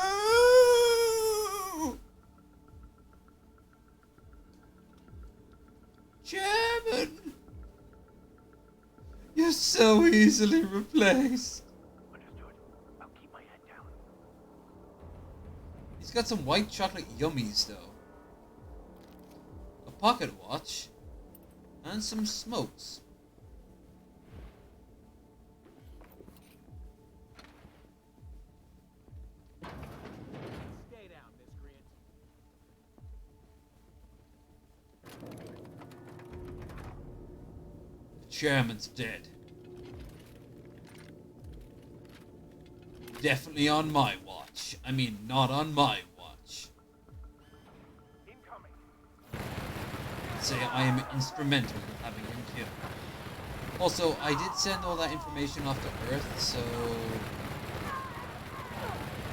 Chairman! You're so easily replaced. Understood. I'll keep my head down. He's got some white chocolate yummies, though. A pocket watch. And some smokes. Stay down, miscreant. The chairman's dead. Definitely on my watch. I mean, not on my watch. Incoming. Say I am instrumental in having him killed. Also, I did send all that information off to Earth, so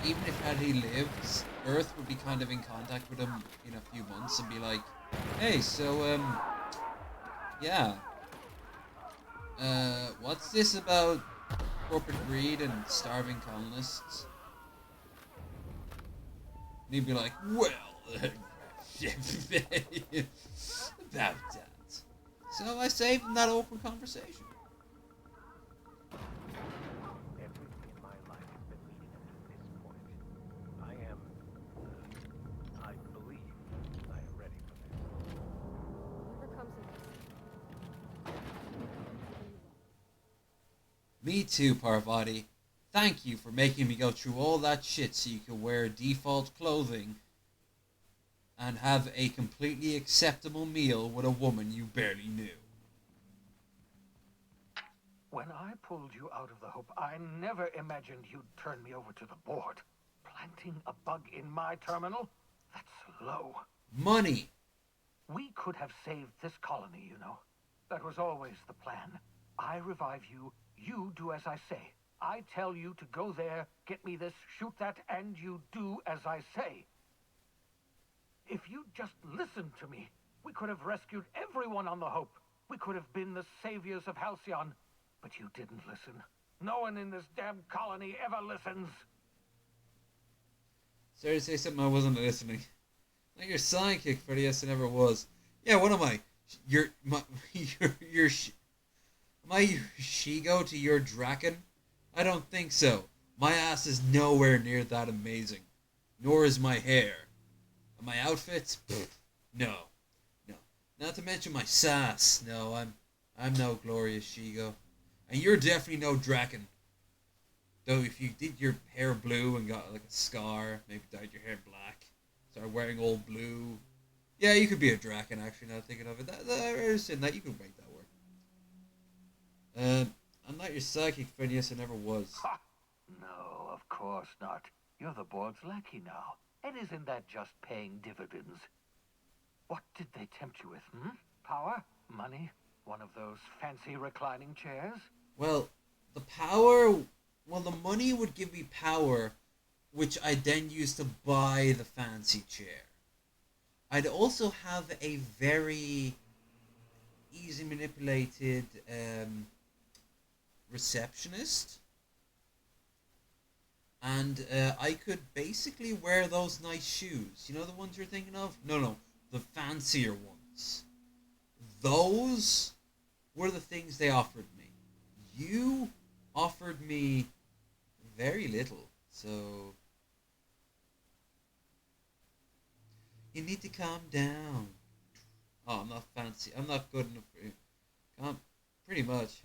even if had he lived, Earth would be kind of in contact with him in a few months and be like, hey, so, yeah, what's this about corporate greed and starving colonists? And he'd be like, well, about that. So I saved him that awkward conversation. Everything in my life has been leading up to this point. I believe I am ready for this. Whatever comes of this. Me too, Parvati. Thank you for making me go through all that shit so you could wear default clothing and have a completely acceptable meal with a woman you barely knew. When I pulled you out of the Hope, I never imagined you'd turn me over to the board. Planting a bug in my terminal? That's low. Money! We could have saved this colony, you know. That was always the plan. I revive you, you do as I say. I tell you to go there, get me this, shoot that, and you do as I say. If you just listened to me, we could have rescued everyone on the Hope. We could have been the saviors of Halcyon. But you didn't listen. No one in this damn colony ever listens. Sorry to say something I wasn't listening. Like your sidekick for the yes, I never was. Yeah, what am I? Am I your Shigo to your Draken? I don't think so. My ass is nowhere near that amazing. Nor is my hair. And my outfits? Pfft, no. No. Not to mention my sass. No, I'm no glorious Shigo. And you're definitely no Draken. Though if you did your hair blue and got like a scar, maybe dyed your hair black, started wearing all blue, yeah, you could be a Draken actually, now thinking of it. I understand that, you could make that work. I'm not your psychic friend, yes I never was. Ha! No, of course not. You're the board's lackey now. And isn't that just paying dividends? What did they tempt you with, Power? Money? One of those fancy reclining chairs? Well, the money would give me power, which I'd then use to buy the fancy chair. I'd also have a very easy manipulated receptionist. And I could basically wear those nice shoes. You know the ones you're thinking of? No, the fancier ones. Those were the things they offered me. You offered me very little, so you need to calm down. Oh, I'm not fancy. I'm not good enough for you. Pretty much.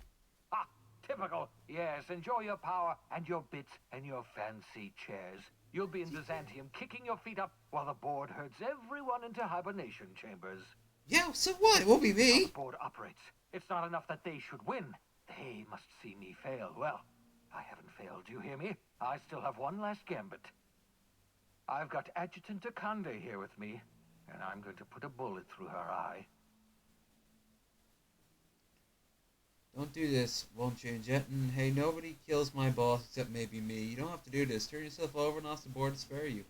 Ah, typical. Yes, enjoy your power and your bits and your fancy chairs. You'll be in Byzantium kicking your feet up while the board herds everyone into hibernation chambers. Yeah, so what? It won't be me. How the board operates. It's not enough that they should win. They must see me fail. Well, I haven't failed, you hear me? I still have one last gambit. I've got Adjutant Akande here with me, and I'm going to put a bullet through her eye. Don't do this. Won't change it. And hey, nobody kills my boss except maybe me. You don't have to do this. Turn yourself over and ask the board to spare you.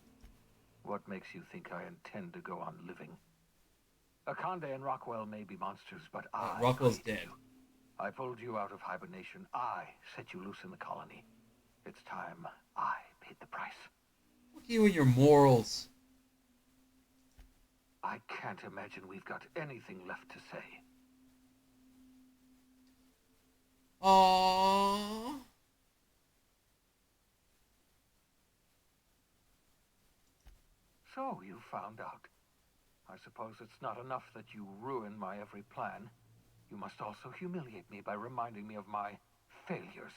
What makes you think I intend to go on living? Akande and Rockwell may be monsters, but I... Rockwell's dead. You. I pulled you out of hibernation. I set you loose in the colony. It's time I paid the price. Fuck you and your morals. I can't imagine we've got anything left to say. Aww. So you found out. I suppose it's not enough that you ruin my every plan. You must also humiliate me by reminding me of my failures.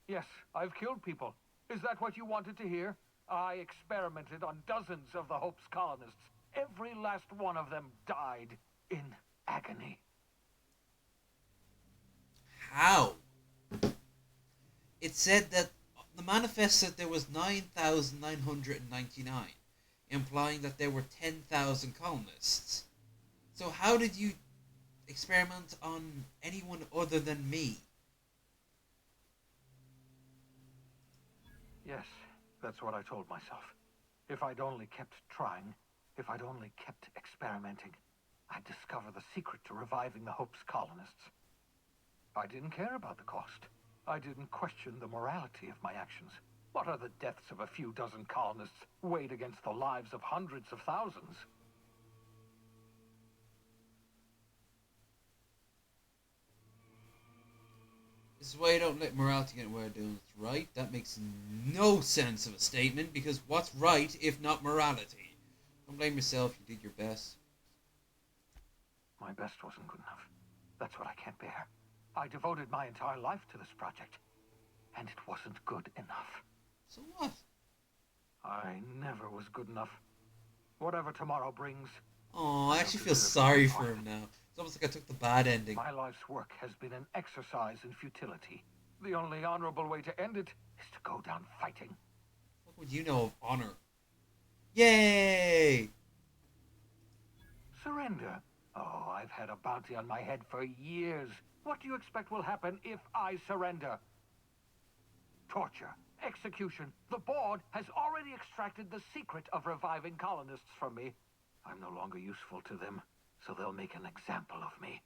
Yes, I've killed people. Is that what you wanted to hear? I experimented on dozens of the Hope's colonists. Every last one of them died in agony. How? It said that the manifest said there was 9,999, implying that there were 10,000 colonists. So how did you experiment on anyone other than me. Yes, that's what I told myself. If I'd only kept trying, if I'd only kept experimenting, I'd discover the secret to reviving the Hope's colonists. I didn't care about the cost. I didn't question the morality of my actions. What are the deaths of a few dozen colonists weighed against the lives of hundreds of thousands? This is why you don't let morality get in the way of doing what's right. That makes no sense of a statement, because what's right if not morality? Don't blame yourself, you did your best. My best wasn't good enough. That's what I can't bear. I devoted my entire life to this project, and it wasn't good enough. So what? I never was good enough. Whatever tomorrow brings... Oh, I actually feel sorry for him now. It's almost like I took the bad ending. My life's work has been an exercise in futility. The only honorable way to end it is to go down fighting. What would you know of honor? Yay! Surrender? Oh, I've had a bounty on my head for years. What do you expect will happen if I surrender? Torture, execution. The board has already extracted the secret of reviving colonists from me. I'm no longer useful to them, so they'll make an example of me.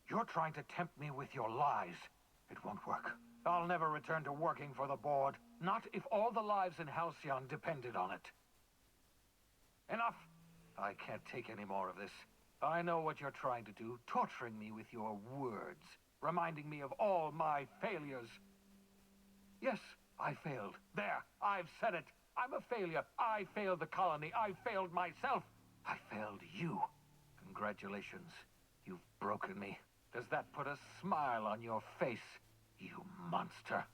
You're trying to tempt me with your lies. It won't work. I'll never return to working for the board. Not if all the lives in Halcyon depended on it. Enough! I can't take any more of this. I know what you're trying to do, torturing me with your words, reminding me of all my failures. Yes, I failed. There, I've said it. I'm a failure. I failed the colony. I failed myself. I failed you. Congratulations. You've broken me. Does that put a smile on your face, you monster?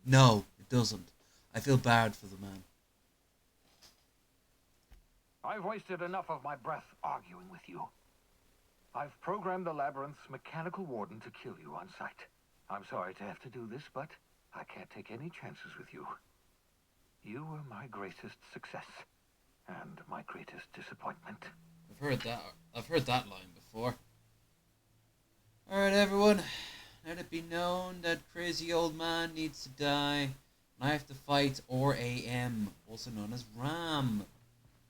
No, it doesn't. I feel bad for the man. I've wasted enough of my breath arguing with you. I've programmed the Labyrinth's mechanical warden to kill you on sight. I'm sorry to have to do this, but I can't take any chances with you. You were my greatest success, and my greatest disappointment. I've heard that line before. Alright, everyone. Let it be known that crazy old man needs to die. I have to fight RAM, also known as Ram.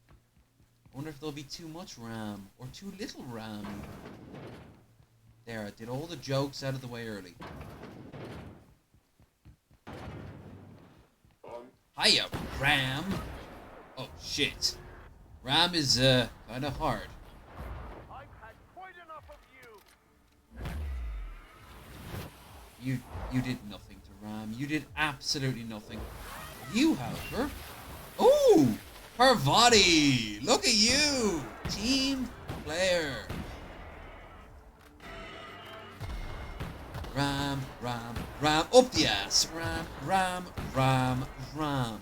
I wonder if there'll be too much Ram, or too little Ram. There, I did all the jokes out of the way early. Hiya, Ram! Oh, shit. Ram is, kinda hard. I've had quite enough of you. You did nothing to Ram. You did absolutely nothing. You, however... Ooh! Parvati! Look at you! Team player. Ram, Ram, Ram. Up the ass. Ram, Ram, Ram, Ram.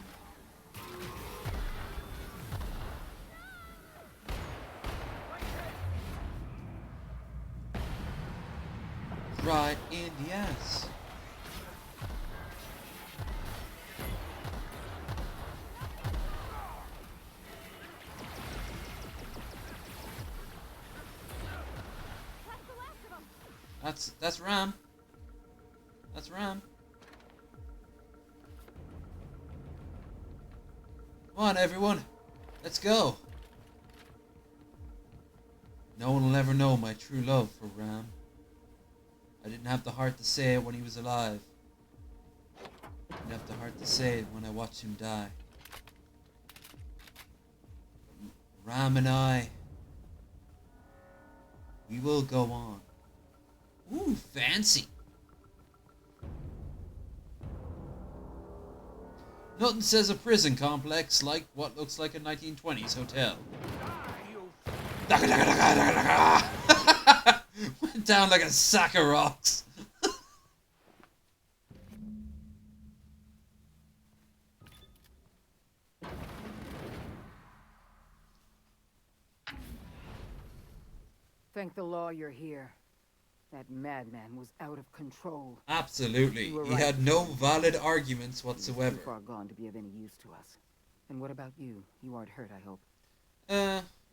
Right in the ass. That's Ram. That's Ram. Come on, everyone. Let's go. No one will ever know my true love for Ram. I didn't have the heart to say it when he was alive. I didn't have the heart to say it when I watched him die. Ram and I, we will go on. Ooh, fancy. Nothing says a prison complex like what looks like a 1920s hotel. Went down like a sack of rocks. Thank the law you're here. That madman was out of control. Absolutely. You were He right had to no say that. valid arguments He was whatsoever. too far gone to be of any use to us. And what about you? You aren't hurt, I hope.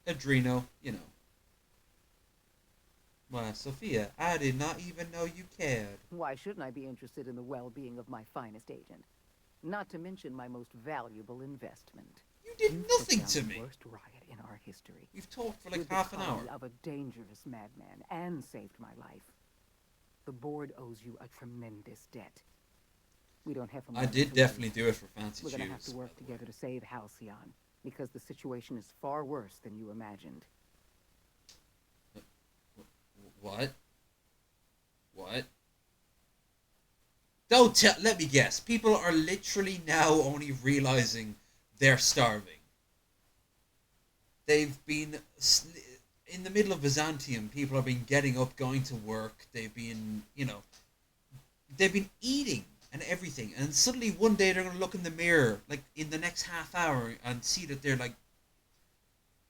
Adreno, you know. Why, Sophia, I did not even know you cared. Why shouldn't I be interested in the well-being of my finest agent? Not to mention my most valuable investment. You did nothing to me. The worst riot in our history. We've talked for like With the half an hour. colony of a dangerous madman and saved my life. The board owes you a tremendous debt. We don't have. I did definitely do it for fancy shoes. We're gonna have to work together to save Halcyon because the situation is far worse than you imagined. What? What? Don't tell. Let me guess. People are literally now only realizing they're starving. They've been in the middle of Byzantium. People have been getting up, going to work. They've been, they've been eating and everything. And suddenly one day they're going to look in the mirror, like in the next half hour, and see that they're like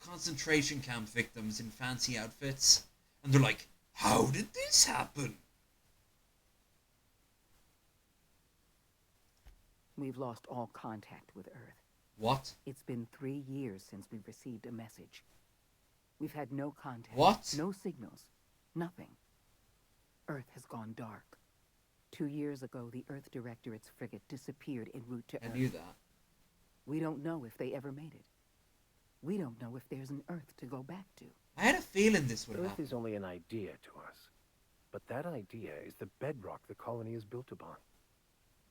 concentration camp victims in fancy outfits. And they're like, how did this happen? We've lost all contact with Earth. What? It's been 3 years since we received a message. We've had no contact. What? No signals. Nothing. Earth has gone dark. 2 years ago, the Earth Directorate's frigate disappeared en route to Earth. I knew that. We don't know if they ever made it. We don't know if there's an Earth to go back to. I had a feeling this would Earth happen. is only an idea to us. But that idea is the bedrock the colony is built upon.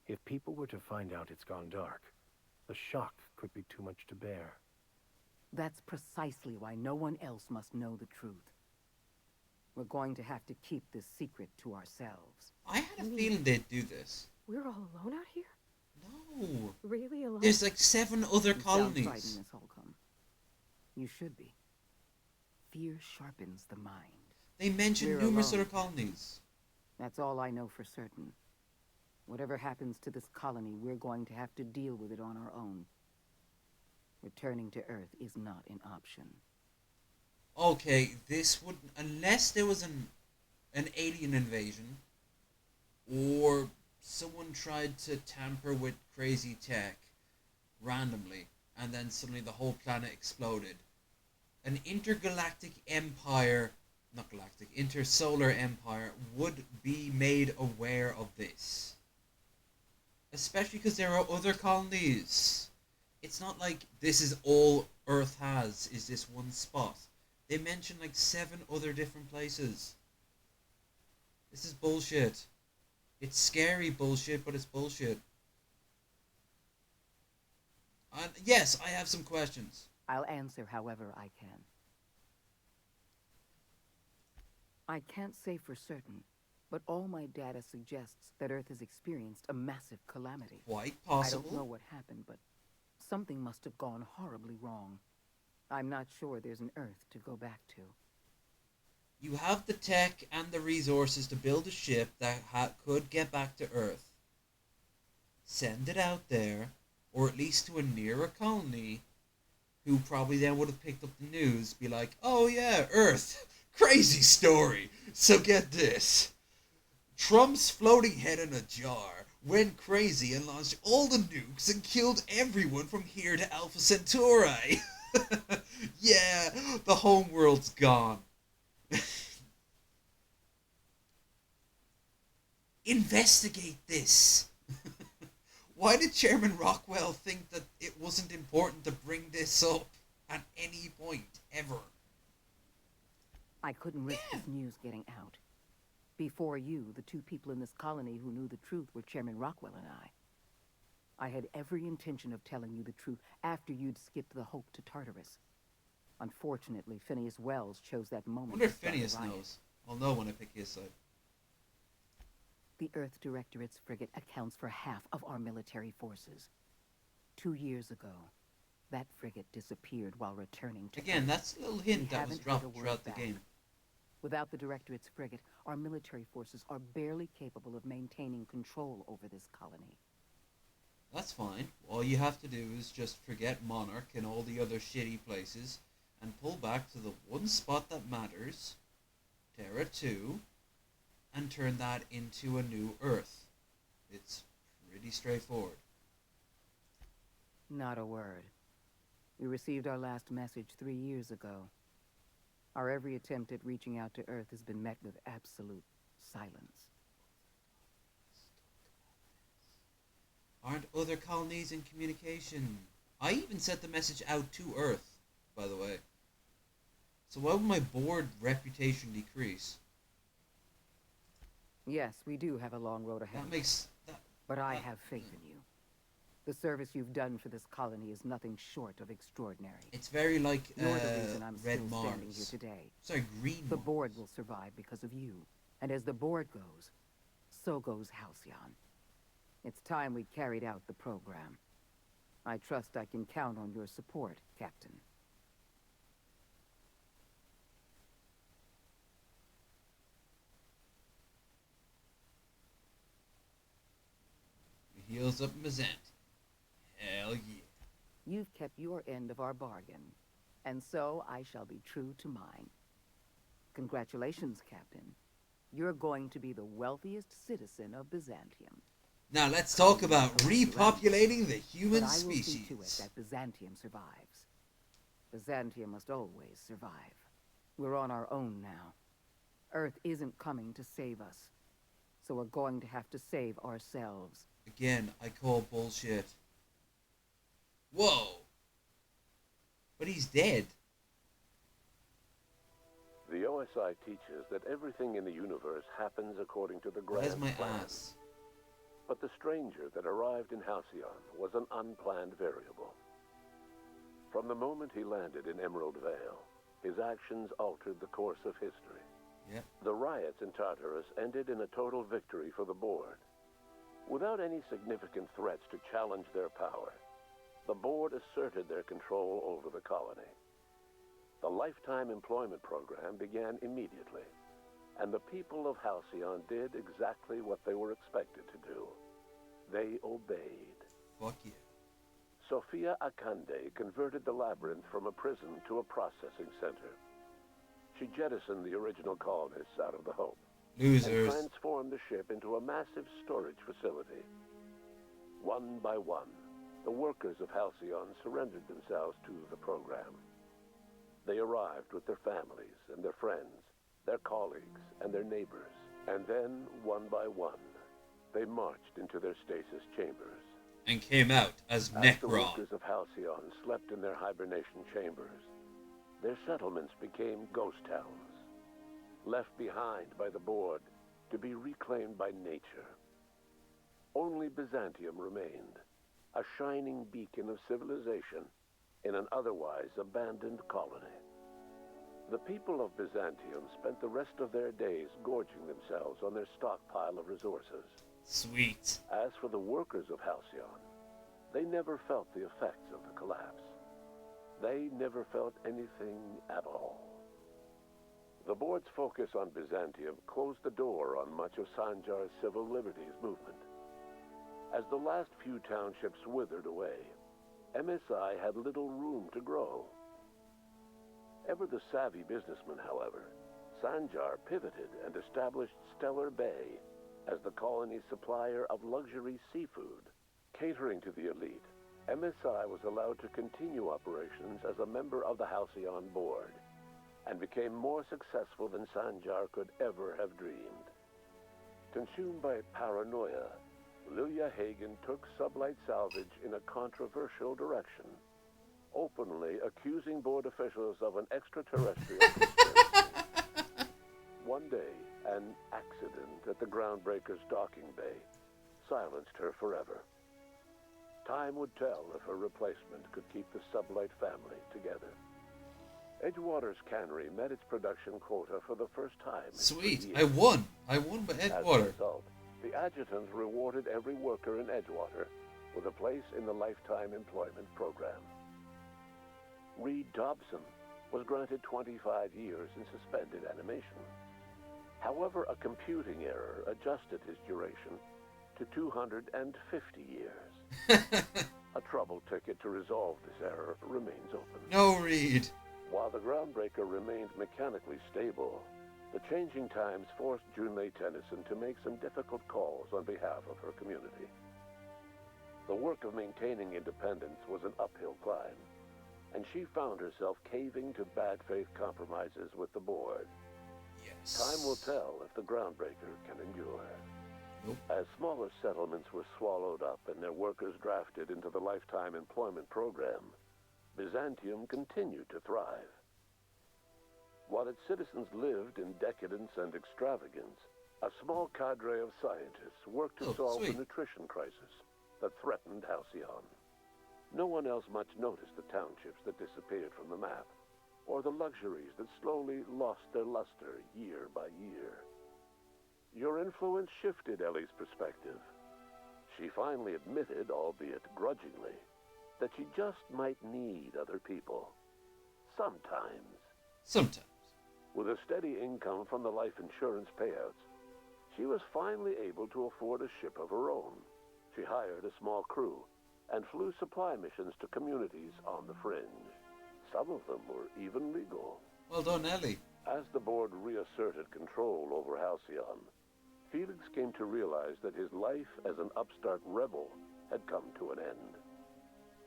If people were to find out it's gone dark, the shock could be too much to bear. That's precisely why no one else must know the truth. We're going to have to keep this secret to ourselves. I had a feeling they'd do this. We're all alone out here? No. Really alone? There's like 7 other You sound colonies. frightened, Miss Holcomb. You should be. Fear sharpens the mind. They mentioned We're numerous alone. other colonies. That's all I know for certain. Whatever happens to this colony, we're going to have to deal with it on our own. Returning to Earth is not an option. Okay, this would, unless there was an alien invasion, or someone tried to tamper with crazy tech randomly, and then suddenly the whole planet exploded. An intergalactic empire, not galactic, intersolar empire would be made aware of this. Especially because there are other colonies. It's not like this is all Earth has, is this one spot. They mention like 7 other different places. This is bullshit. It's scary bullshit, but it's bullshit. And yes, I have some questions. I'll answer however I can. I can't say for certain, but all my data suggests that Earth has experienced a massive calamity. Quite I possible. don't know what happened, but something must have gone horribly wrong. I'm not sure there's an Earth to go back to. You have the tech and the resources to build a ship that could get back to Earth. Send it out there, or at least to a nearer colony, who probably then would have picked up the news, be like, oh yeah, Earth, crazy story. So get this. Trump's floating head in a jar went crazy and launched all the nukes and killed everyone from here to Alpha Centauri. Yeah, the home world's gone. Investigate this. Why did Chairman Rockwell think that it wasn't important to bring this up at any point ever? I couldn't risk this news getting out. Before you, the 2 people in this colony who knew the truth were Chairman Rockwell and I. I had every intention of telling you the truth after you'd skipped the Hope to Tartarus. Unfortunately, Phineas Wells chose that I moment. wonder if to start a Phineas riot. knows. I'll know when I pick his side. The Earth Directorate's frigate accounts for half of our military forces. 2 years ago, that frigate disappeared while returning to Again, Earth. that's a little We hint that was haven't heard dropped a word throughout the back. game. Without the Directorate's frigate, our military forces are barely capable of maintaining control over this colony. That's fine. All you have to do is just forget Monarch and all the other shitty places and pull back to the one spot that matters, Terra 2, and turn that into a new Earth. It's pretty straightforward. Not a word. We received our last message 3 years ago. Our every attempt at reaching out to Earth has been met with absolute silence. Aren't other colonies in communication? I even sent the message out to Earth, by the way. So why would my board reputation decrease? Yes, we do have a long road ahead. But I have faith in you. The service you've done for this colony is nothing short of extraordinary. It's very like You're the reason I'm Red still standing Mars. here today. Sorry, Green The Mars. board will survive because of you. And as the board goes, so goes Halcyon. It's time we carried out the program. I trust I can count on your support, Captain. He heals up Mazant. Hell yeah. You've kept your end of our bargain, and so I shall be true to mine. Congratulations, Captain. You're going to be the wealthiest citizen of Byzantium. Now let's talk about repopulating the human But I will see species. to it that Byzantium survives. Byzantium must always survive. We're on our own now. Earth isn't coming to save us, so we're going to have to save ourselves. Again, I call bullshit. Whoa! But he's dead. The OSI teaches that everything in the universe happens according to the grand Where's my plan. ass? But the stranger that arrived in Halcyon was an unplanned variable. From the moment he landed in Emerald Vale, his actions altered the course of history. Yep. The riots in Tartarus ended in a total victory for the board. Without any significant threats to challenge their power, the board asserted their control over the colony. The lifetime employment program began immediately, and the people of Halcyon did exactly what they were expected to do. They obeyed. Fuck yeah. Sophia Akande converted the labyrinth from a prison to a processing center. She jettisoned the original colonists out of the Hope. Losers. And transformed the ship into a massive storage facility. One by one, the workers of Halcyon surrendered themselves to the program. They arrived with their families and their friends, their colleagues and their neighbors. And then, one by one, they marched into their stasis chambers. And came out as The Necron. workers of Halcyon slept in their hibernation chambers. Their settlements became ghost towns, left behind by the board to be reclaimed by nature. Only Byzantium remained, a shining beacon of civilization in an otherwise abandoned colony. The people of Byzantium spent the rest of their days gorging themselves on their stockpile of resources. Sweet. As for the workers of Halcyon, they never felt the effects of the collapse. They never felt anything at all. The board's focus on Byzantium closed the door on much of Sanjar's civil liberties movement. As the last few townships withered away, MSI had little room to grow. Ever the savvy businessman, however, Sanjar pivoted and established Stellar Bay as the colony's supplier of luxury seafood. Catering to the elite, MSI was allowed to continue operations as a member of the Halcyon board, and became more successful than Sanjar could ever have dreamed. Consumed by paranoia, Lilia Hagen took sublight salvage in a controversial direction, openly accusing board officials of an extraterrestrial conspiracy. One day, an accident at the Groundbreaker's docking bay silenced her forever. Time would tell if her replacement could keep the sublight family together. Edgewater's cannery met its production quota for the first time. Sweet. I won by As a Edgewater. result, the adjutant rewarded every worker in Edgewater with a place in the lifetime employment program. Reed Dobson was granted 25 years in suspended animation. However, a computing error adjusted his duration to 250 years. A trouble ticket to resolve this error remains open. No, Reed. While the Groundbreaker remained mechanically stable, The changing times forced Junlei Tennyson to make some difficult calls on behalf of her community. The work of maintaining independence was an uphill climb, and she found herself caving to bad faith compromises with the board. Yes. Time will tell if the groundbreaker can endure. Nope. As smaller settlements were swallowed up and their workers drafted into the lifetime employment program, Byzantium continued to thrive. While its citizens lived in decadence and extravagance, a small cadre of scientists worked to solve the nutrition crisis that threatened Halcyon. No one else much noticed the townships that disappeared from the map, or the luxuries that slowly lost their luster year by year. Your influence shifted Ellie's perspective. She finally admitted, albeit grudgingly, that she just might need other people. Sometimes. Sometimes. With a steady income from the life insurance payouts, she was finally able to afford a ship of her own. She hired a small crew and flew supply missions to communities on the fringe. Some of them were even legal. Well done, Ellie. As the board reasserted control over Halcyon, Felix came to realize that his life as an upstart rebel had come to an end.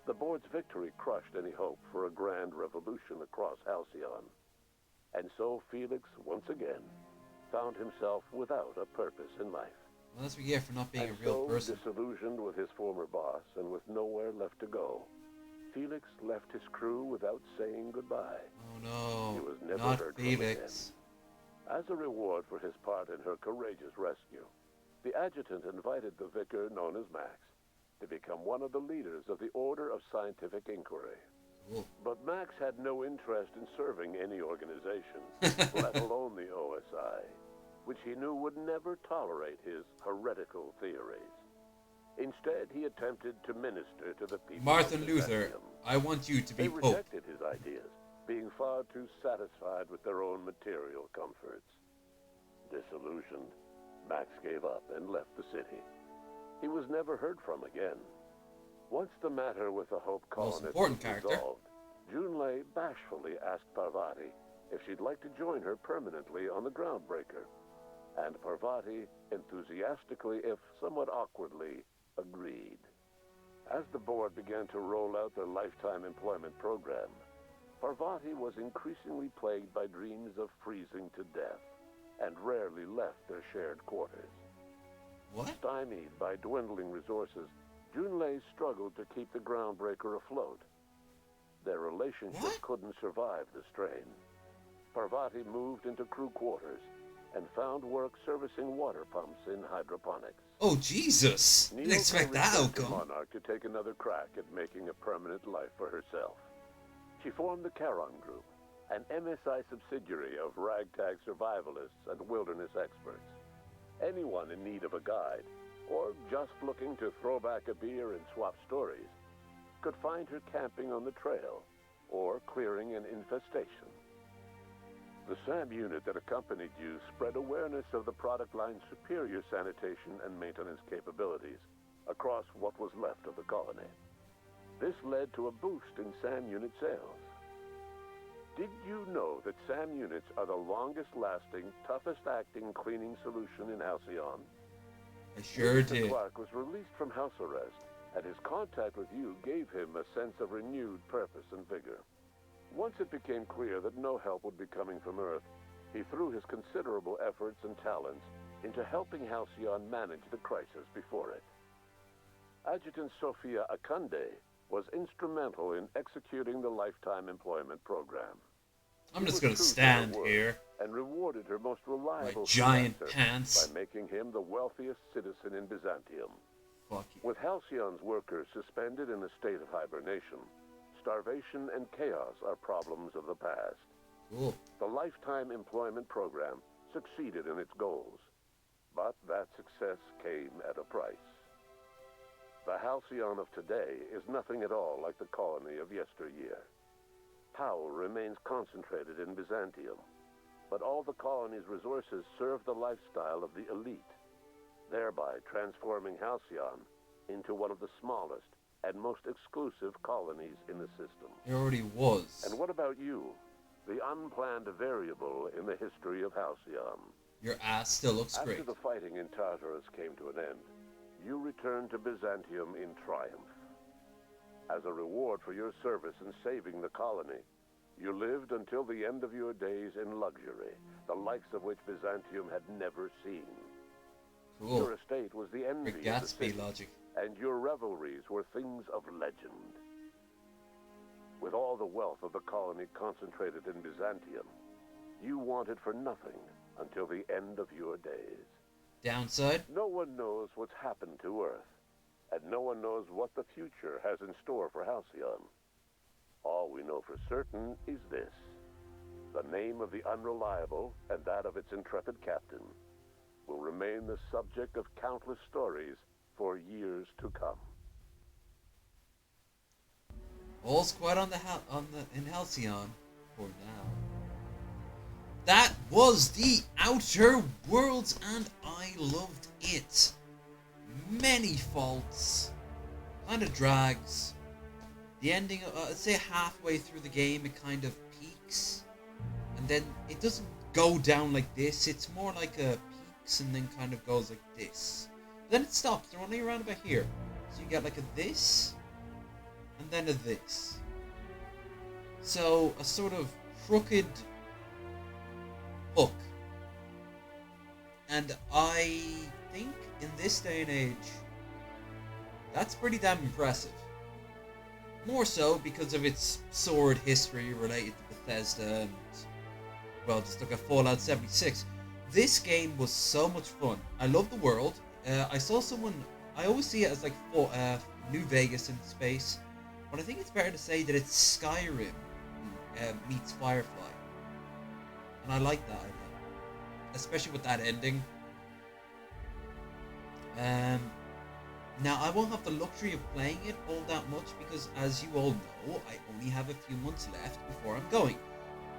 The board's victory crushed any hope for a grand revolution across Halcyon. And so Felix, once again, found himself without a purpose in life. Well, that's what you get for not being a real person. Disillusioned with his former boss and with nowhere left to go, Felix left his crew without saying goodbye. Oh no, he was never not heard Felix. From again. As a reward for his part in her courageous rescue, the adjutant invited the vicar known as Max to become one of the leaders of the Order of Scientific Inquiry. Cool. But Max had no interest in serving any organization, let alone the OSI, which he knew would never tolerate his heretical theories. Instead, he attempted to minister to the people. Martin Luther, I want you to be Pope. They rejected his ideas, being far too satisfied with their own material comforts. Disillusioned, Max gave up and left the city. He was never heard from again. Once the matter with the Hope colonists was resolved, Junlei bashfully asked Parvati if she'd like to join her permanently on the Groundbreaker, and Parvati enthusiastically, if somewhat awkwardly, agreed. As the board began to roll out their lifetime employment program, Parvati was increasingly plagued by dreams of freezing to death, and rarely left their shared quarters. What? Stymied by dwindling resources, Junlei struggled to keep the Groundbreaker afloat. Their relationship couldn't survive the strain. Parvati moved into crew quarters and found work servicing water pumps in hydroponics. Oh, Jesus! Didn't expect that outcome. Monarch to take another crack at making a permanent life for herself. She formed the Charon Group, an MSI subsidiary of ragtag survivalists and wilderness experts. Anyone in need of a guide, or just looking to throw back a beer and swap stories, could find her camping on the trail, or clearing an infestation. The SAM unit that accompanied you spread awareness of the product line's superior sanitation and maintenance capabilities across what was left of the colony. This led to a boost in SAM unit sales. Did you know that SAM units are the longest-lasting, toughest-acting cleaning solution in Halcyon? I sure Mr. did. Clark was released from house arrest, and his contact with you gave him a sense of renewed purpose and vigor. Once it became clear that no help would be coming from Earth, he threw his considerable efforts and talents into helping Halcyon manage the crisis before it. Adjutant Sophia Akunde was instrumental in executing the lifetime employment program. I'm just gonna stand here. And rewarded her most reliable my giant freelancer pants by making him the wealthiest citizen in Byzantium. Fuck you. With Halcyon's workers suspended in a state of hibernation, starvation and chaos are problems of the past. Cool. The lifetime employment program succeeded in its goals, but that success came at a price. The Halcyon of today is nothing at all like the colony of yesteryear. Power remains concentrated in Byzantium, but all the colony's resources serve the lifestyle of the elite, thereby transforming Halcyon into one of the smallest and most exclusive colonies in the system. It already was. And what about you? the unplanned variable in the history of Halcyon. Your ass still looks After great. the fighting in Tartarus came to an end, you returned to Byzantium in triumph. As a reward for your service in saving the colony, you lived until the end of your days in luxury, the likes of which Byzantium had never seen. Cool. Your estate was the envy of the Gatsby city, logic. and your revelries were things of legend. With all the wealth of the colony concentrated in Byzantium, you wanted for nothing until the end of your days. Downside? No one knows what's happened to Earth, and no one knows what the future has in store for Halcyon. All we know for certain is this: the name of the Unreliable and that of its intrepid captain will remain the subject of countless stories for years to come. All's quiet in Halcyon for now. That was the Outer Worlds, and I loved it. Many faults, kind of drags. The ending, I'd say halfway through the game, it kind of peaks, and then it doesn't go down like this. It's more like a peaks and then kind of goes like this. Then it stops. They're only around about here, so you get like a this, and then a this. So a sort of crooked hook. And I think in this day and age, that's pretty damn impressive. More so because of its sordid history related to Bethesda and, well, just look at Fallout 76. This game was so much fun. I love the world. I saw someone, I always see it as like New Vegas in space, but I think it's better to say that it's Skyrim meets Firefly. And I like that idea, especially with that ending. Now, I won't have the luxury of playing it all that much because, as you all know, I only have a few months left before I'm going.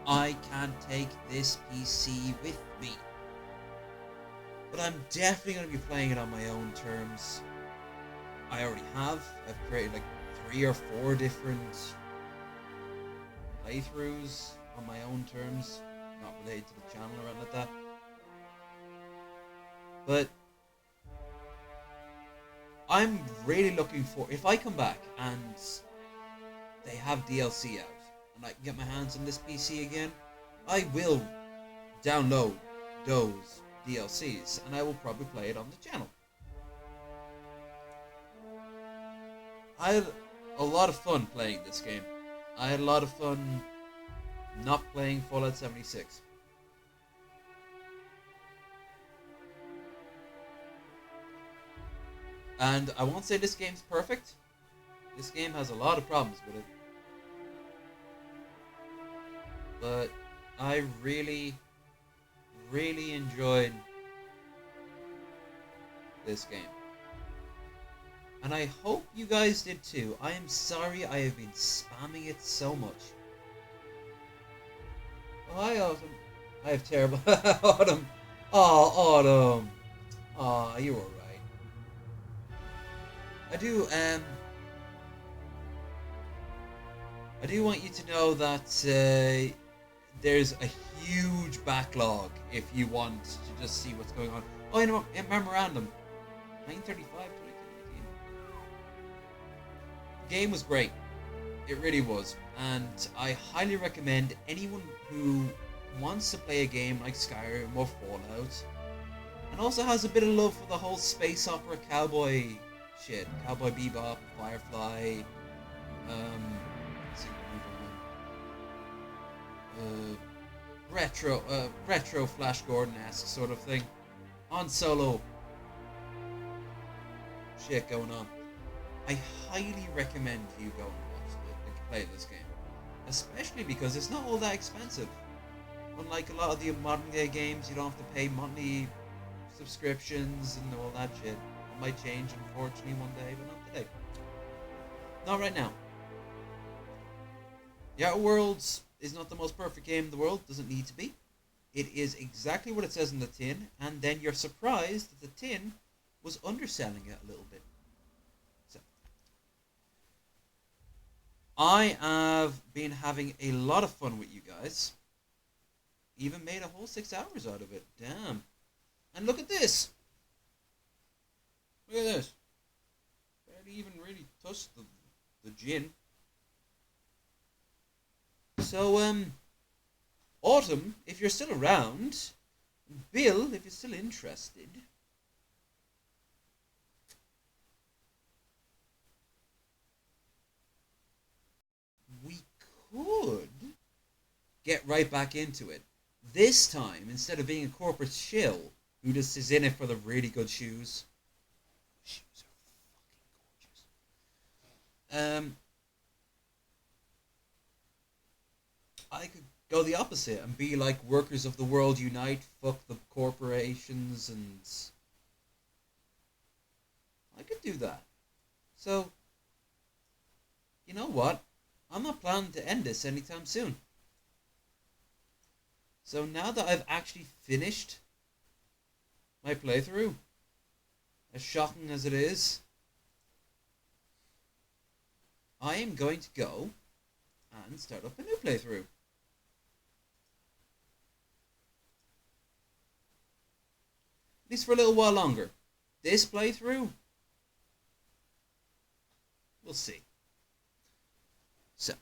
I can't take this PC with me. But I'm definitely going to be playing it on my own terms. I already have. I've created like 3 or 4 different playthroughs on my own terms, not related to the channel or anything like that. But I'm really looking for, if I come back and they have DLC out and I can get my hands on this PC again, I will download those DLCs and I will probably play it on the channel. I had a lot of fun playing this game. I had a lot of fun not playing Fallout 76. And I won't say this game's perfect. This game has a lot of problems with it. But I really, really enjoyed this game. And I hope you guys did too. I am sorry I have been spamming it so much. Oh, hi, Autumn. I have terrible... Autumn. Oh, Autumn. Oh, you're alright. I do want you to know that there's a huge backlog if you want to just see what's going on. Oh, you know what? Memorandum. 935, 2019. The game was great. It really was. And I highly recommend anyone who wants to play a game like Skyrim or Fallout, and also has a bit of love for the whole space opera cowboy shit. Cowboy Bebop, Firefly, retro Flash Gordon-esque sort of thing. On solo shit going on. I highly recommend you go and play this game. Especially because it's not all that expensive. Unlike a lot of the modern day games, you don't have to pay monthly subscriptions and all that shit. It might change, unfortunately, one day, but not today. Not right now. The Outer Worlds is not the most perfect game in the world. Doesn't need to be. It is exactly what it says in the tin, and then you're surprised that the tin was underselling it a little bit. So, I have been having a lot of fun with you guys. Even made a whole 6 hours out of it. Damn. And look at this. Look at this. Barely even really touched the gin. So, Autumn, if you're still around, Bill, if you're still interested, we could get right back into it. This time, instead of being a corporate shill who just is in it for the really good shoes. Shoes are fucking gorgeous. I could go the opposite and be like Workers of the World Unite, fuck the corporations, and I could do that. So, you know what? I'm not planning to end this anytime soon. So now that I've actually finished my playthrough, as shocking as it is, I am going to go and start up a new playthrough. At least for a little while longer. This playthrough, we'll see. So,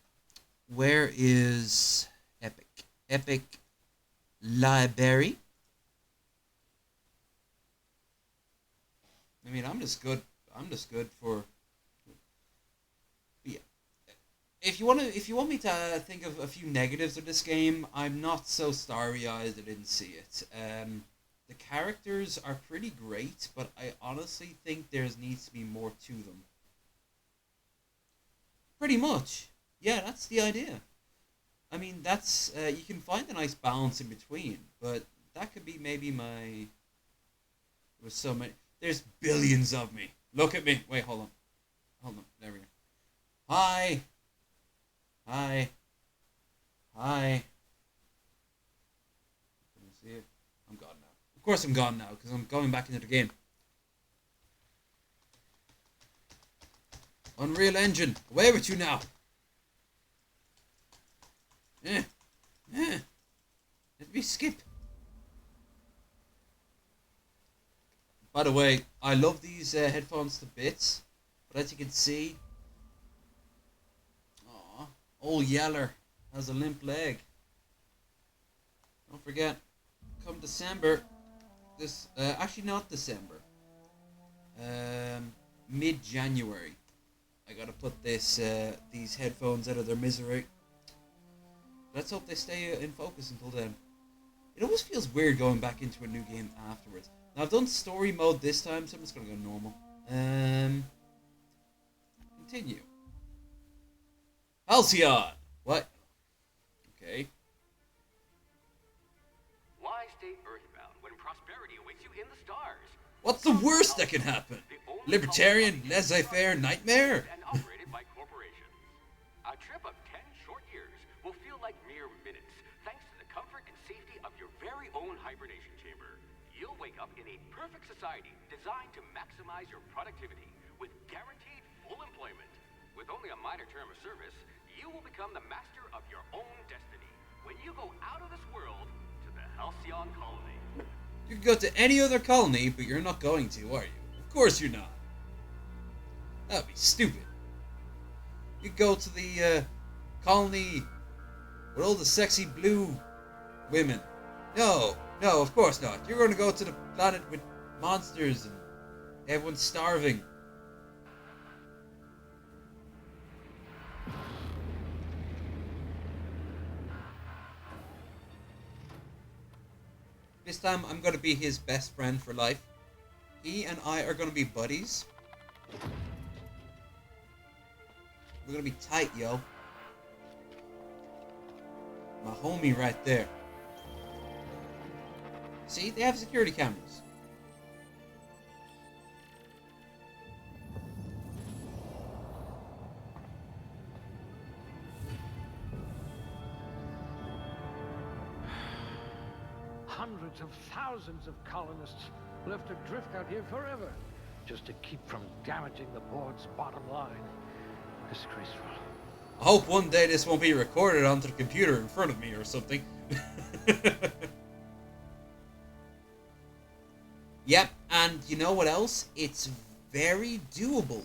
where is Epic? Epic Library. I mean, I'm just good for. Yeah. If you want me to think of a few negatives of this game, I'm not so starry-eyed I didn't see it. The characters are pretty great, but I honestly think there needs to be more to them. Pretty much. Yeah, that's the idea. I mean, that's you can find a nice balance in between, but that could be maybe my. With so many, there's billions of me. Look at me. Wait, hold on. There we go. Hi. Can you see it? I'm gone now. Of course, I'm gone now because I'm going back into the game. Unreal Engine, away with you now. Let me skip. By the way, I love these headphones to bits, but as you can see, old Yeller has a limp leg. Don't forget, come December, actually not December, mid-January, I gotta put these headphones out of their misery. Let's hope they stay in focus until then. It always feels weird going back into a new game afterwards. Now, I've done story mode this time, so I'm just going to go normal. Continue. Halcyon! What? Okay. Why stay earthbound when prosperity awaits you in the stars? What's the worst that can happen? Libertarian, laissez-faire nightmare? And operated by corporations. A trip of 10 short years will feel like mere minutes, thanks to the comfort and safety of your very own hibernation chamber. You'll wake up in a perfect society designed to maximize your productivity with guaranteed full employment. With only a minor term of service, you will become the master of your own destiny when you go out of this world to the Halcyon colony. You can go to any other colony, but you're not going to, are you? Of course you're not. That'd be stupid. You go to the colony with all the sexy blue women. No, of course not. You're going to go to the planet with monsters and everyone's starving. This time I'm going to be his best friend for life. He and I are going to be buddies. We're going to be tight, yo. My homie right there. See, they have security cameras. Hundreds of thousands of colonists left adrift out here forever, just to keep from damaging the board's bottom line. Disgraceful. I hope one day this won't be recorded onto the computer in front of me or something. Yep, and you know what else? It's very doable.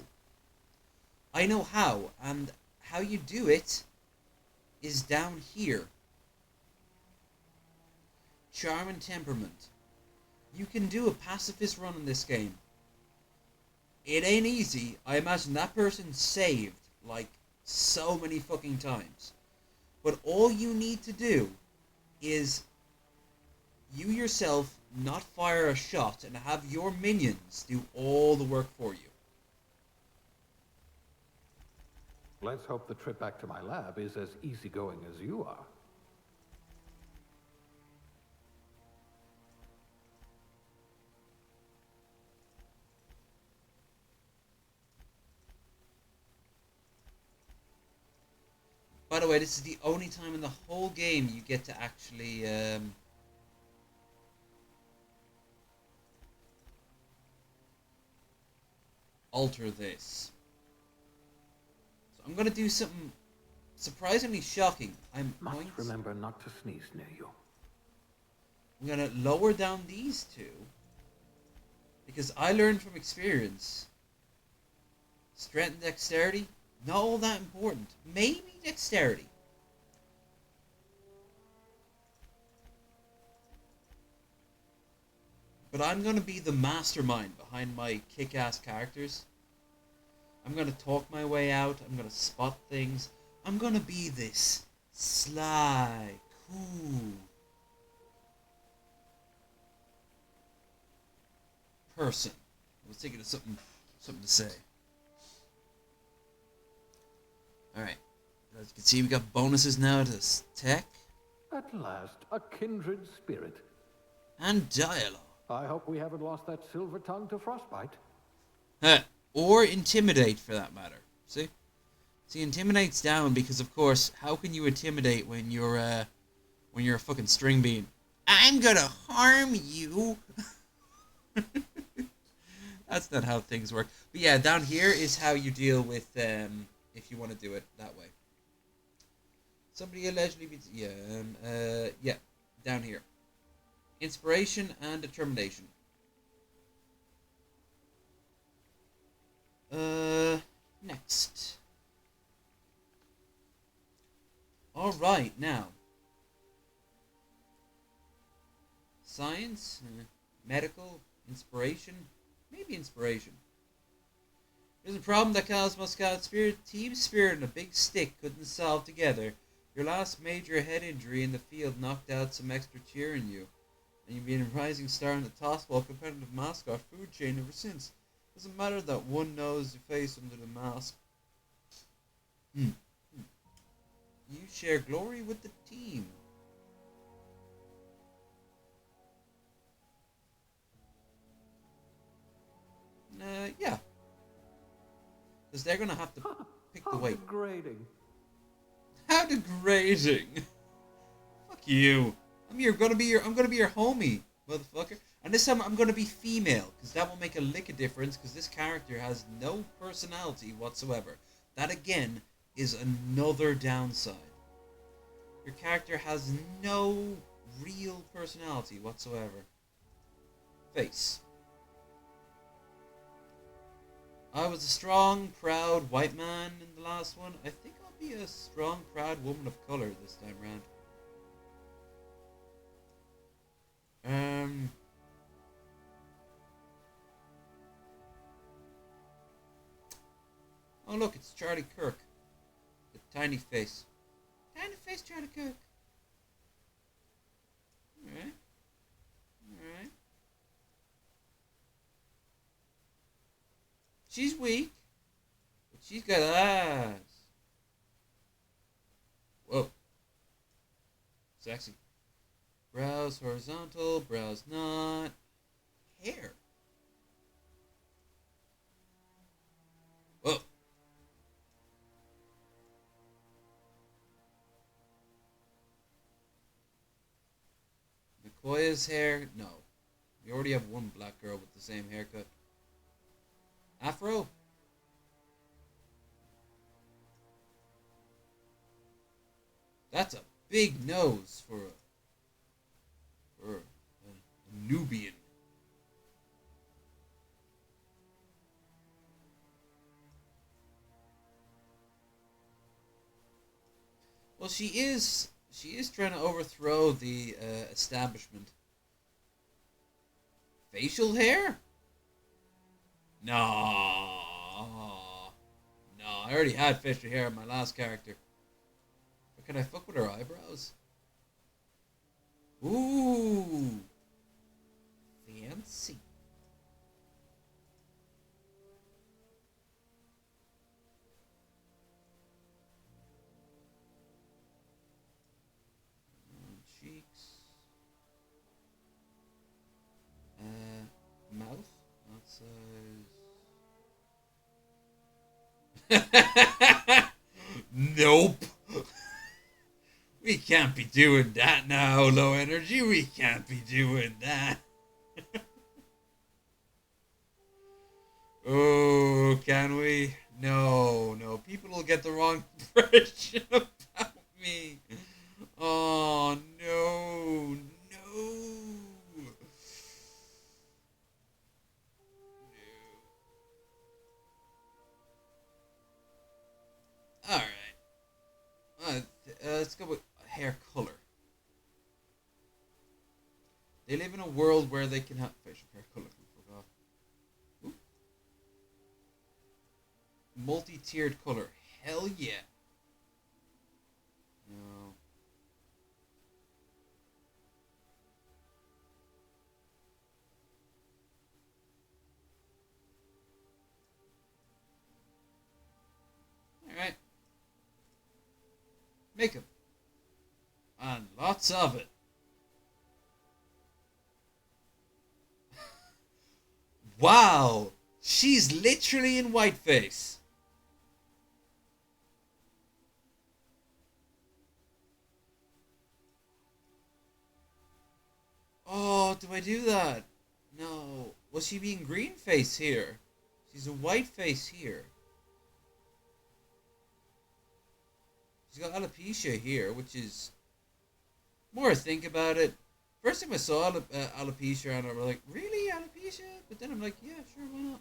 I know how, and how you do it is down here. Charm and temperament. You can do a pacifist run in this game. It ain't easy. I imagine that person saved, like, so many fucking times. But all you need to do is you yourself not fire a shot and have your minions do all the work for you. Let's hope the trip back to my lab is as easygoing as you are. By the way, this is the only time in the whole game you get to actually alter this. So I'm going to do something surprisingly shocking. Must remember not to sneeze near you. I'm going to lower down these two because I learned from experience. Strength and dexterity, not all that important. Maybe dexterity. But I'm going to be the mastermind behind my kick-ass characters. I'm going to talk my way out. I'm going to spot things. I'm going to be this sly, cool person. I was thinking of something to say. Alright. As you can see, we got bonuses now to tech. At last, a kindred spirit. And dialogue. I hope we haven't lost that silver tongue to frostbite. Or intimidate, for that matter. See? See, intimidate's down because, of course, how can you intimidate when you're a fucking string bean? I'm gonna harm you! That's not how things work. But yeah, down here is how you deal with, if you want to do it that way. Somebody allegedly beats... Yeah, down here. Inspiration and determination. Next. Alright, now. Science, medical, inspiration, maybe inspiration. There's a problem that Cosmos Scout Spirit, Team Spirit, and a big stick couldn't solve together. Your last major head injury in the field knocked out some extra cheer in you. And you've been a rising star in the tossball competitive mascot food chain ever since. Doesn't matter that one knows your face under the mask. You share glory with the team. Yeah. Because they're going to have to pick the weight. How degrading. How degrading. Fuck you. I'm gonna be your homie, motherfucker. And this time I'm gonna be female, because that will make a lick of difference, because this character has no personality whatsoever. That again is another downside. Your character has no real personality whatsoever. Face. I was a strong, proud white man in the last one. I think I'll be a strong, proud woman of color this time around. Oh look, it's Charlie Kirk. The tiny face. Tiny face Charlie Kirk. Alright. Alright. She's weak. But she's got eyes. Whoa. Sexy. Brows horizontal, brows not. Hair. Whoa. Nicoya's hair? No. We already have one black girl with the same haircut. Afro? That's a big nose for a Nubian. Well, she is trying to overthrow the establishment. Facial hair? No. No, I already had facial hair in my last character. But can I fuck with her eyebrows? Ooh. Fancy. Cheeks. Mouth. That says. Nope. We can't be doing that now, low energy. We can't be doing that. Oh, can we? No, no. People will get the wrong impression about me. Oh, no, no. Alright. Let's go with hair color. They live in a world where they can have facial hair color. Ooh. Multi-tiered color. Hell yeah. No. Alright. Makeup. And lots of it. Wow! She's literally in whiteface. Oh, do I do that? No. Was she being green face here? She's a white face here. She's got alopecia here, which is... More I think about it. First time I saw alopecia, and I was like, really? Alopecia? But then I'm like, yeah, sure, why not?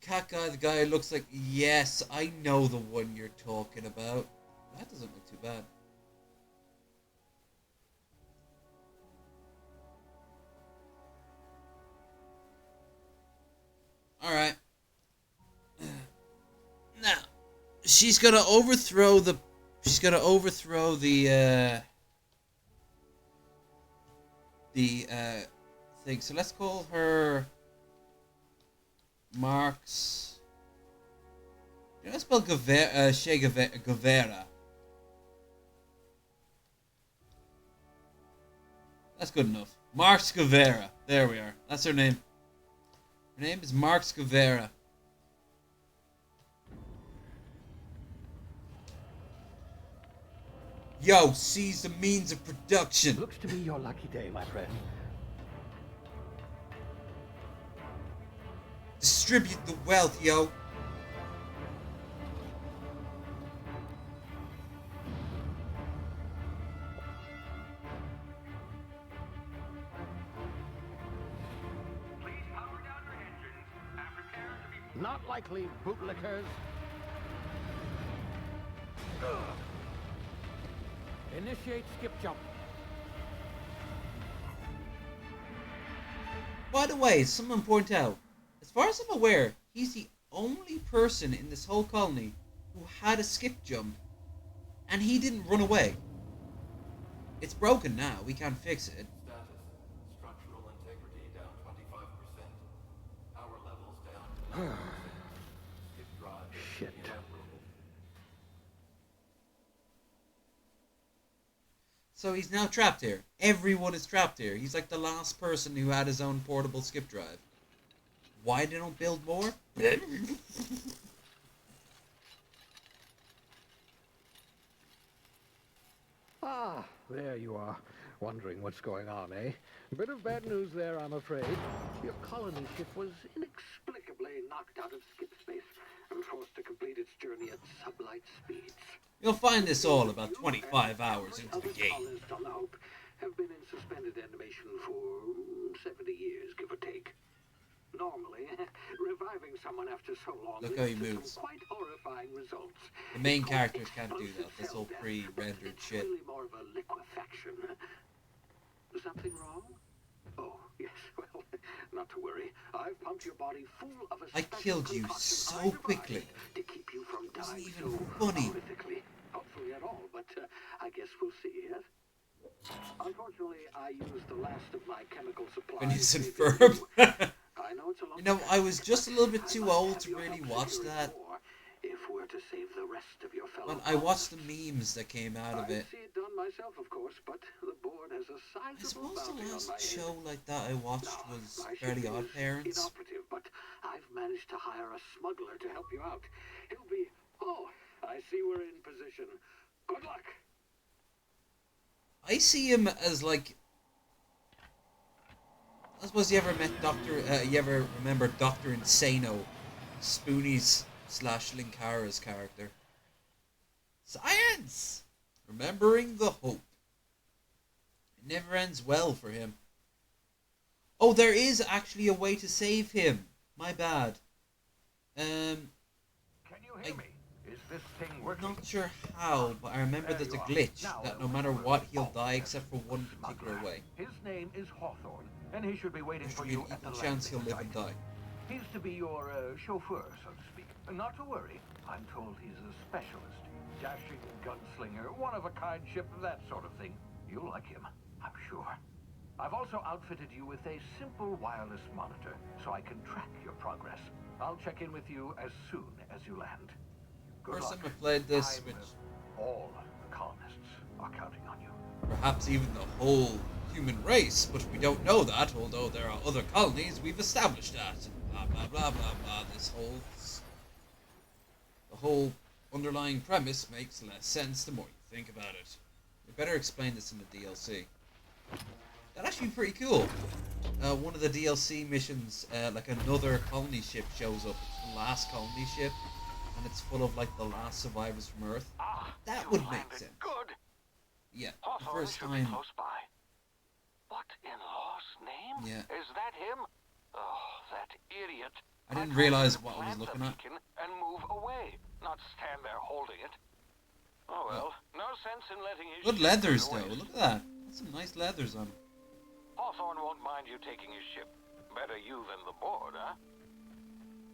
Cat guy, the guy who looks like, yes, I know the one you're talking about. That doesn't look too bad. Alright. Now, she's gonna overthrow the thing. So let's call her Marx. You know, spell Che Guevara. That's good enough. Marx Guevara. There we are. That's her name. Her name is Marx Guevara. Yo, seize the means of production. Looks to be your lucky day, my friend. Distribute the wealth, yo. Not likely, bootlickers. Initiate skip jump. By the way, someone point out, as far as I'm aware, he's the only person in this whole colony who had a skip jump, and he didn't run away. It's broken now. We can't fix it. Status. Structural integrity down 25%. Power levels down 90%. Skip drive Shit. inoperable. So he's now trapped here. Everyone is trapped here. He's like the last person who had his own portable skip drive. Why they don't build more? Ah, there you are. Wondering what's going on, eh? Bit of bad news there, I'm afraid. Your colony ship was inexplicably knocked out of skip space and forced to complete its journey at sublight speeds. You'll find this all about 25 hours into the game. Colonists on the Hope have been in suspended animation for 70 years, give or take. Normally, reviving someone after so long Look how he leads to moves. some quite horrifying results. The main characters can't do that. This whole pre-rendered It's shit. really more of a liquefaction. Something wrong? Oh, yes, well, not to worry. I've pumped your body full of a I killed you so quickly. to keep you from It wasn't dying even so funny. horrifically. Hopefully at all, but I guess we'll see, yes? Unfortunately, I used the last of my chemical supplies. When you said verb. I know it's a long You know, I was just a little bit too old to really watch that. if we're to save the rest of your fellow. But I watched the memes that came out of it. I'd see it done myself, of course, but the board has a I sizable suppose the bounty on last my head. show like that I watched was My ship Fairly is Odd Parents. inoperative, but I've managed to hire a smuggler to help you out. He'll be... Oh, I see we're in position. Good luck. I see him as like... I suppose you ever met you ever remember Dr. Insano, Spoonie's / Linkara's character. Science! Remembering the hope. It never ends well for him. Oh, there is actually a way to save him. My bad. Can you hear me? Is this thing working? Not sure how, but I remember there's a glitch that no matter what, he'll die except for one particular way. His name is Hawthorne, and he should be waiting There for should be you an at the equal chance he'll landing live and site. die. He's to be your chauffeur, so to speak. Not to worry. I'm told he's a specialist. Dashing gunslinger, one-of-a-kind ship, that sort of thing. You'll like him, I'm sure. I've also outfitted you with a simple wireless monitor, so I can track your progress. I'll check in with you as soon as you land. Good First luck. time I played this, which All the colonists are counting on you. perhaps even the whole human race, but we don't know that, although there are other colonies, we've established that. Blah, blah, blah, blah, blah. The whole underlying premise makes less sense the more you think about it. We better explain this in the DLC. That'd actually be pretty cool. One of the DLC missions, like another colony ship shows up. It's the last colony ship, and it's full of like the last survivors from Earth. That would make sense. Good. Yeah, the Hawthorne first should time. be close by. What in law's name? Yeah. Is that him? Oh, that idiot. I didn't realize what I was looking at. And move away, not stand there holding it. Oh well, no sense in letting his Good ship leathers go to though. waste. Look at that. That's some nice leathers on him. Hawthorne won't mind you taking his ship. Better you than the board, huh?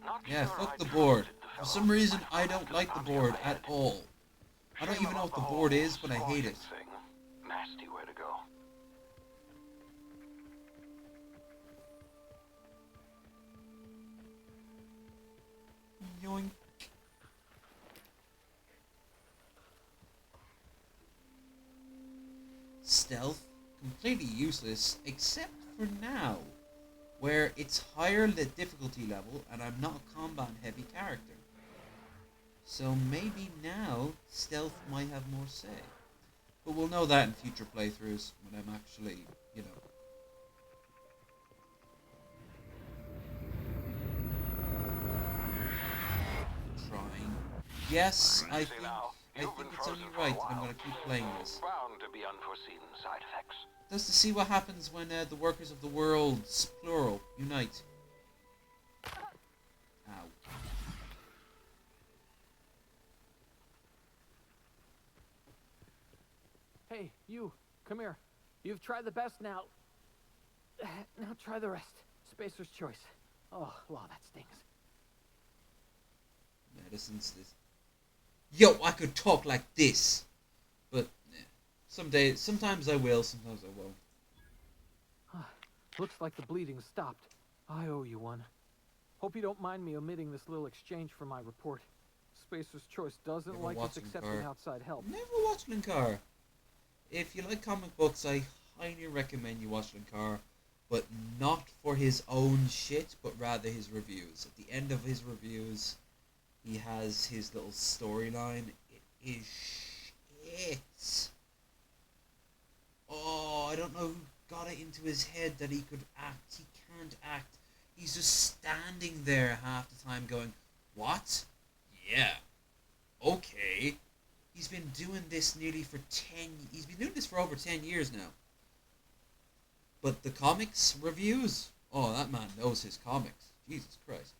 Not Yeah, sure fuck I the board. trusted the For fellow. some reason, I don't like the board at all. I don't even know what the board is, but I hate it. Thing. Nasty way to go. Yoink. Stealth, completely useless, except for now, where it's higher the difficulty level and I'm not a combat heavy character. So maybe now stealth might have more say. But we'll know that in future playthroughs when I'm actually, you know. Trying. Yes, I think it's only right that I'm going to keep playing this. Bound to be unforeseen side effects. Just to see what happens when the workers of the worlds, plural, unite. Ow. Hey, you, come here. You've tried the best now. Now try the rest. Spacer's choice. Oh, law, that stings. Medicines this. Yo, I could talk like this. But sometimes I will, sometimes I won't. Looks like the bleeding stopped. I owe you one. Hope you don't mind me omitting this little exchange from my report. Spacer's choice doesn't Never like us watched accepting Linkara. outside help. Never watched Linkara. If you like comic books, I highly recommend you watch Linkara, but not for his own shit, but rather his reviews. At the end of his reviews, he has his little storyline. It is shit. Oh, I don't know who got it into his head that he could act. He can't act. He's just standing there half the time going, what? Yeah. Okay. He's been doing this nearly for 10... He's been doing this for over 10 years now. But the comics reviews... Oh, that man knows his comics. Jesus Christ.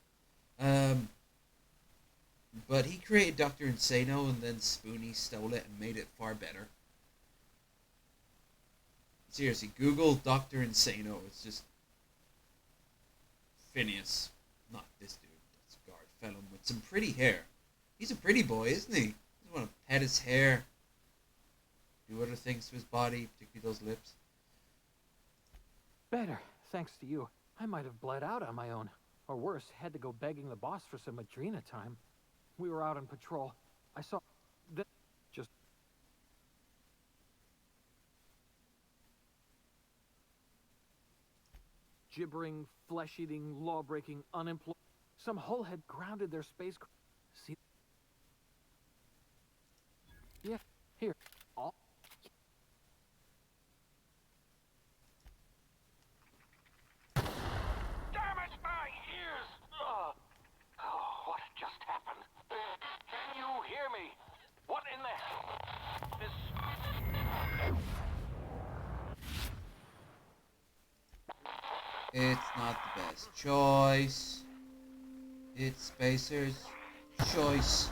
But he created Dr. Insano, and then Spoonie stole it and made it far better. Seriously, Google Dr. Insano. It's just Phineas. Not this dude. That's a guard fellow with some pretty hair. He's a pretty boy, isn't he? You want to pet his hair. Do other things to his body, particularly those lips. Better, thanks to you. I might have bled out on my own. Or worse, had to go begging the boss for some Adrena time. We were out on patrol. I saw... just... gibbering, flesh-eating, law-breaking, unemployed... Some hull had grounded their spacecraft. See? Yeah, here. All... Damn it, my ears! Oh, what just happened? Can you hear me? What in the... This... It's not the best choice. It's Spacer's choice.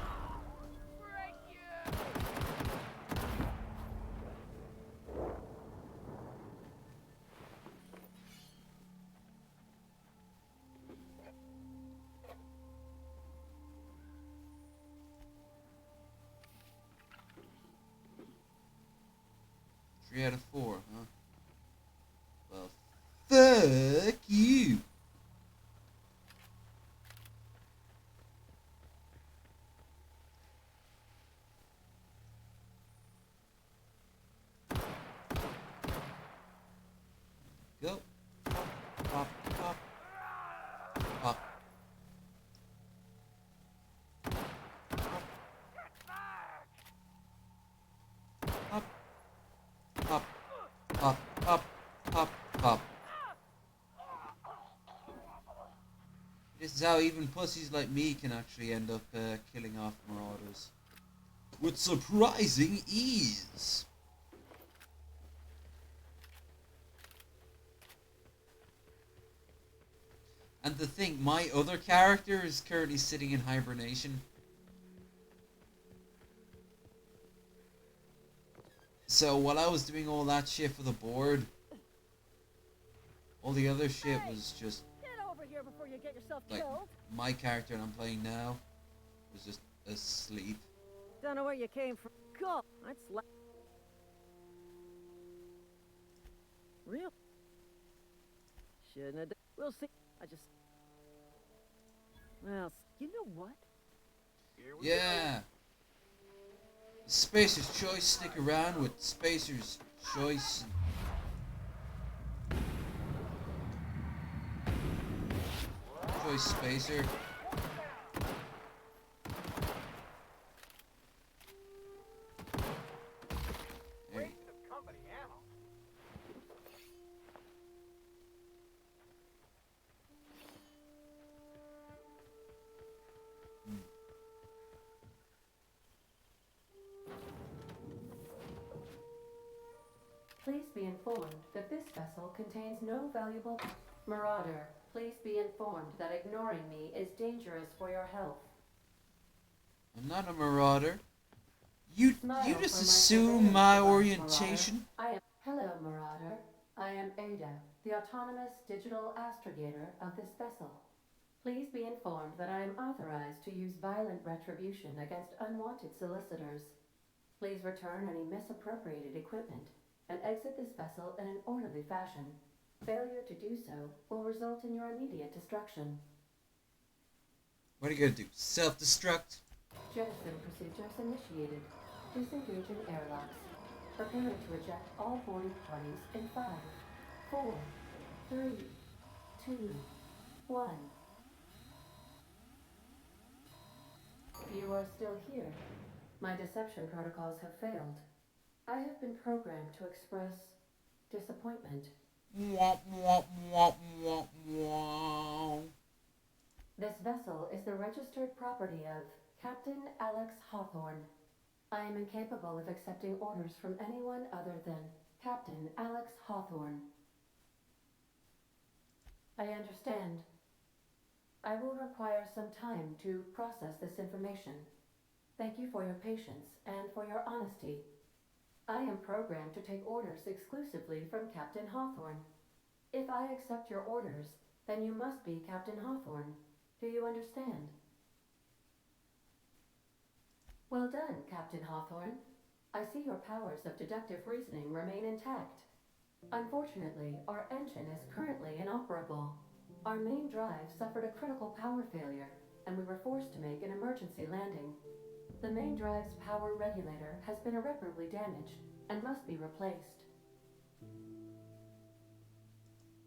3 out of 4, huh? Well, fuck you. Go. Pop, pop, pop. Pop, pop, pop, pop, pop, pop. This is how even pussies like me can actually end up killing off marauders. With surprising ease. And to think, my other character is currently sitting in hibernation. So while I was doing all that shit for the board, all the other shit was just Get over here before you get yourself like killed. my character and I'm playing now was just asleep. Don't know where you came from. Cool. I'd slap. Real. Shouldn't have. We'll see. I just. Well, you know what? Yeah. Spacer's Choice, stick around with Spacer's Choice. Choice Spacer. There you go. Please be informed that this vessel contains no valuable... Marauder, please be informed that ignoring me is dangerous for your health. I'm not a marauder. You Smile just for my assume surveillance my device, orientation. Marauder. Hello, Marauder. I am Ada, the autonomous digital astrogator of this vessel. Please be informed that I am authorized to use violent retribution against unwanted solicitors. Please return any misappropriated equipment and exit this vessel in an orderly fashion. Failure to do so will result in your immediate destruction. What are you gonna do? Self-destruct? Jettison procedures initiated. Disengaging airlocks. Preparing to eject all boarding parties in 5, 4, 3, 2, 1. You are still here. My deception protocols have failed. I have been programmed to express disappointment. Womp, womp, womp, womp, womp. This vessel is the registered property of Captain Alex Hawthorne. I am incapable of accepting orders from anyone other than Captain Alex Hawthorne. I understand. I will require some time to process this information. Thank you for your patience and for your honesty. I am programmed to take orders exclusively from Captain Hawthorne. If I accept your orders, then you must be Captain Hawthorne. Do you understand? Well done, Captain Hawthorne. I see your powers of deductive reasoning remain intact. Unfortunately, our engine is currently inoperable. Our main drive suffered a critical power failure, and we were forced to make an emergency landing. The main drive's power regulator has been irreparably damaged and must be replaced.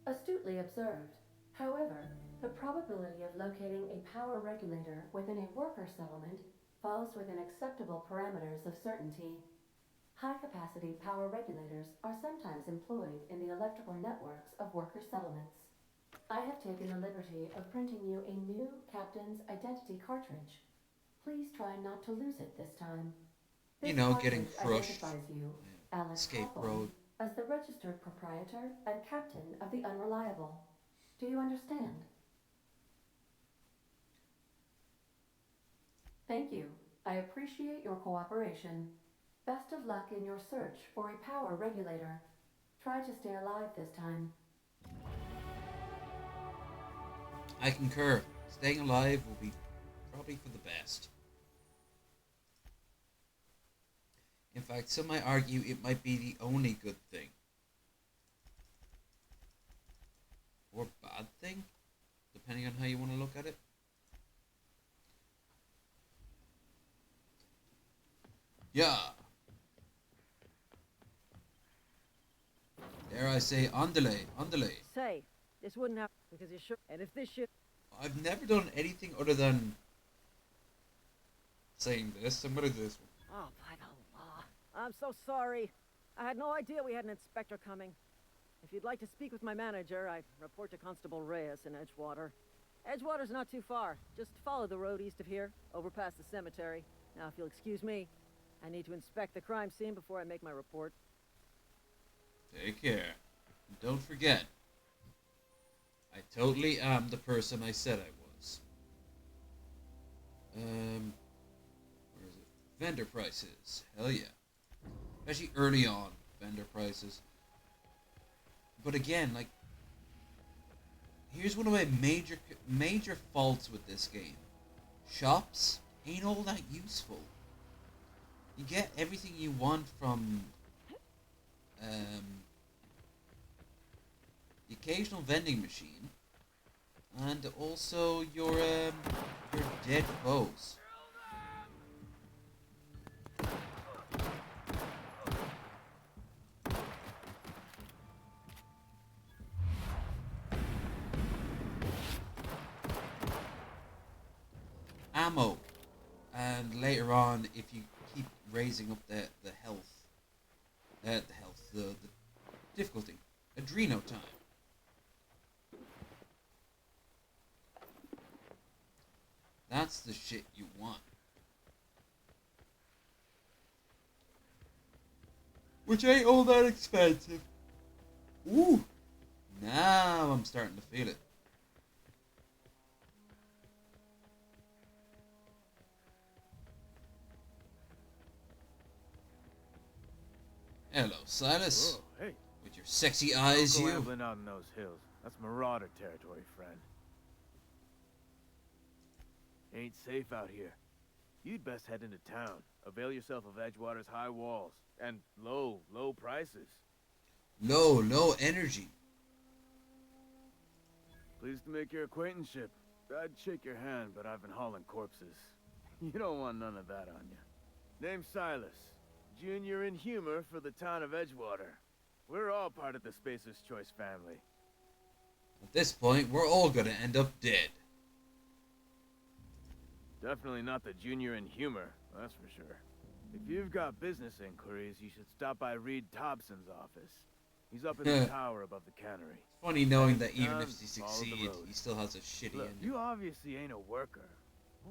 Astutely observed. However, the probability of locating a power regulator within a worker settlement falls within acceptable parameters of certainty. High-capacity power regulators are sometimes employed in the electrical networks of worker settlements. I have taken the liberty of printing you a new captain's identity cartridge. Please try not to lose it this time. This You know, getting cartridge crushed. identifies you, Alex Escape Hawthorne, road. as the registered proprietor and captain of the Unreliable. Do you understand? Thank you. I appreciate your cooperation. Best of luck in your search for a power regulator. Try to stay alive this time. I concur. Staying alive will be probably for the best. In fact, some might argue it might be the only good thing. Or bad thing, depending on how you want to look at it. Yeah. Dare I say, andale, andale. Say, this wouldn't happen because you're sure. And if this ship... I've never done anything other than saying this. I'm gonna do this one. Oh, by the law. I'm so sorry. I had no idea we had an inspector coming. If you'd like to speak with my manager, I'd report to Constable Reyes in Edgewater. Edgewater's not too far. Just follow the road east of here, over past the cemetery. Now, if you'll excuse me, I need to inspect the crime scene before I make my report. Take care. And don't forget, I totally am the person I said I was. Where is it? Vendor prices. Hell yeah. Especially early on, vendor prices. But again, like, here's one of my major faults with this game. Shops ain't all that useful. You get everything you want from the occasional vending machine, and also your dead foes. Ammo, and later on, if you keep raising up the difficulty, Adreno time. That's the shit you want. Which ain't all that expensive. Ooh, now I'm starting to feel it. Hello, Silas. Whoa, hey. With your sexy eyes, Don't go you. ambling out in those hills. That's marauder territory, friend. Ain't safe out here. You'd best head into town. Avail yourself of Edgewater's high walls. And low prices. Low energy. Pleased to make your acquaintanceship. I'd shake your hand, but I've been hauling corpses. You don't want none of that on you. Name's Silas. Junior in humor for the town of Edgewater. We're all part of the Spacer's Choice family. At this point, we're all gonna end up dead. Definitely not the junior in humor, that's for sure. If you've got business inquiries, you should stop by Reed Thompson's office. He's up in the tower above the cannery. Funny knowing that Anytime, even if you follow the succeed, road. he still has a shitty Look, ending. you obviously ain't a worker.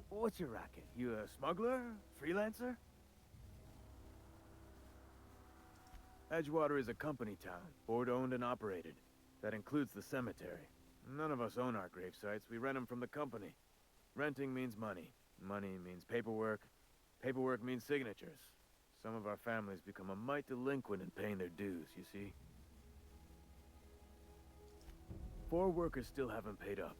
What's your racket? You a smuggler? Freelancer? Edgewater is a company town, board-owned and operated. That includes the cemetery. None of us own our grave sites. We rent them from the company. Renting means money. Money means paperwork. Paperwork means signatures. Some of our families become a mite delinquent in paying their dues, you see? 4 workers still haven't paid up.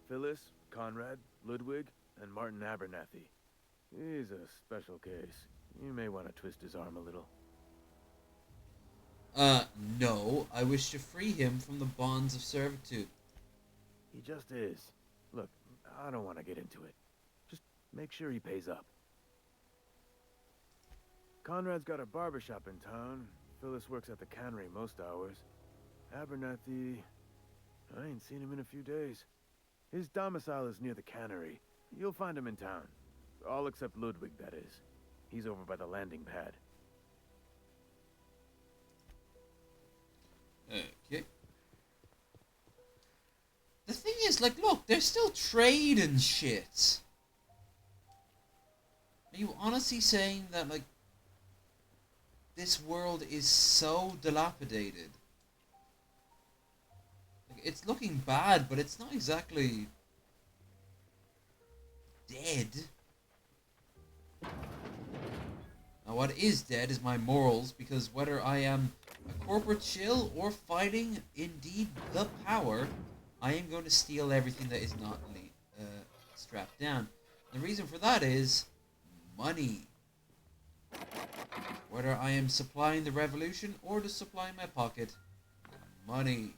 Phyllis, Conrad, Ludwig, and Martin Abernathy. He's a special case. You may want to twist his arm a little. No. I wish to free him from the bonds of servitude. He just is. Look, I don't want to get into it. Just make sure he pays up. Conrad's got a barbershop in town. Phyllis works at the cannery most hours. Abernathy... I ain't seen him in a few days. His domicile is near the cannery. You'll find him in town. All except Ludwig, that is. He's over by the landing pad. Okay. The thing is, like, look, there's still trade and shit. Are you honestly saying that, like, this world is so dilapidated? Like, it's looking bad, but it's not exactly dead. Now, what is dead is my morals, because whether I am a corporate shill or fighting indeed the power, I am going to steal everything that is not strapped down. The reason for that is money. Whether I am supplying the revolution or to supply my pocket, money.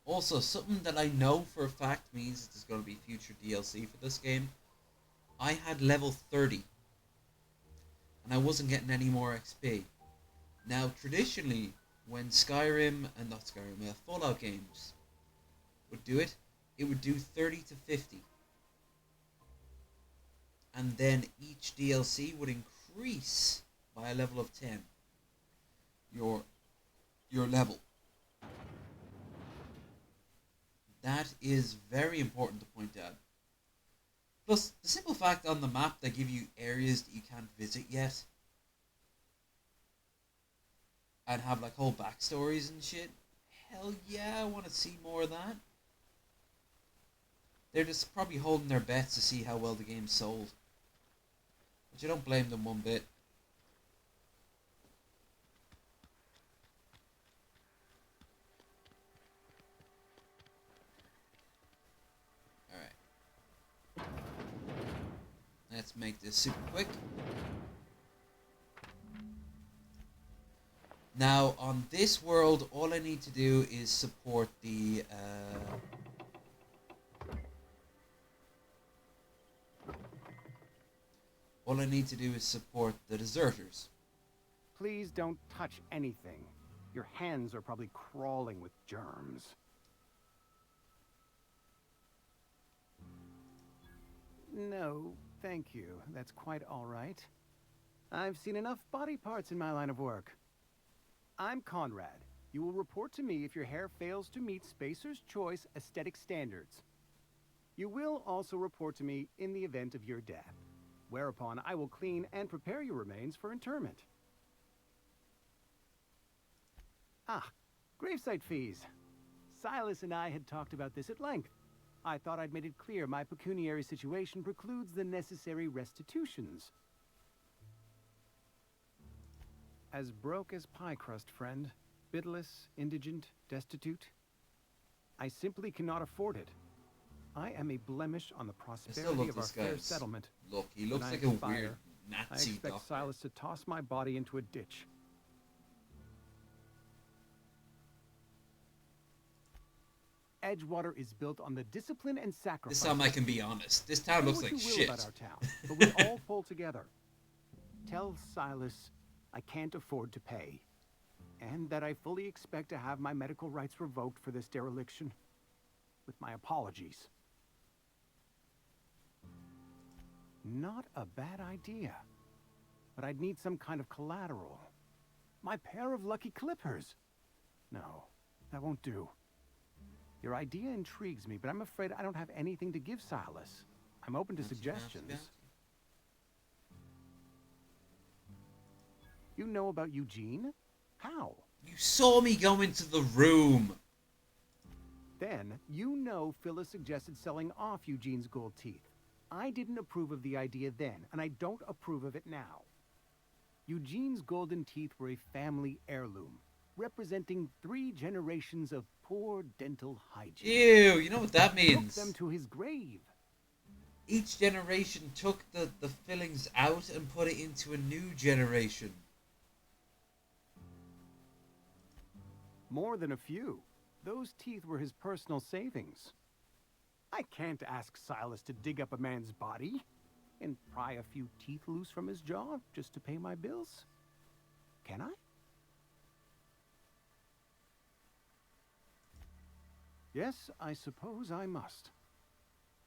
Also, something that I know for a fact means that there's going to be future DLC for this game. I had level 30. And I wasn't getting any more XP. Now, traditionally, when Fallout games would do it, it would do 30 to 50. And then each DLC would increase by a level of 10. Your level. That is very important to point out. Plus, the simple fact on the map they give you areas that you can't visit yet. And have like whole backstories and shit. Hell yeah, I want to see more of that. They're just probably holding their bets to see how well the game's sold. Which I don't blame them one bit. Let's make this super quick. Now, on this world, all I need to do is support the... all I need to do is support the deserters. Please don't touch anything. Your hands are probably crawling with germs. No, thank you. That's quite all right. I've seen enough body parts in my line of work. I'm Conrad. You will report to me if your hair fails to meet Spacer's Choice aesthetic standards. You will also report to me in the event of your death, whereupon I will clean and prepare your remains for interment. Ah, gravesite fees. Silas and I had talked about this at length. I thought I'd made it clear my pecuniary situation precludes the necessary restitutions. As broke as pie crust, friend. Bitless, indigent, destitute. I simply cannot afford it. I am a blemish on the prosperity of our fair settlement. Look, he looks like a weird Nazi I expect doctor. Silas to toss my body into a ditch. Edgewater is built on the discipline and sacrifice. This time I can be honest. This town looks like shit. About our town, but we all pull together. Tell Silas I can't afford to pay. and that I fully expect to have my medical rights revoked for this dereliction. With my apologies. Not a bad idea. But I'd need some kind of collateral. My pair of lucky clippers. No, that won't do. Your idea intrigues me, but I'm afraid I don't have anything to give Silas. I'm open to suggestions. You know about Eugene? How? You saw me go into the room. Then, you know Phyllis suggested selling off Eugene's gold teeth. I didn't approve of the idea then, and I don't approve of it now. Eugene's golden teeth were a family heirloom, representing 3 generations of poor dental hygiene. Ew, you know what that means? Took them to his grave. Each generation took the fillings out and put it into a new generation. More than a few. Those teeth were his personal savings. I can't ask Silas to dig up a man's body and pry a few teeth loose from his jaw just to pay my bills. Can I? Yes, I suppose I must.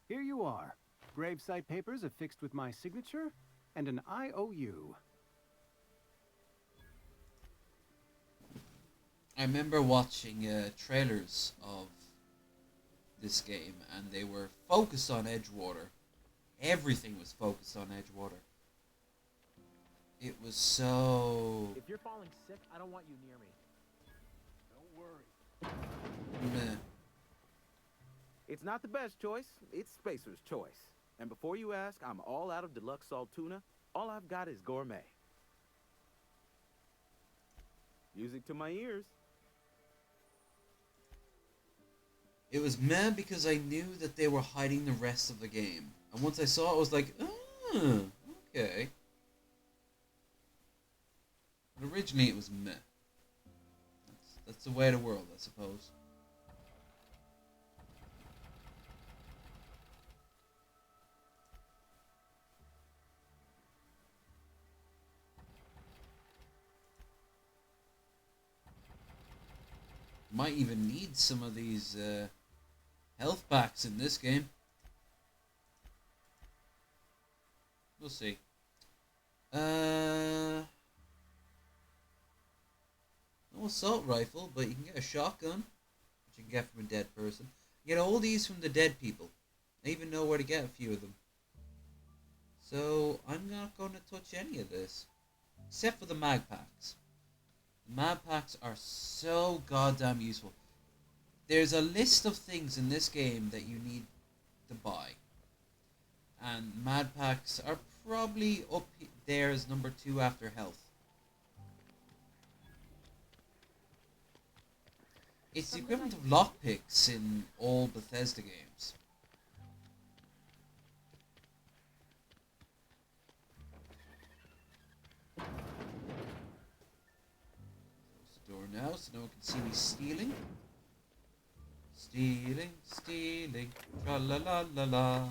Here you are. Gravesite papers affixed with my signature and an IOU. I remember watching trailers of this game, and they were focused on Edgewater. Everything was focused on Edgewater. It was so... If you're falling sick, I don't want you near me. Don't worry. meh. It's not the best choice. It's Spacer's choice. And before you ask, I'm all out of deluxe salt tuna. All I've got is gourmet. Music to my ears. It was meh because I knew that they were hiding the rest of the game. And once I saw it, I was like, oh, okay. But originally it was meh. That's the way of the world, I suppose. Might even need some of these health packs in this game. We'll see. No assault rifle, but you can get a shotgun, which you can get from a dead person. You get all these from the dead people. I even know where to get a few of them. So I'm not going to touch any of this, except for the mag packs. Mad packs are so goddamn useful. There's a list of things in this game that you need to buy. And mad packs are probably up there as number 2 after health. It's the equivalent of lockpicks in all Bethesda games. Door now so no one can see me stealing. Stealing, tra la la la la.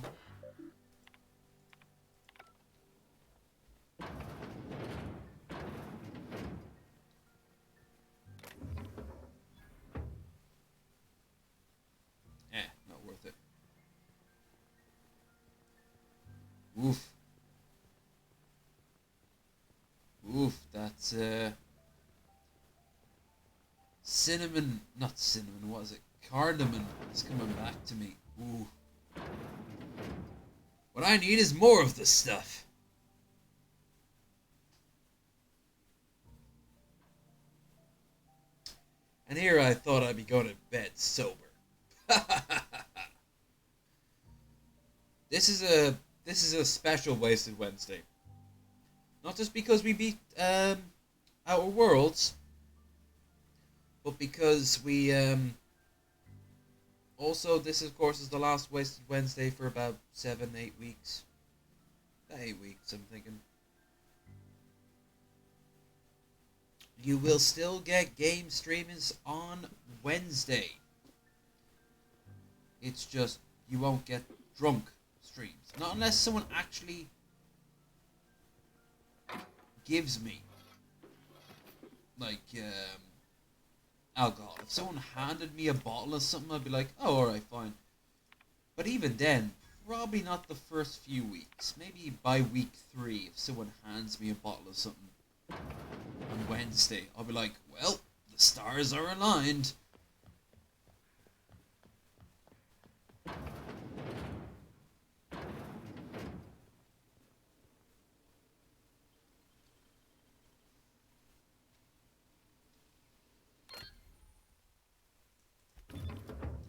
Not worth it. Oof. Oof, that's cinnamon, not cinnamon, what is it? Cardamom is coming back to me. Ooh. What I need is more of this stuff. And here I thought I'd be going to bed sober. This is a special Wasted Wednesday. Not just because we beat Outer Worlds, but because we also this of course is the last Wasted Wednesday for about 7-8 weeks. About 8 weeks, I'm thinking. You will still get game streamings on Wednesday. It's just you won't get drunk streams. Not unless someone actually gives me like alcohol. If someone handed me a bottle of something, I'd be like, oh, alright, fine. But even then, probably not the first few weeks. Maybe by week 3, if someone hands me a bottle of something on Wednesday, I'll be like, well, the stars are aligned.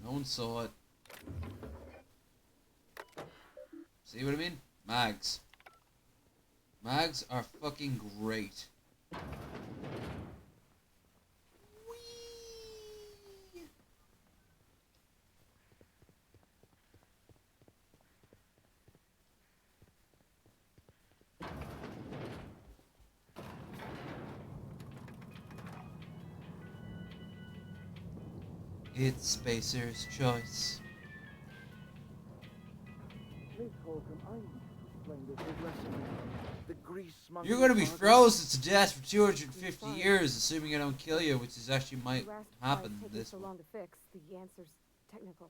No one saw it. See what I mean? Mags. Mags are fucking great. Whee! It's Spacer's choice. Please, Holcomb, I need to explain this aggressively. The grease You're gonna be frozen to death for 250 years, assuming I don't kill you, which is actually might happen in this so one. long to fix. The answer's technical.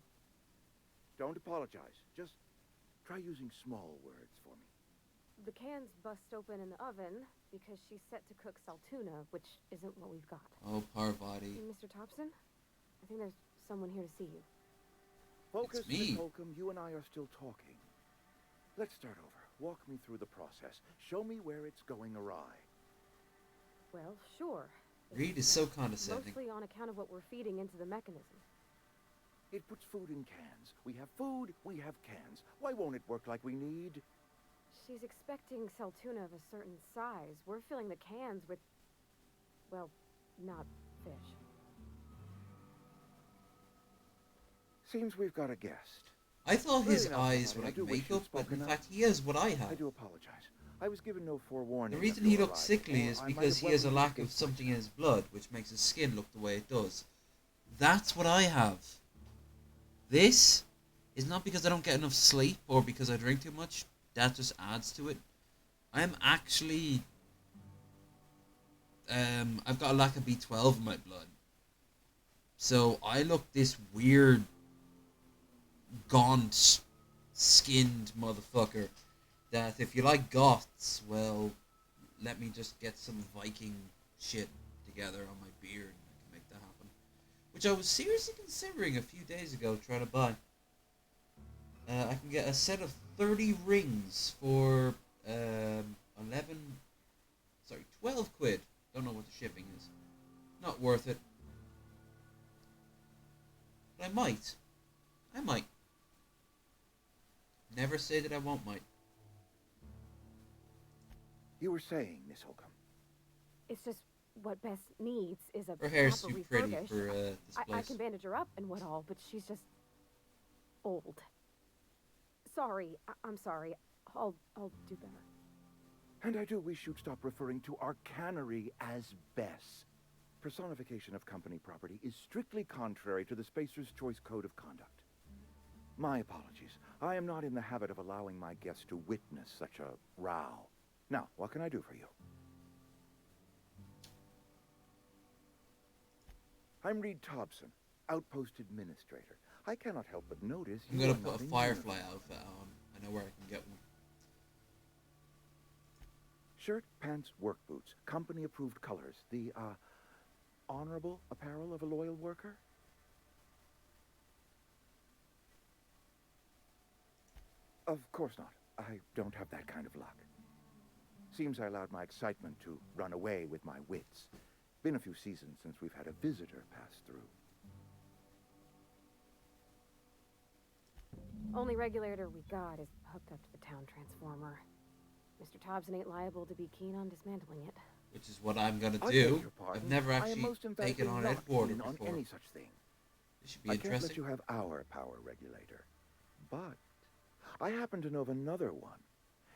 Don't apologize. Just try using small words for me. The cans bust open in the oven because she's set to cook saltuna, which isn't what we've got. Oh, Parvati. Mr. Thompson, I think there's someone here to see you. Focus, It's me. Miss Holcomb. You and I are still talking. Let's start over. Walk me through the process. Show me where it's going awry. Well, sure. Reed is so condescending. Mostly on account of what we're feeding into the mechanism. It puts food in cans. We have food, we have cans. Why won't it work like we need? She's expecting saltuna of a certain size. We're filling the cans with, well, not fish. Seems we've got a guest. I thought his Really not eyes sorry. were I like do wish makeup, you'd but in spoken up. fact he has what I have. I do apologize. I was given no forewarning. The reason of he your looks arrival, sickly or is I might because have he has a welcomed lack you of to something in his blood, which makes his skin look the way it does. That's what I have. This is not because I don't get enough sleep or because I drink too much. That just adds to it. I'm actually... I've got a lack of B12 in my blood. So I look this weird, gaunt, skinned motherfucker that if you like goths, well, let me just get some Viking shit together on my beard and I can make that happen. Which I was seriously considering a few days ago trying to buy. I can get a set of 30 rings for 12 quid. Don't know what the shipping is. Not worth it. But I might. I might. Never say that I won't might. You were saying, Miss Holcomb. It's just what Bess needs is a Her hair's proper too pretty refurbish. for this I place. can bandage her up and what all, but she's just old. Sorry, I'm sorry. I'll do better. And I do wish you'd stop referring to our cannery as Bess. Personification of company property is strictly contrary to the Spacer's Choice Code of Conduct. My apologies. I am not in the habit of allowing my guests to witness such a row. Now, what can I do for you? I'm Reed Thompson, Outpost Administrator. I cannot help but notice I'm you gonna are put not a in Firefly uniform. outfit on. I know where I can get one. Shirt, pants, work boots, company-approved colors. The, honorable apparel of a loyal worker? Of course not. I don't have that kind of luck. Seems I allowed my excitement to run away with my wits. Been a few seasons since we've had a visitor pass through. Only regulator we got is hooked up to the town transformer. Mr. Thompson ain't liable to be keen on dismantling it. Which is what I'm gonna I beg do. your pardon. I've never I am actually most taken emphatically on not Edgewater keen on before. any such thing. This should be I can't let interesting. you have our power regulator. But I happen to know of another one.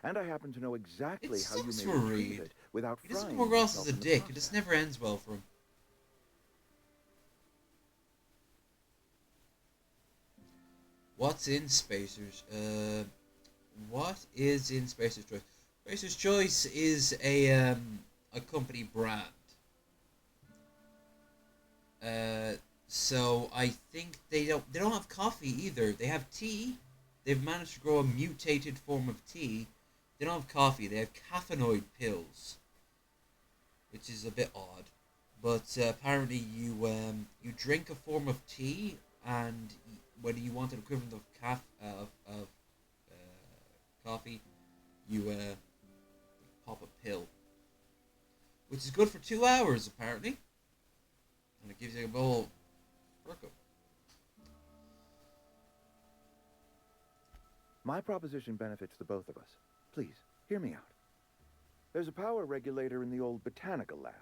And I happen to know exactly It how you sucks may for retrieve Reed. it without He doesn't frying come across yourself as a in the dick. It process. just never ends well for him. What's in Spacer's? What is in Spacer's Choice? Spacer's Choice is a company brand. So I think they don't have coffee either. They have tea. They've managed to grow a mutated form of tea. They don't have coffee. They have caffeinoid pills, which is a bit odd. But apparently you drink a form of tea, and whether you want an equivalent of coffee, you pop a pill, which is good for 2 hours apparently, and it gives you a bowl workup. My proposition benefits the both of us. Please, hear me out. There's a power regulator in the old botanical lab.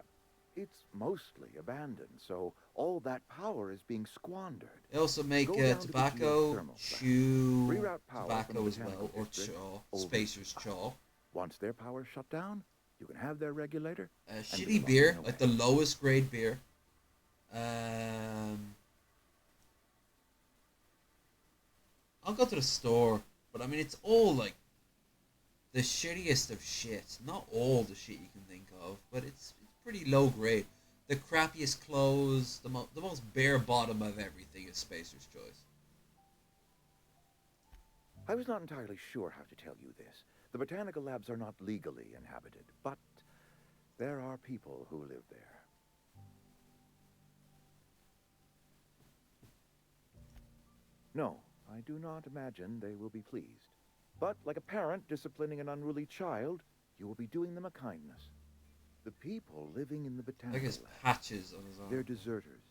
It's mostly abandoned, so all that power is being squandered. They also make tobacco, chew tobacco as well, or chaw, Spacer's chaw. Once their power's shut down, you can have their regulator. Shitty beer, like the lowest grade beer. I'll go to the store, but I mean it's all like the shittiest of shit. Not all the shit you can think of, but it's pretty low grade. The crappiest clothes, the most bare bottom of everything is Spacer's Choice. I was not entirely sure how to tell you this. The botanical labs are not legally inhabited, but there are people who live there. No, I do not imagine they will be pleased. But like a parent disciplining an unruly child, you will be doing them a kindness. The people living in the botanical his patches on his arm. They're deserters,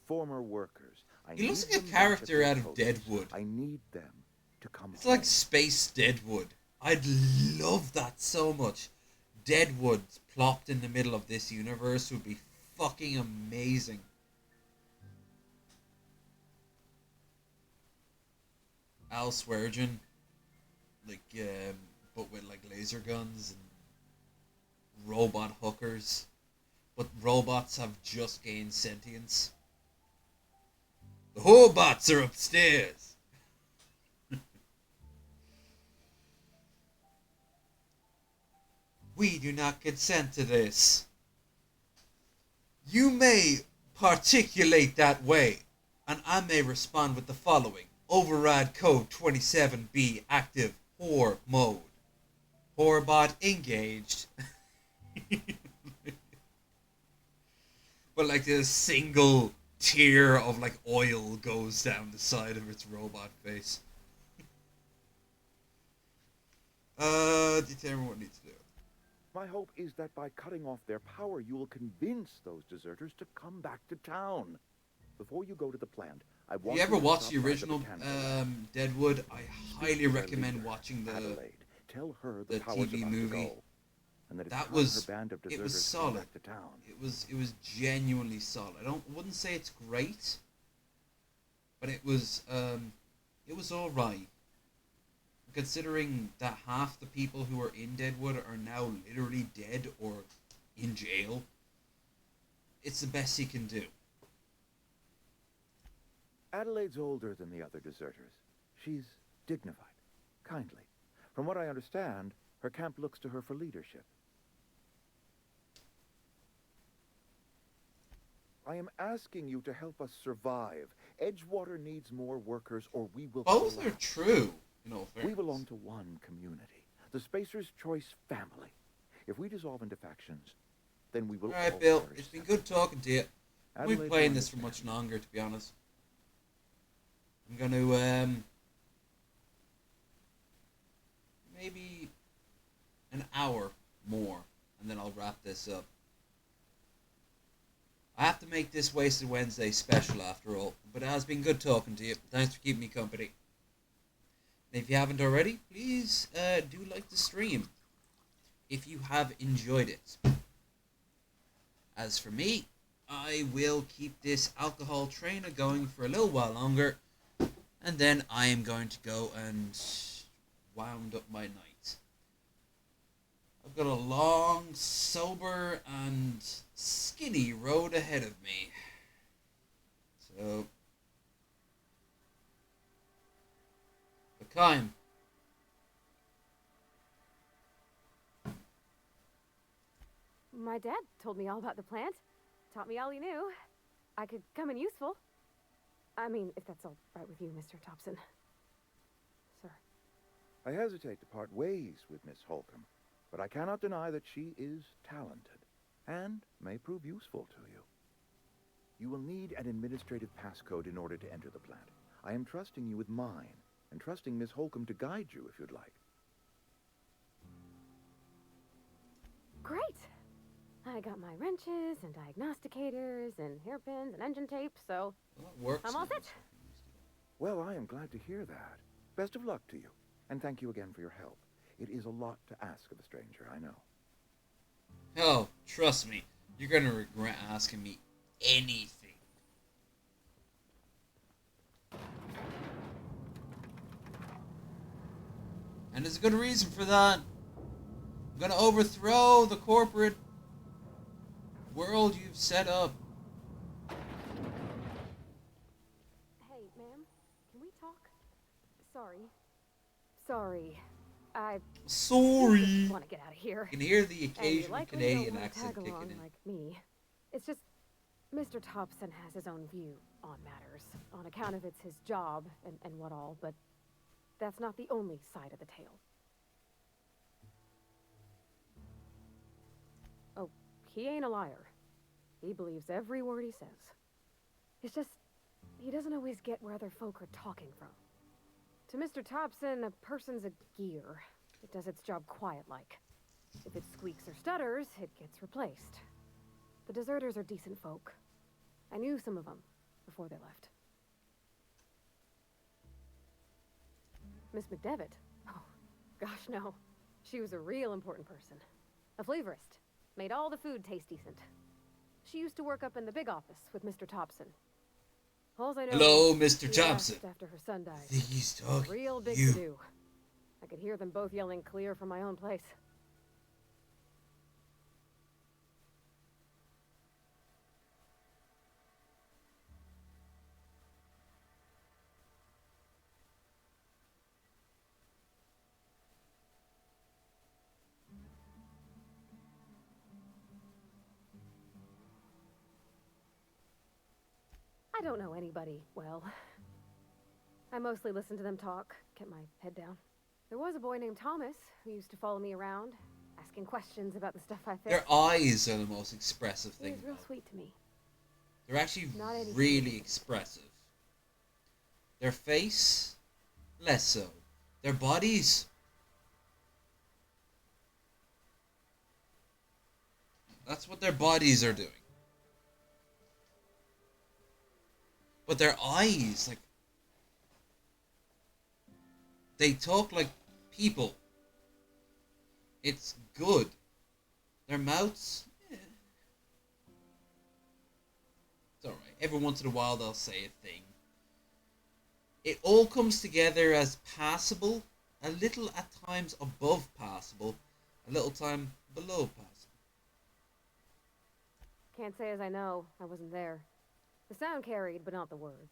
former workers. He looks like a character out of Deadwood. I need them to come It's like Space Deadwood. I'd love that so much. Deadwood plopped in the middle of this universe would be fucking amazing. Al Swearingen, like, but with like laser guns and robot hookers, but robots have just gained sentience. The Hobots are upstairs. We do not consent to this. You may particulate that way, and I may respond with the following. Override code 27B active whore mode. Whorebot engaged. But like this single tear of like oil goes down the side of its robot face. Determine what needs to do. My hope is that by cutting off their power, you will convince those deserters to come back to town. Before you go to the plant, I want you ever watched the original Deadwood? I highly recommend watching the Adelaide. Tell her the TV movie. And that it was solid. To town. It was genuinely solid. Wouldn't say it's great, but it was all right. Considering that half the people who are in Deadwood are now literally dead or in jail, it's the best he can do. Adelaide's older than the other deserters. She's dignified, kindly. From what I understand, her camp looks to her for leadership. I am asking you to help us survive. Edgewater needs more workers or we will Both collapse. are true. We belong to one community, the Spacer's Choice family. If we dissolve into factions, then we will all Alright, Bill, perish it's been good talking to you. I won't be Adelaide playing will this for much longer, to be honest. I'm going to, maybe an hour more, and then I'll wrap this up. I have to make this Wasted Wednesday special after all, but it has been good talking to you. Thanks for keeping me company. And if you haven't already, please do like the stream if you have enjoyed it. As for me, I will keep this alcohol trainer going for a little while longer, and then I am going to go and wound up my night. I've got a long, sober, and skinny road ahead of me. So, L'chaim. My dad told me all about the plant. Taught me all he knew. I could come in useful. I mean, if that's all right with you, Mr. Thompson. Sir. I hesitate to part ways with Miss Holcomb, but I cannot deny that she is talented and may prove useful to you. You will need an administrative passcode in order to enter the plant. I am trusting you with mine, and trusting Miss Holcomb to guide you if you'd like. Great! I got my wrenches and diagnosticators and hairpins and engine tape, so I'm all set. Well, I am glad to hear that. Best of luck to you, and thank you again for your help. It is a lot to ask of a stranger, I know. Oh, trust me, you're gonna regret asking me anything. And there's a good reason for that. I'm gonna overthrow the corporate world you've set up. Hey, ma'am, can we talk? Sorry. I want to get out of here. You can hear the And you occasional likely Canadian don't wanna accent tag along kicking in. like me. It's just Mr. Thompson has his own view on matters, on account of it's his job and what all, but that's not the only side of the tale. Oh, he ain't a liar. He believes every word he says. It's just, he doesn't always get where other folk are talking from. To Mr. Thompson, a person's a gear. It does its job quiet-like. If it squeaks or stutters, it gets replaced. The deserters are decent folk. I knew some of them before they left. Miss McDevitt? Oh, gosh, no. She was a real important person. A flavorist. Made all the food taste decent. She used to work up in the big office with Mr. Thompson. Alls I know Hello, is Mr. she Thompson. left after her son died. I think he's talking Real big to you. to do. I could hear them both yelling clear from my own place. I don't know anybody well. I mostly listen to them talk, kept my head down. There was a boy named Thomas who used to follow me around, asking questions about the stuff I fixed. Their eyes are the most expressive He thing. was real sweet to me. They're actually Not anything. really expressive. Their face, less so. Their bodies, that's what their bodies are doing. But their eyes, like, they talk like people. It's good. Their mouths, it's alright. Every once in a while they'll say a thing. It all comes together as passable, a little at times above passable, a little time below passable. Can't say as I know. I wasn't there. The sound carried, but not the words.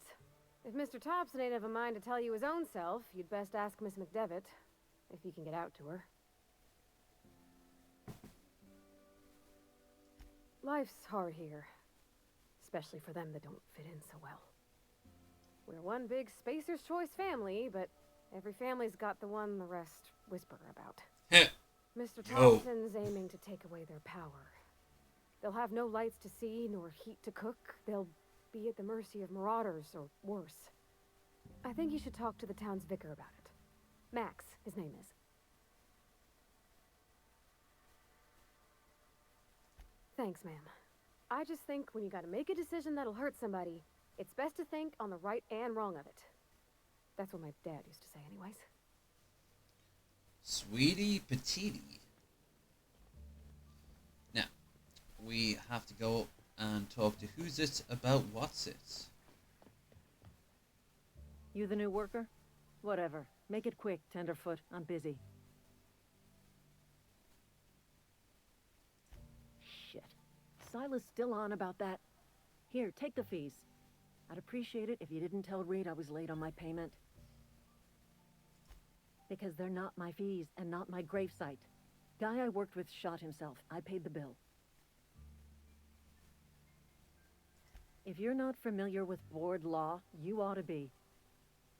If Mr. Thompson ain't of a mind to tell you his own self, you'd best ask Miss McDevitt, if you can get out to her. Life's hard here, especially for them that don't fit in so well. We're one big Spacer's Choice family, but every family's got the one the rest whisper about. Mr. Thompson's aiming to take away their power. They'll have no lights to see, nor heat to cook. They'll be at the mercy of marauders, or worse. I think you should talk to the town's vicar about it. Max, his name is. Thanks, ma'am. I just think when you gotta make a decision that'll hurt somebody, it's best to think on the right and wrong of it. That's what my dad used to say anyways. Sweetie Petite. Now, we have to go and talk to Who's It about What's It. You the new worker? Whatever. Make it quick, Tenderfoot. I'm busy. Shit. Silas still on about that? Here, take the fees. I'd appreciate it if you didn't tell Reed I was late on my payment. Because they're not my fees and not my gravesite. Guy I worked with shot himself. I paid the bill. If you're not familiar with board law, you ought to be.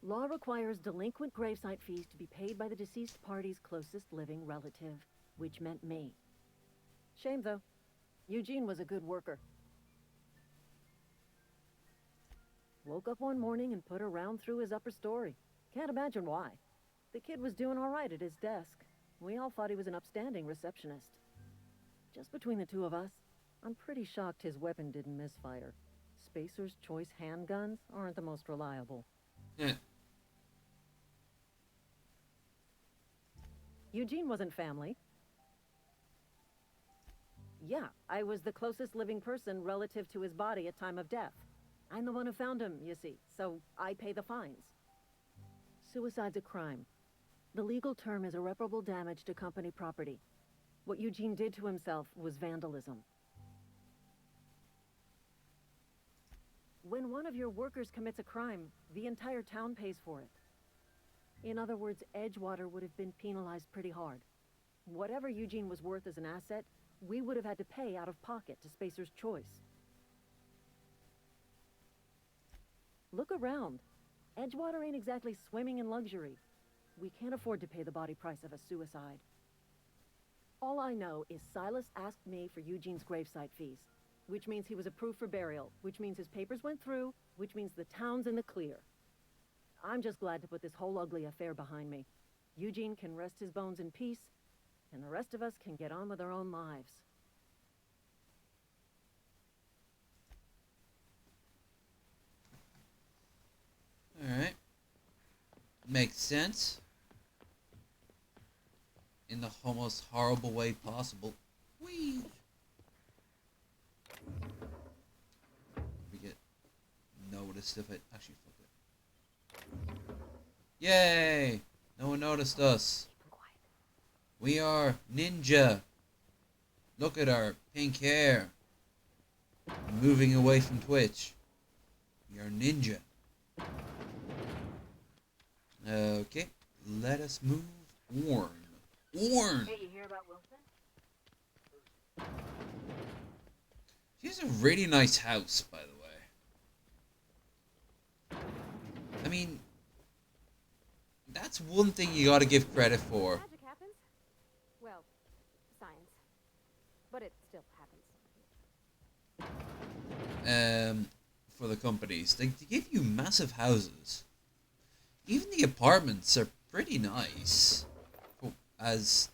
Law requires delinquent gravesite fees to be paid by the deceased party's closest living relative, which meant me. Shame, though. Eugene was a good worker. Woke up one morning and put a round through his upper story. Can't imagine why. The kid was doing all right at his desk. We all thought he was an upstanding receptionist. Just between the two of us, I'm pretty shocked his weapon didn't misfire. Spacer's Choice handguns aren't the most reliable. Eugene wasn't family. Yeah, I was the closest living person relative to his body at time of death. I'm the one who found him, you see, so I pay the fines. Suicide's a crime. The legal term is irreparable damage to company property. What Eugene did to himself was vandalism. When one of your workers commits a crime, the entire town pays for it. In other words, Edgewater would have been penalized pretty hard. Whatever Eugene was worth as an asset, we would have had to pay out of pocket to Spacer's Choice. Look around. Edgewater ain't exactly swimming in luxury. We can't afford to pay the body price of a suicide. All I know is Silas asked me for Eugene's gravesite fees, which means he was approved for burial, which means his papers went through, which means the town's in the clear. I'm just glad to put this whole ugly affair behind me. Eugene can rest his bones in peace, and the rest of us can get on with our own lives. Alright. Makes sense. In the most horrible way possible. Whee! We get noticed if it actually fuck it. Yay! No one noticed us. We are ninja. Look at our pink hair. Moving away from Twitch. We are ninja. Okay, let us move on. Hey, you hear about Wilson? She has a really nice house, by the way. I mean, that's one thing you gotta give credit for. Magic happens. Well, science. But it still happens. For the companies. They give you massive houses. Even the apartments are pretty nice. As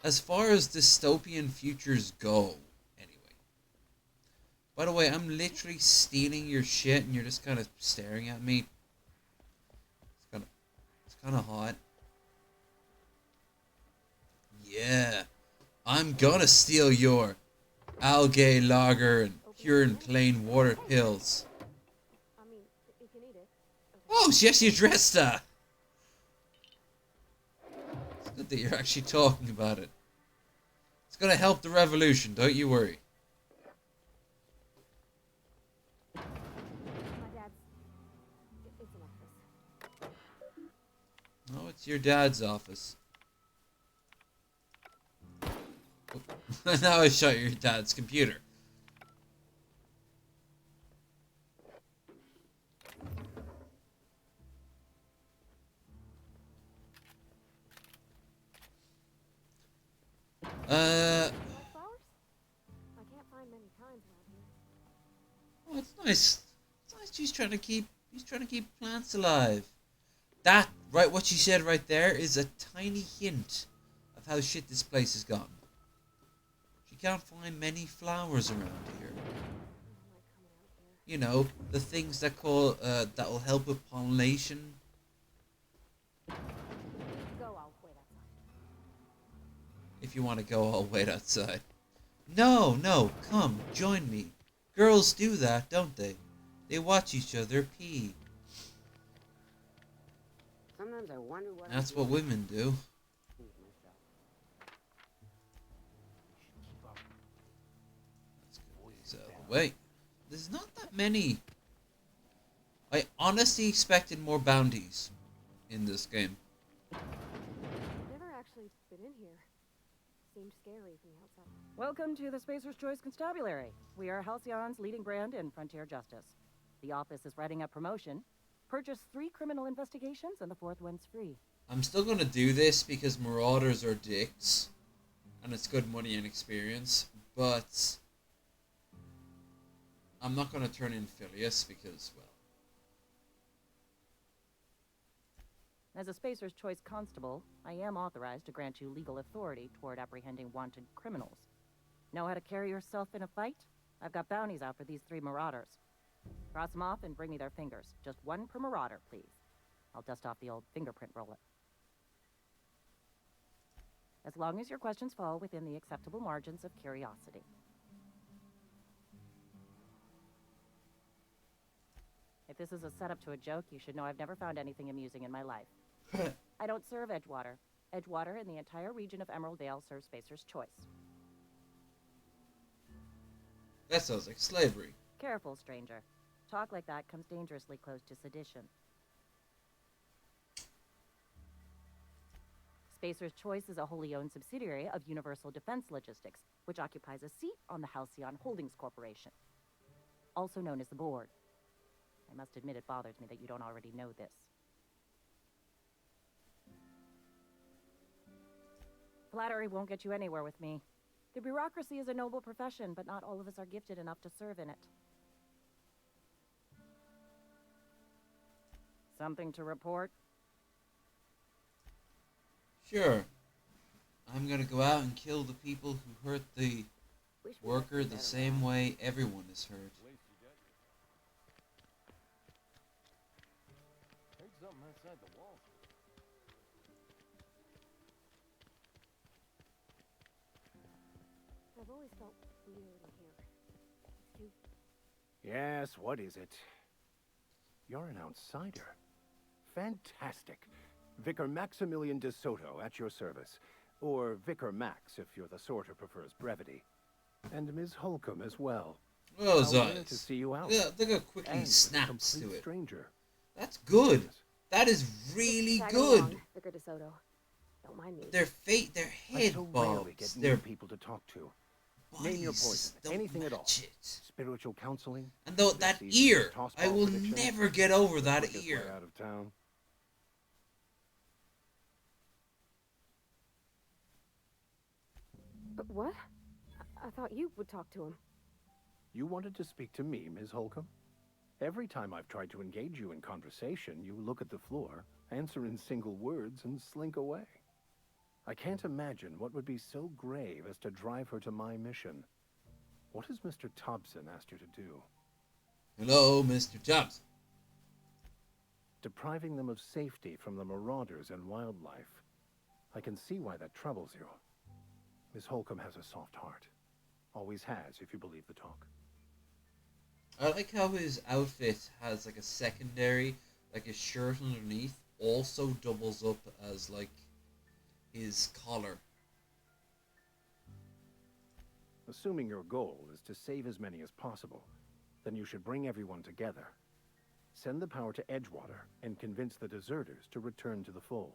far as dystopian futures go, anyway. By the way, I'm literally stealing your shit and you're just kind of staring at me. It's kind of hot. Yeah. I'm gonna steal your algae lager and pure and plain water pills. I mean, you can eat it. Oh, yes, you dressed her. It's good that you're actually talking about it. It's gonna help the revolution, don't you worry. My dad's... It's an office. Oh, it's your dad's office. Oh. Now I shut your dad's computer. Flowers? I can't find many kinds around here. Oh, it's nice. It's nice. He's trying to keep plants alive. That right, what she said right there is a tiny hint of how shit this place has gotten. She can't find many flowers around here. You know, the things that will help with pollination. If you want to go, I'll wait outside. No, come, join me. Girls do that, don't they? They watch each other pee. Sometimes I wonder what That's what women do. Let's get these out of the way. There's not that many. I honestly expected more bounties in this game. I've never actually been in here. Seemed scary from the outside. Welcome to the Spacer's Choice Constabulary. We are Halcyon's leading brand in frontier justice. The office is writing a promotion. Purchase 3 criminal investigations and the 4th one's free. I'm still gonna do this because marauders are dicks. And it's good money and experience. But I'm not gonna turn in Phileas because, well... As a Spacer's Choice Constable, I am authorized to grant you legal authority toward apprehending wanted criminals. Know how to carry yourself in a fight? I've got bounties out for these 3 marauders. Cross them off and bring me their fingers. Just 1 per marauder, please. I'll dust off the old fingerprint roller. As long as your questions fall within the acceptable margins of curiosity. If this is a setup to a joke, you should know I've never found anything amusing in my life. I don't serve Edgewater. Edgewater and the entire region of Emerald Vale serve Spacer's Choice. That sounds like slavery. Careful, stranger. Talk like that comes dangerously close to sedition. Spacer's Choice is a wholly owned subsidiary of Universal Defense Logistics, which occupies a seat on the Halcyon Holdings Corporation, also known as the Board. I must admit it bothers me that you don't already know this. Flattery won't get you anywhere with me. The bureaucracy is a noble profession, but not all of us are gifted enough to serve in it. Something to report? Sure. I'm gonna go out and kill the people who hurt the worker the same way everyone is hurt. Heard something outside the wall. I've always felt weird in here. It's too... Yes, what is it? You're an outsider. Fantastic. Vicar Maximilian de Soto at your service. Or Vicar Max, if you're the sort who prefers brevity. And Ms. Holcomb as well. Those How rare eyes. to see you out. Yeah, look how quickly he And snaps with a to complete it. stranger. That's good. That is really Tag good. along, Vicar DeSoto. Don't mind me. Their their I head so rarely bobs, get their new people to talk to. Name your bodies poison, don't anything at all. match it. Spiritual counseling. And though this that season's ear, toss I ball will prediction, never get over the that quickest way ear. out of town. What? I thought you would talk to him. You wanted to speak to me, Ms. Holcomb? Every time I've tried to engage you in conversation, you look at the floor, answer in single words, and slink away. I can't imagine what would be so grave as to drive her to my mission. What has Mr. Thompson asked you to do? Hello, Mr. Thompson. Depriving them of safety from the marauders and wildlife. I can see why that troubles you. Miss Holcomb has a soft heart. Always has, if you believe the talk. I like how his outfit has like a secondary, like his shirt underneath also doubles up as like his collar. Assuming your goal is to save as many as possible, then you should bring everyone together. Send the power to Edgewater and convince the deserters to return to the fold.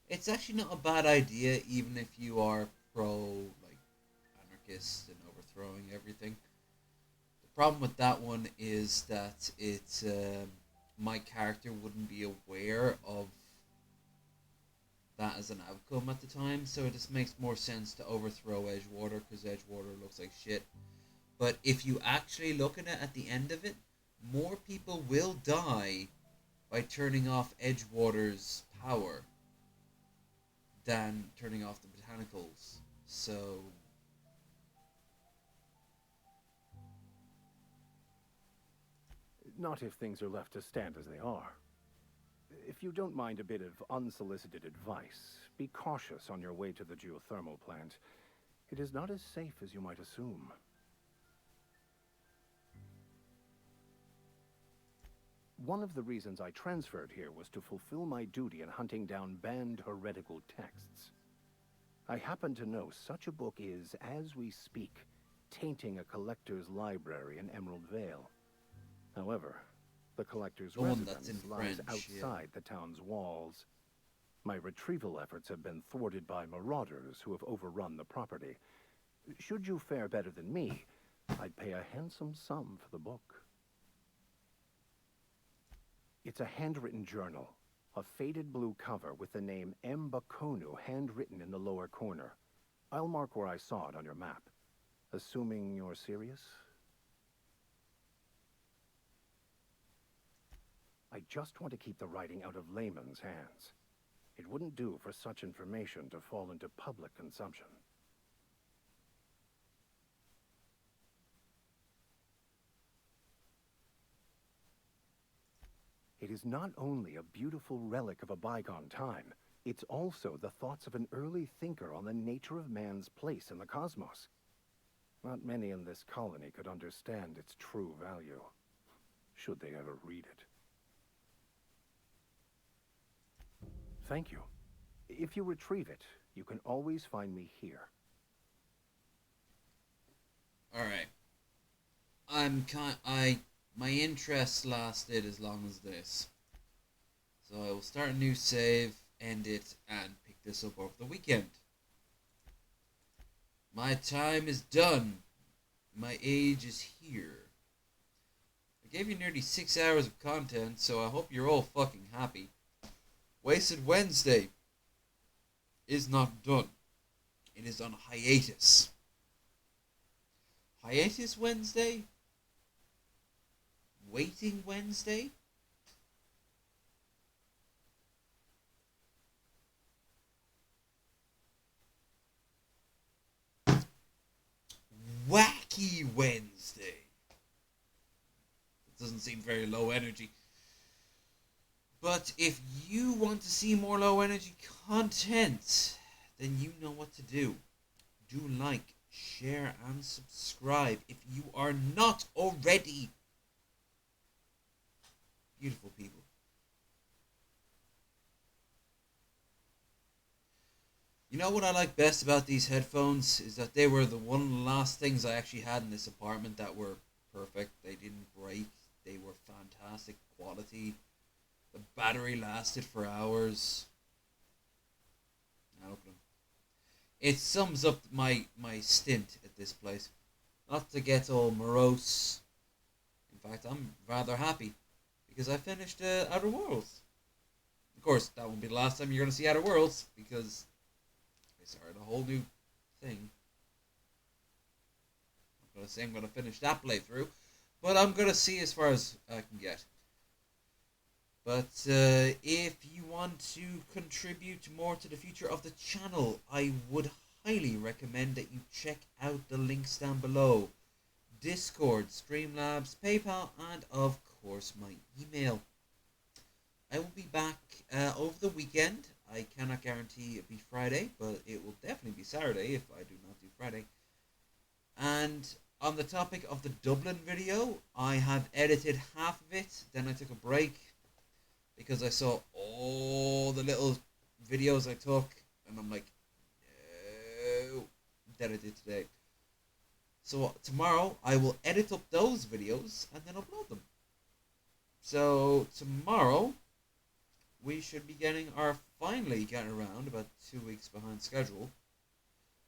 It's actually not a bad idea, even if you are like anarchist and overthrowing everything. The problem with that one is that it's my character wouldn't be aware of that as an outcome at the time, so it just makes more sense to overthrow Edgewater because Edgewater looks like shit. But if you actually look at it at the end of it, more people will die by turning off Edgewater's power than turning off the botanicals. So Not if things are left to stand as they are. If you don't mind a bit of unsolicited advice, be cautious on your way to the geothermal plant. It is not as safe as you might assume. One of the reasons I transferred here was to fulfill my duty in hunting down banned heretical texts. I happen to know such a book is, as we speak, tainting a collector's library in Emerald Vale. However, the collector's The one that's residence in lies French, outside the town's walls. My retrieval efforts have been thwarted by marauders who have overrun the property. Should you fare better than me, I'd pay a handsome sum for the book. It's a handwritten journal, a faded blue cover with the name M. Bakonu handwritten in the lower corner. I'll mark where I saw it on your map. Assuming you're serious? I just want to keep the writing out of layman's hands. It wouldn't do for such information to fall into public consumption. It is not only a beautiful relic of a bygone time, it's also the thoughts of an early thinker on the nature of man's place in the cosmos. Not many in this colony could understand its true value, should they ever read it. Thank you. If you retrieve it, you can always find me here. Alright. My interest lasted as long as this. So I will start a new save, end it, and pick this up over the weekend. My time is done. My age is here. I gave you nearly 6 hours of content, so I hope you're all fucking happy. Wasted Wednesday is not done. It is on hiatus. Hiatus Wednesday? Waiting Wednesday? Wacky Wednesday. It doesn't seem very low energy. But if you want to see more low energy content, then you know what to do. Do like, share, and subscribe if you are not already. Beautiful people. You know what I like best about these headphones is that they were the one of the last things I actually had in this apartment that were perfect. They didn't break. They were fantastic quality. The battery lasted for hours. I open them. It sums up my stint at this place. Not to get all morose. In fact, I'm rather happy because I finished Outer Worlds. Of course, that won't be the last time you're going to see Outer Worlds because they started a whole new thing. I'm going to say I'm going to finish that playthrough, but I'm going to see as far as I can get. But if you want to contribute more to the future of the channel, I would highly recommend that you check out the links down below. Discord, Streamlabs, PayPal, and of course my email. I will be back over the weekend. I cannot guarantee it'll be Friday, but it will definitely be Saturday if I do not do Friday. And on the topic of the Dublin video, I have edited half of it, then I took a break because I saw all the little videos I took, and I'm like, no, that I did today. So tomorrow I will edit up those videos and then upload them. So tomorrow we should be finally getting around, about 2 weeks behind schedule,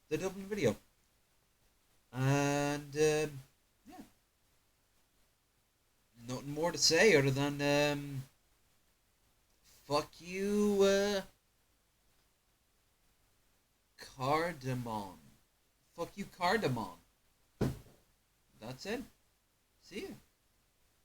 the Dublin video. And yeah, nothing more to say other than fuck you, Cardamom. Fuck you, Cardamom. That's it. See ya.